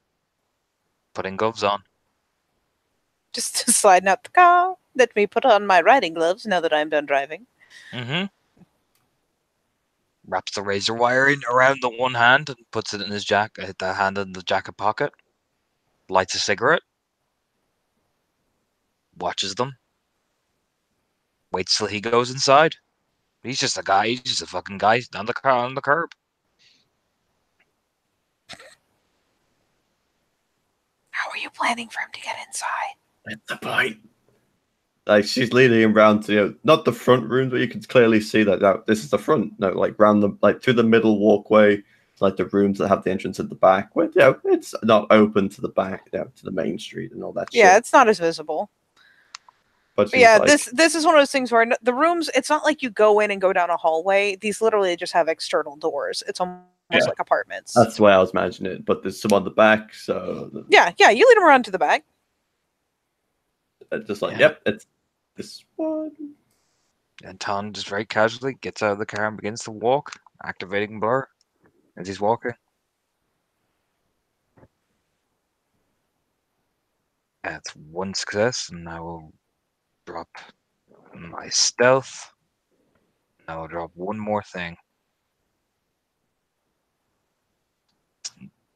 putting gloves on. Just sliding out the car. Let me put on my riding gloves now that I'm done driving. Mm-hmm. Wraps the razor wire in around the one hand and puts it in his jacket, the hand in the jacket pocket. Lights a cigarette. Watches them. Waits till he goes inside. He's just a guy. He's just a fucking guy on the car on the curb. How are you planning for him to get inside? It's a bite. Like she's leading him round to not the front room, but you can clearly see that this is the front. No, like round the through the middle walkway, like the rooms that have the entrance at the back. Where it's not open to the back, to the main street and all that. Yeah, shit. it's not as visible. But yeah, like, this is one of those things where the rooms. It's not like you go in and go down a hallway. These literally just have external doors. It's almost like apartments. That's the way I was imagining it. But there's some on the back, so yeah. You lead them around to the back. Just like, yep, it's this one. And Ton just very casually gets out of the car and begins to walk, activating blur as he's walking. That's one success, and I will drop my stealth. I will drop one more thing.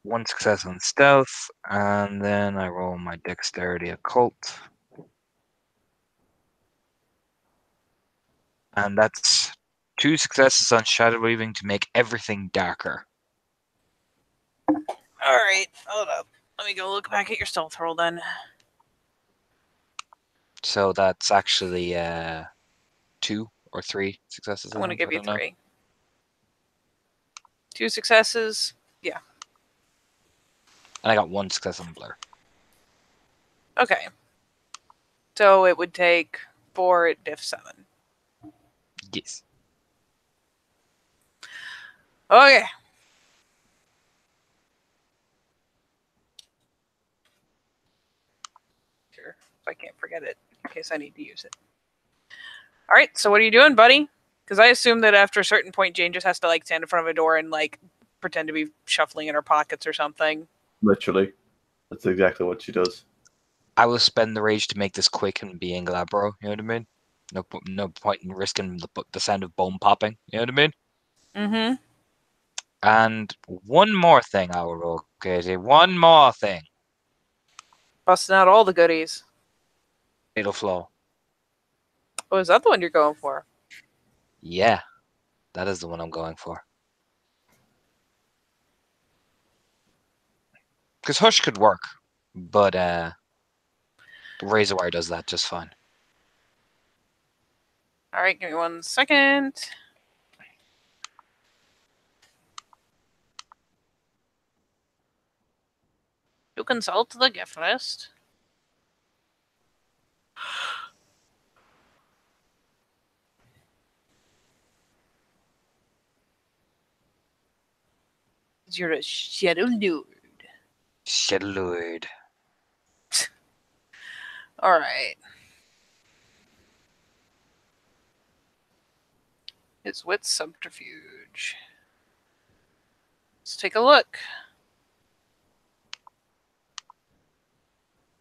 One success on stealth, and then I roll my dexterity occult. And that's 2 successes on shadow weaving to make everything darker. Alright, hold up. Let me go look back at your stealth roll then. So that's actually 2 or 3 successes. I'm going to give you 3. 2 successes. Yeah. And I got 1 success on blur. Okay. So it would take 4 at diff 7. Yes. Okay. Sure. If I can't forget it in case I need to use it. Alright, so what are you doing, buddy? Because I assume that after a certain point, Jane just has to like stand in front of a door and like pretend to be shuffling in her pockets or something. Literally. That's exactly what she does. I will spend the rage to make this quick and being glabro, you know what I mean? No point in risking the sound of bone popping, you know what I mean? Mm-hmm. And one more thing I will roll, Katie. One more thing. Busting out all the goodies. Fatal Flaw. Oh, is that the one you're going for? Yeah, that is the one I'm going for. Because Hush could work, but the Razor Wire does that just fine. Alright, give me 1 second. You consult the gift list. You're a Shadow Lord. Shit, Lord. Alright. His wit subterfuge. Let's take a look.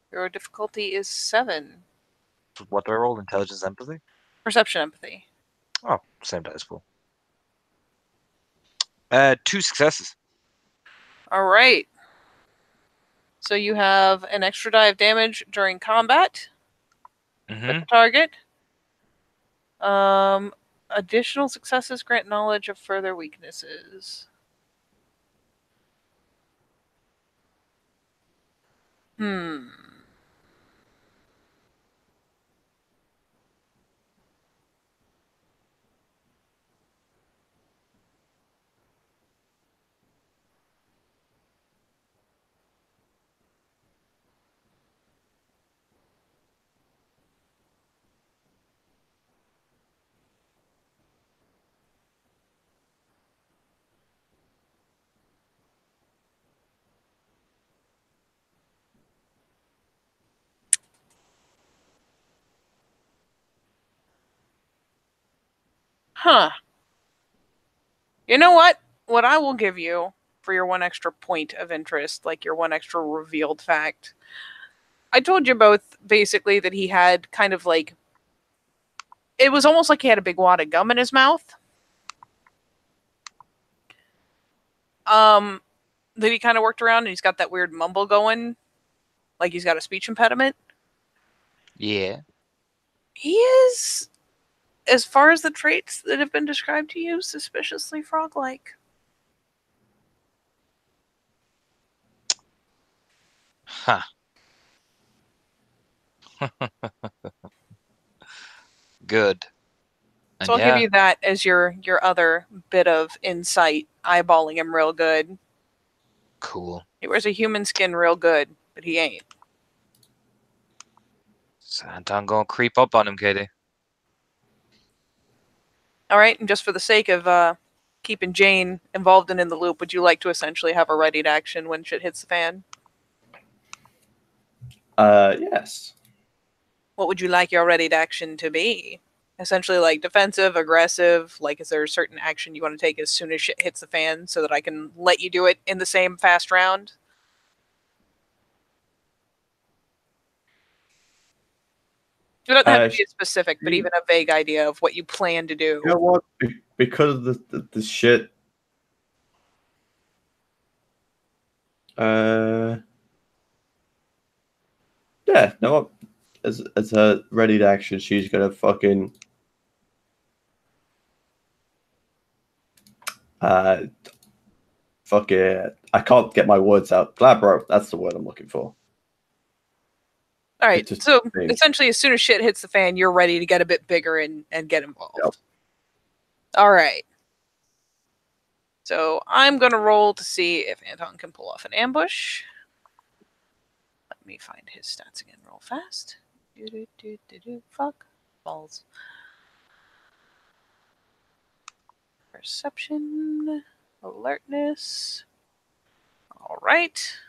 Your difficulty is 7. What do I roll? Intelligence, empathy? Perception, empathy. Oh, same dice pool. 2 successes. All right. So you have an extra die of damage during combat with Mm-hmm. the target. Additional successes grant knowledge of further weaknesses. Hmm. Huh. You know what? What I will give you for your 1 extra point of interest, like your 1 extra revealed fact. I told you both basically that he had kind of like, it was almost like he had a big wad of gum in his mouth. That he kind of worked around, and he's got that weird mumble going, like he's got a speech impediment. Yeah. He is, as far as the traits that have been described to you, suspiciously frog-like. Huh. Good. And So I'll yeah, give you that as your other bit of insight, eyeballing him real good. cool. He wears a human skin real good, but he ain't. So Anton gonna creep up on him, Katie. All right, and just for the sake of keeping Jane involved and in the loop, would you like to essentially have a ready to action when shit hits the fan? Yes. What would you like your ready to action to be? Essentially, like defensive, aggressive. Like, is there a certain action you want to take as soon as shit hits the fan, so that I can let you do it in the same fast round? It doesn't have to be specific, but even a vague idea of what you plan to do. You know what? Because of the shit. Yeah, no, what? As a ready to action, she's gonna fucking fuck it. I can't get my words out. Glabro, that's the word I'm looking for. All right, Just so thing. essentially, as soon as shit hits the fan, you're ready to get a bit bigger and get involved. Yep. All right. So I'm gonna roll to see if Anton can pull off an ambush. Let me find his stats again real fast. Fuck. Balls. Perception. Alertness. Alright.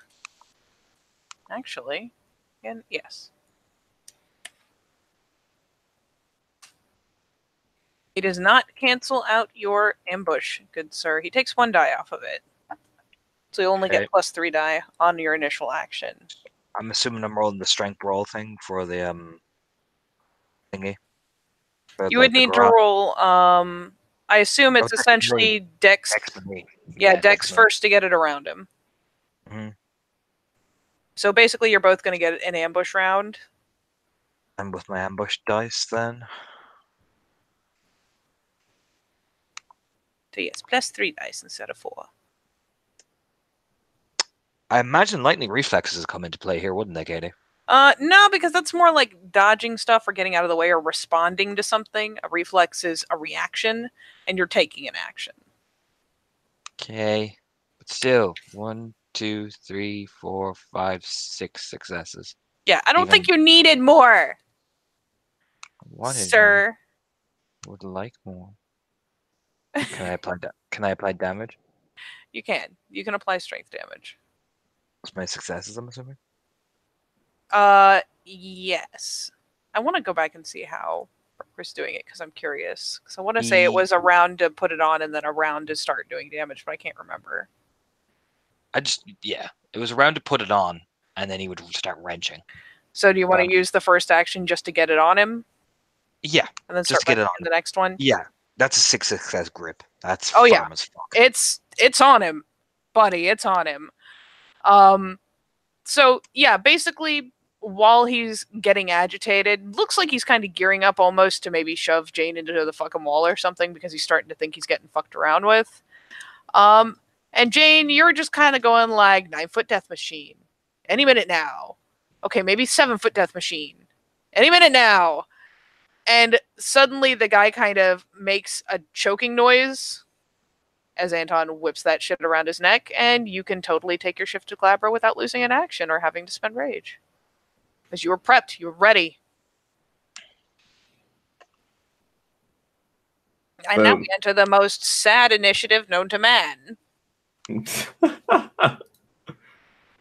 Actually, and yes. He does not cancel out your ambush, good sir. He takes 1 die off of it. So you only Okay. get +3 die on your initial action. I'm assuming I'm rolling the strength roll thing for the thingy. For You would need to roll. I assume it's Dex essentially Dex. for me. Yeah, Dex for me. first to get it around him. Mhm. So basically, you're both going to get an ambush round. And with my ambush dice, then. So yes, +3 dice instead of 4. I imagine lightning reflexes come into play here, wouldn't they, Katie? No, because that's more like dodging stuff or getting out of the way or responding to something. A reflex is a reaction, and you're taking an action. Okay. But still, 1, 2, 3, 4, 5, 6 successes. Yeah, I don't Even- think you needed more, Wanted sir. more. Would like more. Can I apply Can I apply damage? You can. You can apply strength damage. What's my successes, I'm assuming? Yes. I want to go back and see how Parker's doing it because I'm curious. Because I want to say it was a round to put it on and then a round to start doing damage, but I can't remember. It was around to put it on, and then he would start wrenching. So do you want to use the first action just to get it on him? Yeah. And then Just start to get it wrenching on. the next one? Yeah. That's a 6 success grip. That's Oh, firm yeah. as fuck. It's on him, buddy. It's on him. So yeah, basically, while he's getting agitated, looks like he's kind of gearing up almost to maybe shove Jane into the fucking wall or something because he's starting to think he's getting fucked around with. And Jane, you're just kind of going like 9-foot death machine, any minute now. Okay, maybe 7-foot death machine, any minute now. And suddenly the guy kind of makes a choking noise as Anton whips that shit around his neck, and you can totally take your shift to Glabra without losing an action or having to spend rage. Because you were prepped, you were ready. And now we enter the most sad initiative known to man.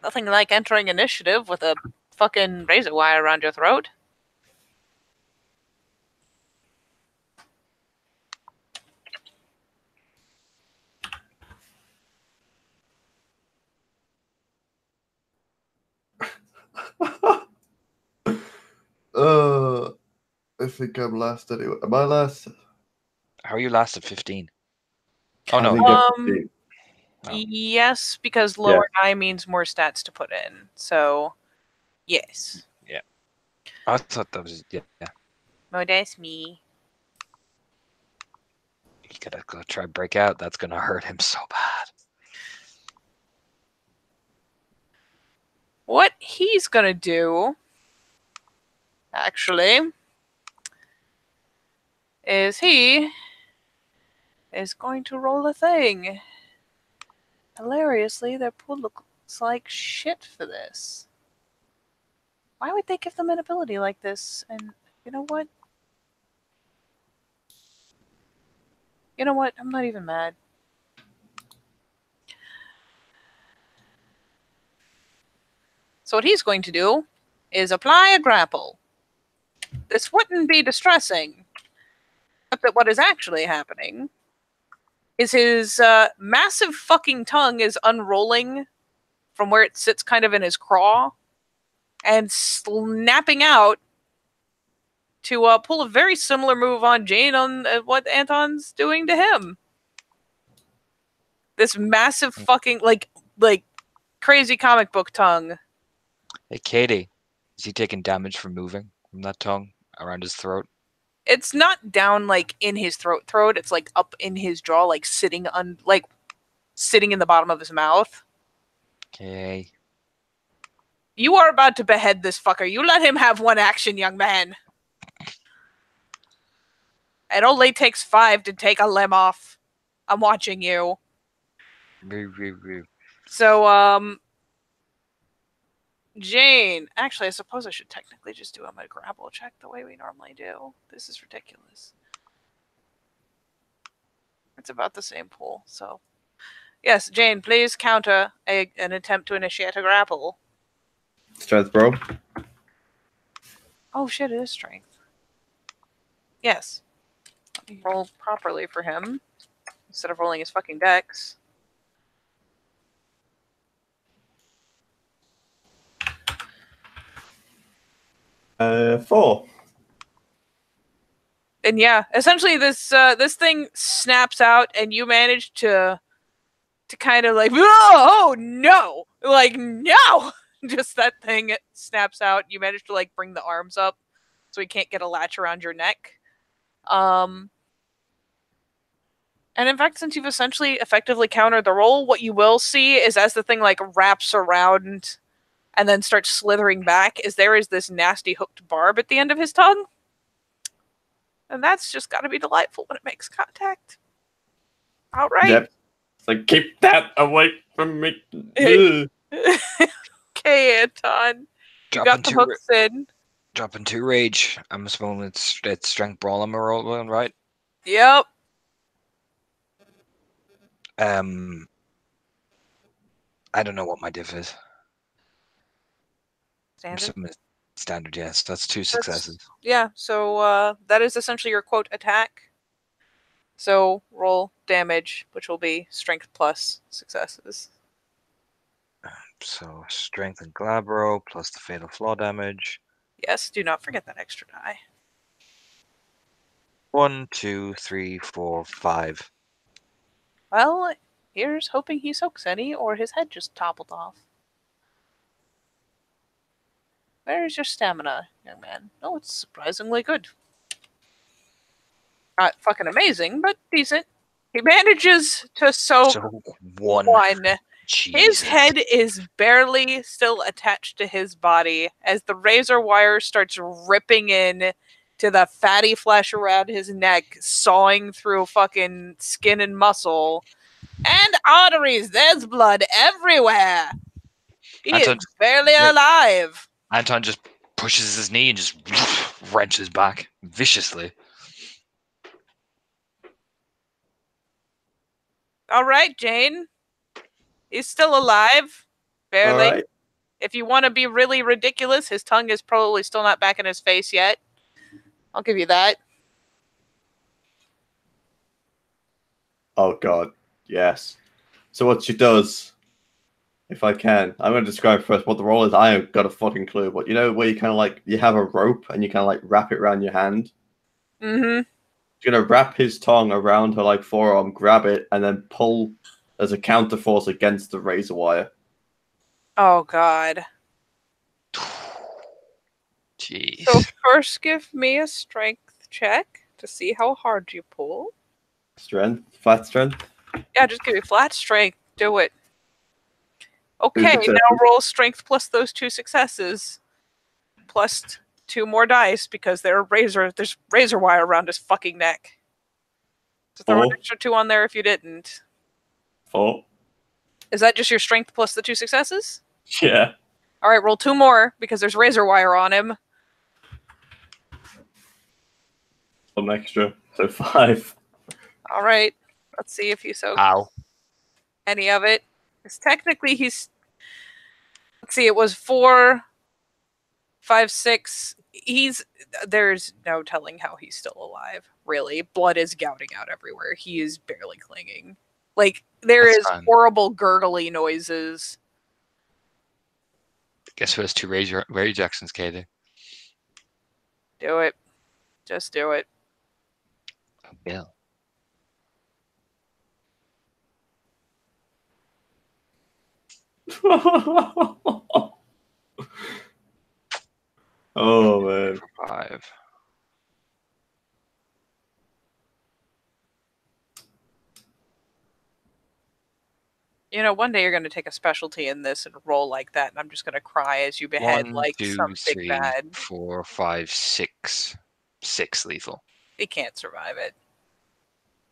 Nothing like entering initiative with a fucking razor wire around your throat. I think I'm last anyway. Am I last? How are you last at 15? Oh, no. Yes, because lower die means more stats to put in. So, yes. Yeah. I thought that was... Yeah. Oh, that's me. You gotta go try break out. That's gonna hurt him so bad. What he's gonna do, actually, is he is going to roll a thing. Hilariously, their pool looks like shit for this. Why would they give them an ability like this? And you know what? You know what? I'm not even mad. So what he's going to do is apply a grapple. This wouldn't be distressing, except that what is actually happening is his massive fucking tongue is unrolling from where it sits kind of in his craw and snapping out to pull a very similar move on Jane on what Anton's doing to him. This massive fucking, like crazy comic book tongue. Hey, Katie, is he taking damage from moving from that tongue around his throat? It's not down like in his throat. It's like up in his jaw, like sitting in the bottom of his mouth. Okay. You are about to behead this fucker. You let him have one action, young man. It only takes 5 to take a limb off. I'm watching you. So, Jane. Actually, I suppose I should technically just do a grapple check the way we normally do. This is ridiculous. It's about the same pool, so. Yes, Jane, please counter an attempt to initiate a grapple. Strength, bro. Oh shit, it is strength. Yes. Let me roll properly for him instead of rolling his fucking dex. Four. And yeah, essentially this thing snaps out, and you manage to kind of like, oh no, like no, just that thing snaps out. You manage to like bring the arms up so he can't get a latch around your neck. And in fact, since you've essentially effectively countered the roll, what you will see is as the thing like wraps around and then starts slithering back, is there is this nasty hooked barb at the end of his tongue. And that's just got to be delightful when it makes contact. All right. Yep. It's like, keep that away from me. Okay, Anton. You got the hooks in. Dropping 2 rage. I'm assuming it's strength brawl I'm rolling, right? Yep. I don't know what my diff is. Standard, yes. That's 2 successes. Yeah, so that is essentially your quote attack. So roll damage, which will be strength plus successes. So strength and Glabro plus the fatal flaw damage. Yes, do not forget that extra die. 1, 2, 3, 4, 5. Well, here's hoping he soaks any, or his head just toppled off. Where's your stamina, young man? Oh, it's surprisingly good. Not fucking amazing, but decent. He manages to soak So one. one. His Jesus. head is barely still attached to his body as the razor wire starts ripping in to the fatty flesh around his neck, sawing through fucking skin and muscle. And arteries, there's blood everywhere. He Anton, is barely alive. Anton just pushes his knee and just wrenches back viciously. All right, Jane. He's still alive. Barely. All right. If you want to be really ridiculous, his tongue is probably still not back in his face yet. I'll give you that. Oh God, yes. So what she does, if I can, I'm going to describe first what the role is. I ain't got a fucking clue, but you know where you kind of like you have a rope and you kind of like wrap it around your hand. Mm-hmm. She's gonna wrap his tongue around her like forearm, grab it, and then pull as a counter force against the razor wire. Oh, God. Jeez. So first give me a strength check to see how hard you pull. Strength, flat strength. Yeah, just give me flat strength. Do it. Okay, successes. now roll strength plus those 2 successes. Plus 2 more dice because there's razor wire around his fucking neck. So throw an 4, extra 2 on there if you didn't. 4. Is that just your strength plus the 2 successes? Yeah. Alright, roll 2 more because there's razor wire on him. Some extra, so 5. Alright, let's see if you soak Ow. any of it. Because technically he's... Let's see, it was 4, 5, 6. There's no telling how he's still alive, really. Blood is gouting out everywhere. He is barely clinging. Like, there That's is fine. horrible gurgly noises. Guess who has 2 rage actions, Katie? Do it. Just do it. Bill. Oh man. 5. You know, one day you're going to take a specialty in this and roll like that, and I'm just going to cry as you behead 1, like 2, some big 3, bad. 4, 5, 6. 6 lethal. He can't survive it.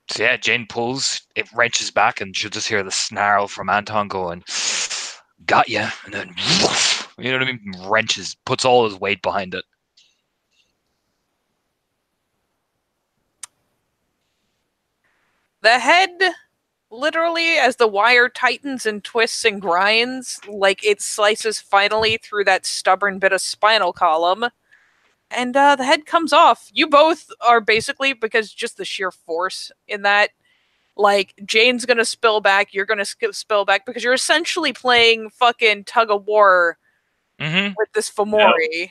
So yeah, Jane pulls, it wrenches back, and she'll just hear the snarl from Anton going, "Got ya," and then you know what I mean? Wrenches, puts all his weight behind it. The head, literally, as the wire tightens and twists and grinds, like it slices finally through that stubborn bit of spinal column, and the head comes off. You both are basically, because just the sheer force in that, like, Jane's gonna spill back, you're gonna spill back, because you're essentially playing fucking tug of war Mm-hmm. with this Fomori. Yep.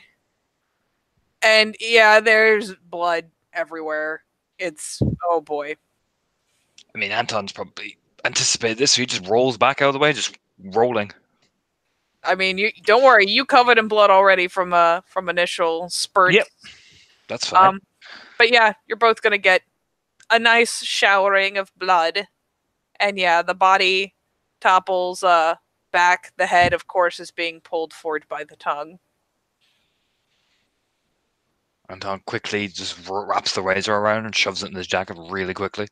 And yeah, there's blood everywhere. It's, oh boy. I mean, Anton's probably anticipated this, so he just rolls back out of the way, just rolling. I mean, you don't worry, you covered in blood already from initial spurts. Yep, that's fine. But yeah, you're both gonna get a nice showering of blood, and yeah, the body topples back. The head, of course, is being pulled forward by the tongue. Anton quickly just wraps the razor around and shoves it in his jacket really quickly.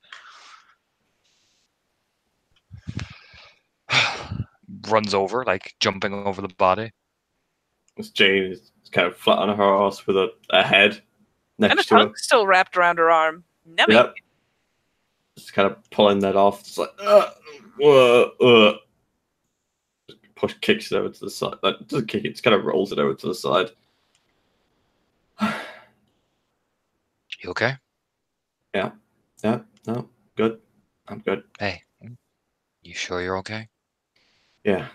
Runs over, like jumping over the body. This Jane is kind of flat on her ass with a head And a next to her. tongue still wrapped around her arm. Nummy. Yep. Just kind of pulling that off. It's like, push, kicks it over to the side. Like, doesn't kick it, just kind of rolls it over to the side. You okay? Yeah, no, good. I'm good. Hey, you sure you're okay? Yeah.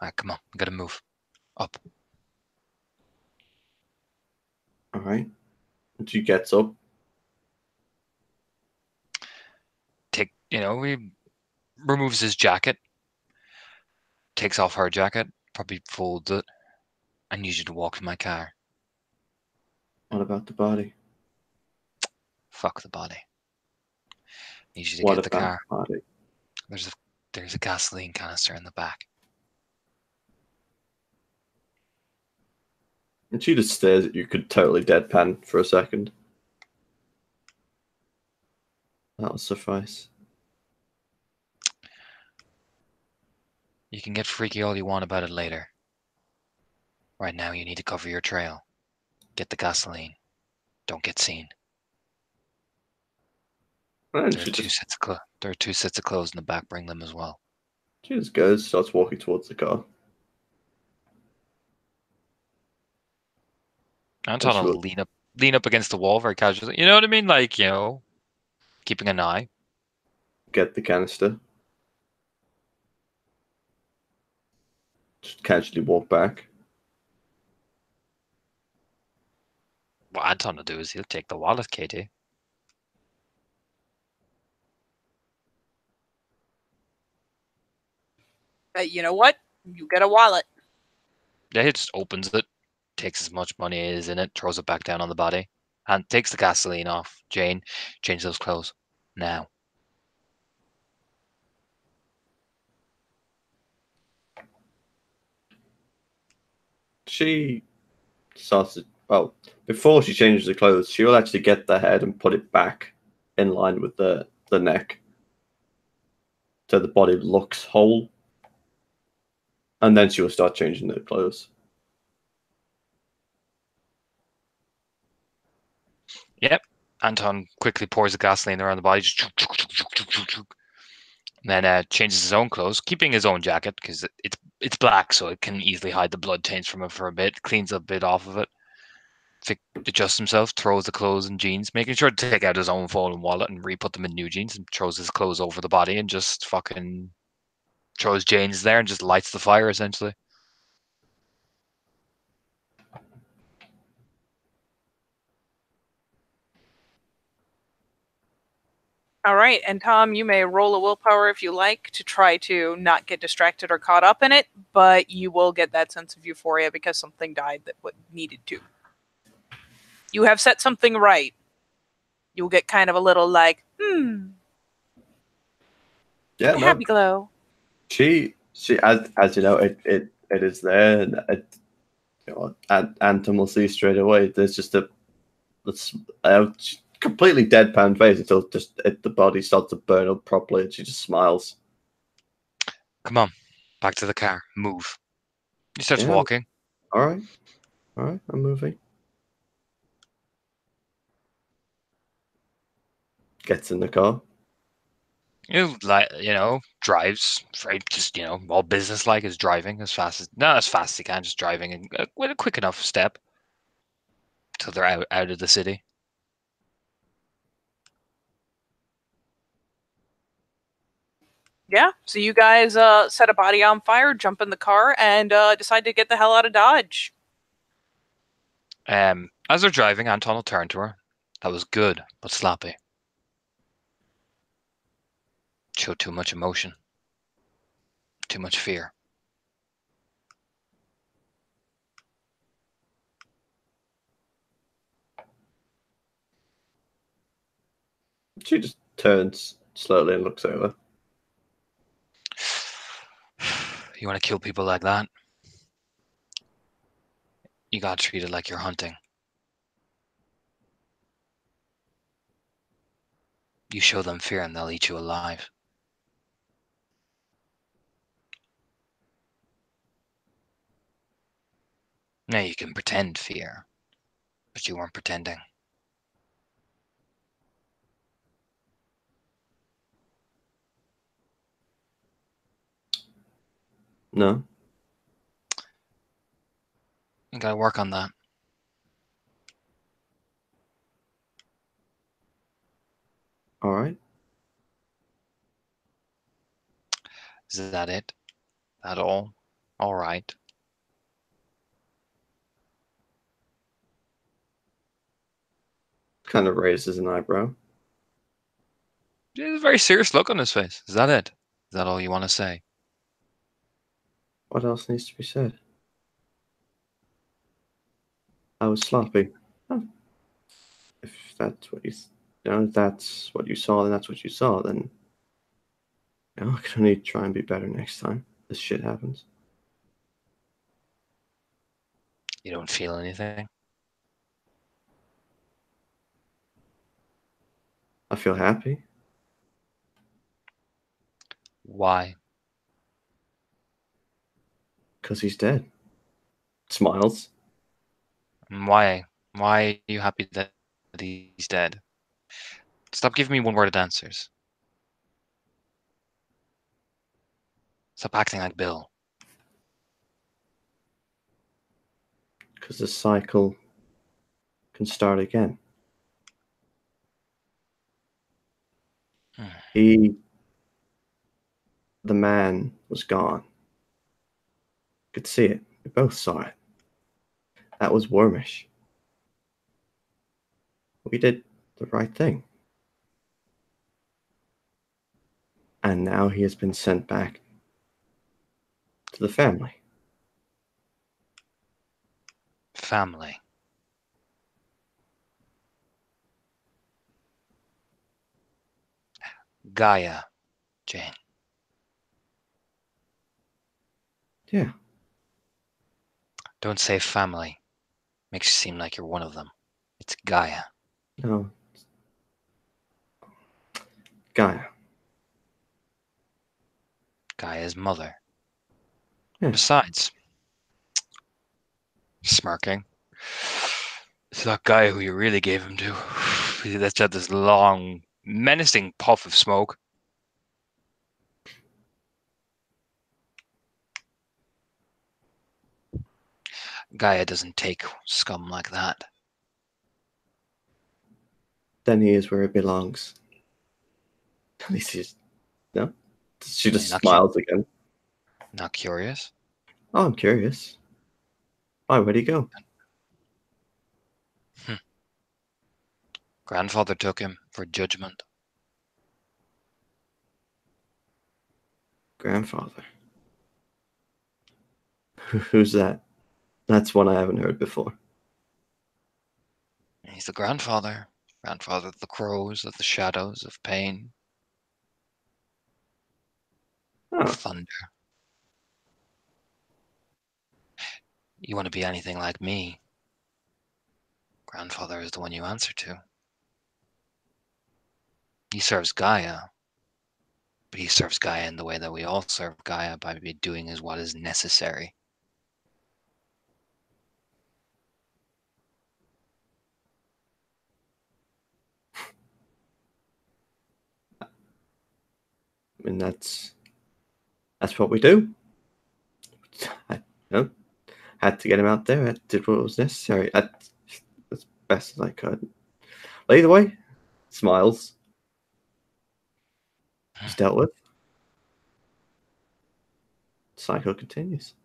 Alright, come on. We gotta move. Up. All right. And she gets up. He removes his jacket, takes off her jacket, probably folds it. I need you to walk to my car. What about the body? Fuck the body. Need you to What get the about car. the body? There's a gasoline canister in the back. And she just stares at you, could totally deadpan for a second. That'll suffice. You can get freaky all you want about it later. Right now, you need to cover your trail. Get the gasoline. Don't get seen. And There are two sets of clothes in the back. Bring them as well. she just goes, starts walking towards the car. And Anton she will will lean up against the wall very casually. You know what I mean? Like, keeping an eye. get the canister. Just casually walk back. What Anton will do is he'll take the wallet, Katie. You know what? You get a wallet. Yeah, he just opens it, takes as much money as is in it, throws it back down on the body, and takes the gasoline off. Jane, change those clothes. Now. She starts to, well, before she changes the clothes, she will actually get the head and put it back in line with the neck. So the body looks whole. And then she will start changing the clothes. Yep. Anton quickly pours the gasoline around the body, just and then changes his own clothes, keeping his own jacket because it's black, so it can easily hide the blood taints from it for a bit. Cleans a bit off of it. Adjusts himself, throws the clothes and jeans, making sure to take out his own phone and wallet and re-put them in new jeans, and throws his clothes over the body and just fucking throws Jane's there and just lights the fire essentially. All right, and Tom, you may roll a willpower if you like to try to not get distracted or caught up in it, but you will get that sense of euphoria because something died that needed to. You have set something right. You'll get kind of a little like, Yeah, a no. happy glow. She as you know, it is there, and Anton will see straight away. There's just a completely deadpan face until the body starts to burn up properly, and she just smiles. Come on, back to the car. Move. He starts Yeah, walking. all right, I'm moving. Gets in the car. Drives very just all business-like is driving as fast as not as fast as he can, just driving and with a quick enough step till they're out of the city. Yeah, so you guys set a body on fire, jump in the car, and decide to get the hell out of Dodge. As they're driving, Anton will turn to her. That was good, but sloppy. Showed too much emotion. Too much fear. She just turns slowly and looks over. You want to kill people like that? You gotta treat it like you're hunting. You show them fear and they'll eat you alive. Now you can pretend fear, but you weren't pretending. No. You gotta work on that. All right. Is that it? That all? All right. Kind of raises an eyebrow. There's a very serious look on his face. Is that it? Is that all you want to say? What else needs to be said? I was sloppy. Oh, if that's what if that's what you saw, then that's what you saw. Then, I can only try and be better next time this shit happens. You don't feel anything? I feel happy Why? because he's dead. Smiles. And why? Why are you happy that he's dead? Stop giving me one-worded answers. Stop acting like Bill. Because the cycle can start again. Hmm. The man was gone. Could see it. We both saw it. That was Wormish. We did the right thing. And now he has been sent back to the family. Family. Gaia, Jane. Yeah. Don't say family. Makes you seem like you're one of them. It's Gaia. No. Gaia. Gaia's mother. Yeah. Besides, smirking, it's that guy who you really gave him to. That's had this long, menacing puff of smoke. Gaia doesn't take scum like that. Then he is where he belongs. At least he's. No? She just Not, smiles again. not curious. Oh, I'm curious. Why? Where'd he go? Grandfather took him for judgment. Grandfather. Who's that? That's one I haven't heard before. He's the grandfather. Grandfather of the crows, of the shadows, of pain, of Oh, thunder. You want to be anything like me? Grandfather is the one you answer to. He serves Gaia, but he serves Gaia in the way that we all serve Gaia by doing is what is necessary. I mean, that's what we do. I had to get him out there. I did what was necessary. As best as I could. But either way, smiles. He's dealt with. Cycle continues.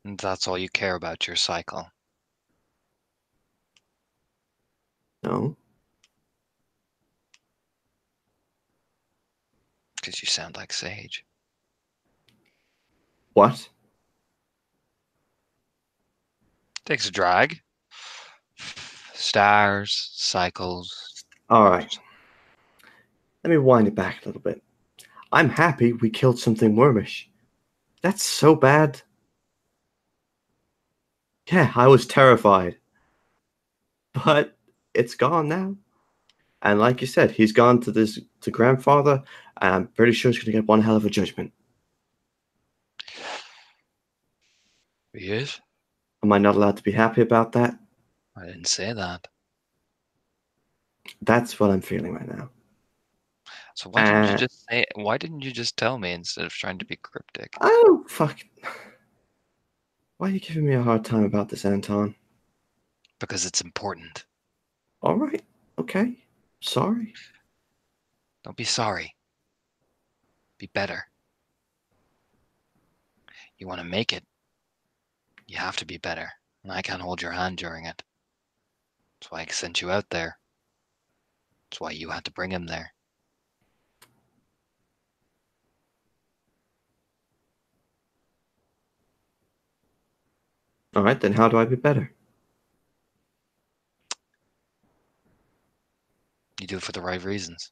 And that's all you care about your cycle. No. Because you sound like Sage. What? Takes a drag. Stars, cycles. All right. Let me wind it back a little bit. I'm happy we killed something wormish. That's so bad. Yeah, I was terrified. But it's gone now. And like you said, he's gone to grandfather, and I'm pretty sure he's gonna get one hell of a judgment. He is? Am I not allowed to be happy about that? I didn't say that. That's what I'm feeling right now. So why didn't you just say it? Why didn't you just tell me instead of trying to be cryptic? Oh, fuck. Why are you giving me a hard time about this, Anton? Because it's important. All right. Okay. Sorry. Don't be sorry. Be better. You want to make it, you have to be better. And I can't hold your hand during it. That's why I sent you out there. That's why you had to bring him there. All right, then how do I be better? You do it for the right reasons.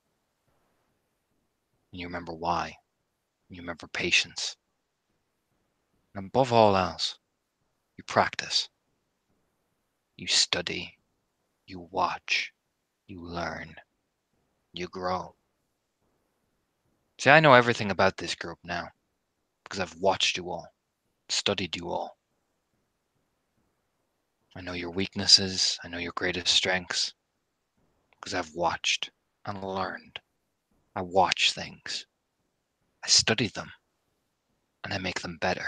And you remember why. You remember patience. And above all else, you practice. You study. You watch. You learn. You grow. See, I know everything about this group now because I've watched you all, studied you all. I know your weaknesses. I know your greatest strengths because I've watched and learned. I watch things. I study them and I make them better.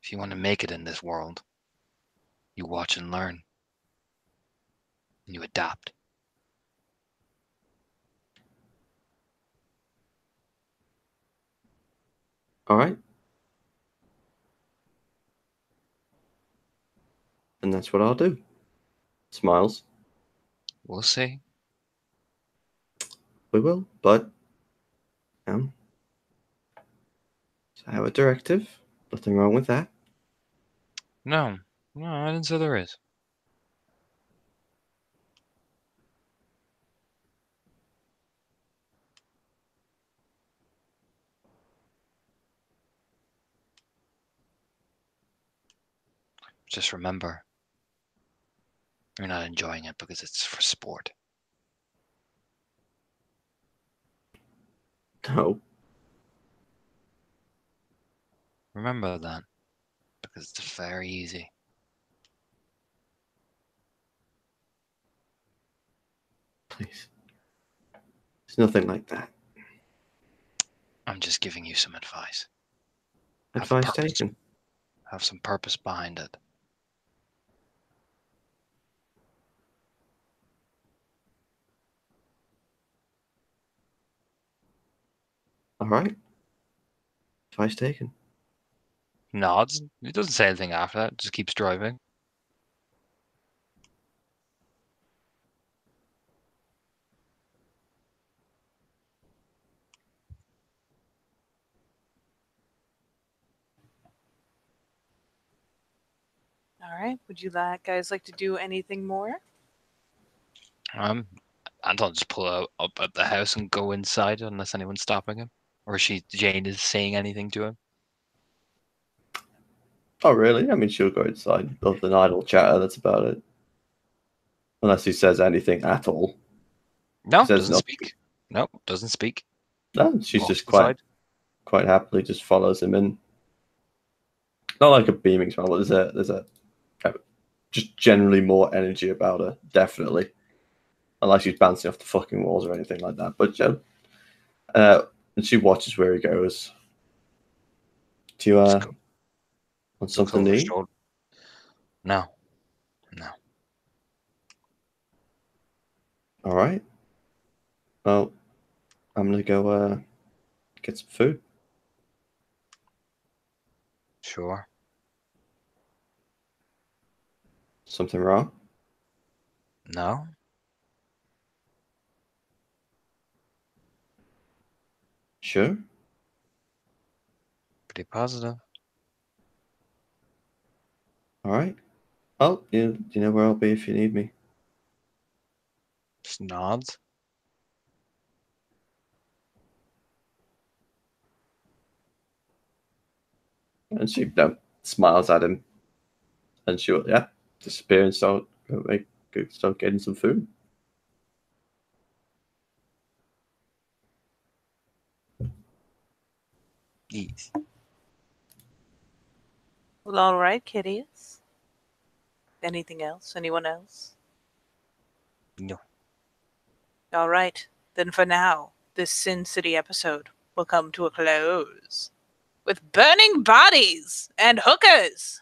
If you want to make it in this world, you watch and learn. And you adapt. All right. And that's what I'll do. Smiles. We'll see. We will, but I have a directive. Nothing wrong with that. No, I didn't say there is. Just remember, you're not enjoying it because it's for sport. No. Remember that, because it's very easy. Please. It's nothing like that. I'm just giving you some advice. Advice taken. Have some purpose behind it. All right. Advice taken. Nods. He doesn't say anything after that. Just keeps driving. All right. Would you guys like to do anything more? Anton just pull out up at the house and go inside unless anyone's stopping him, or Jane is saying anything to him. Oh, really? I mean, she'll go inside. Of an idle chatter, that's about it. Unless he says anything at all. No, Says doesn't nothing. speak. No, doesn't speak. No, she's Walks just inside. quite happily just follows him in. Not like a beaming smile, but there's a just generally more energy about her, definitely. Not like she's bouncing off the fucking walls or anything like that. But and she watches where he goes. Do you Just want looks something over to his eat? shoulder. No. All right. Well, I'm gonna go get some food. Sure. Something wrong? No. Sure. Pretty positive. All right. Well, you know where I'll be if you need me. Just nods. And she smiles at him, and she'll disappear and start getting some food. Easy. Well, all right, kitties. Anything else? Anyone else? No. All right. Then for now, this Sin City episode will come to a close with burning bodies and hookers.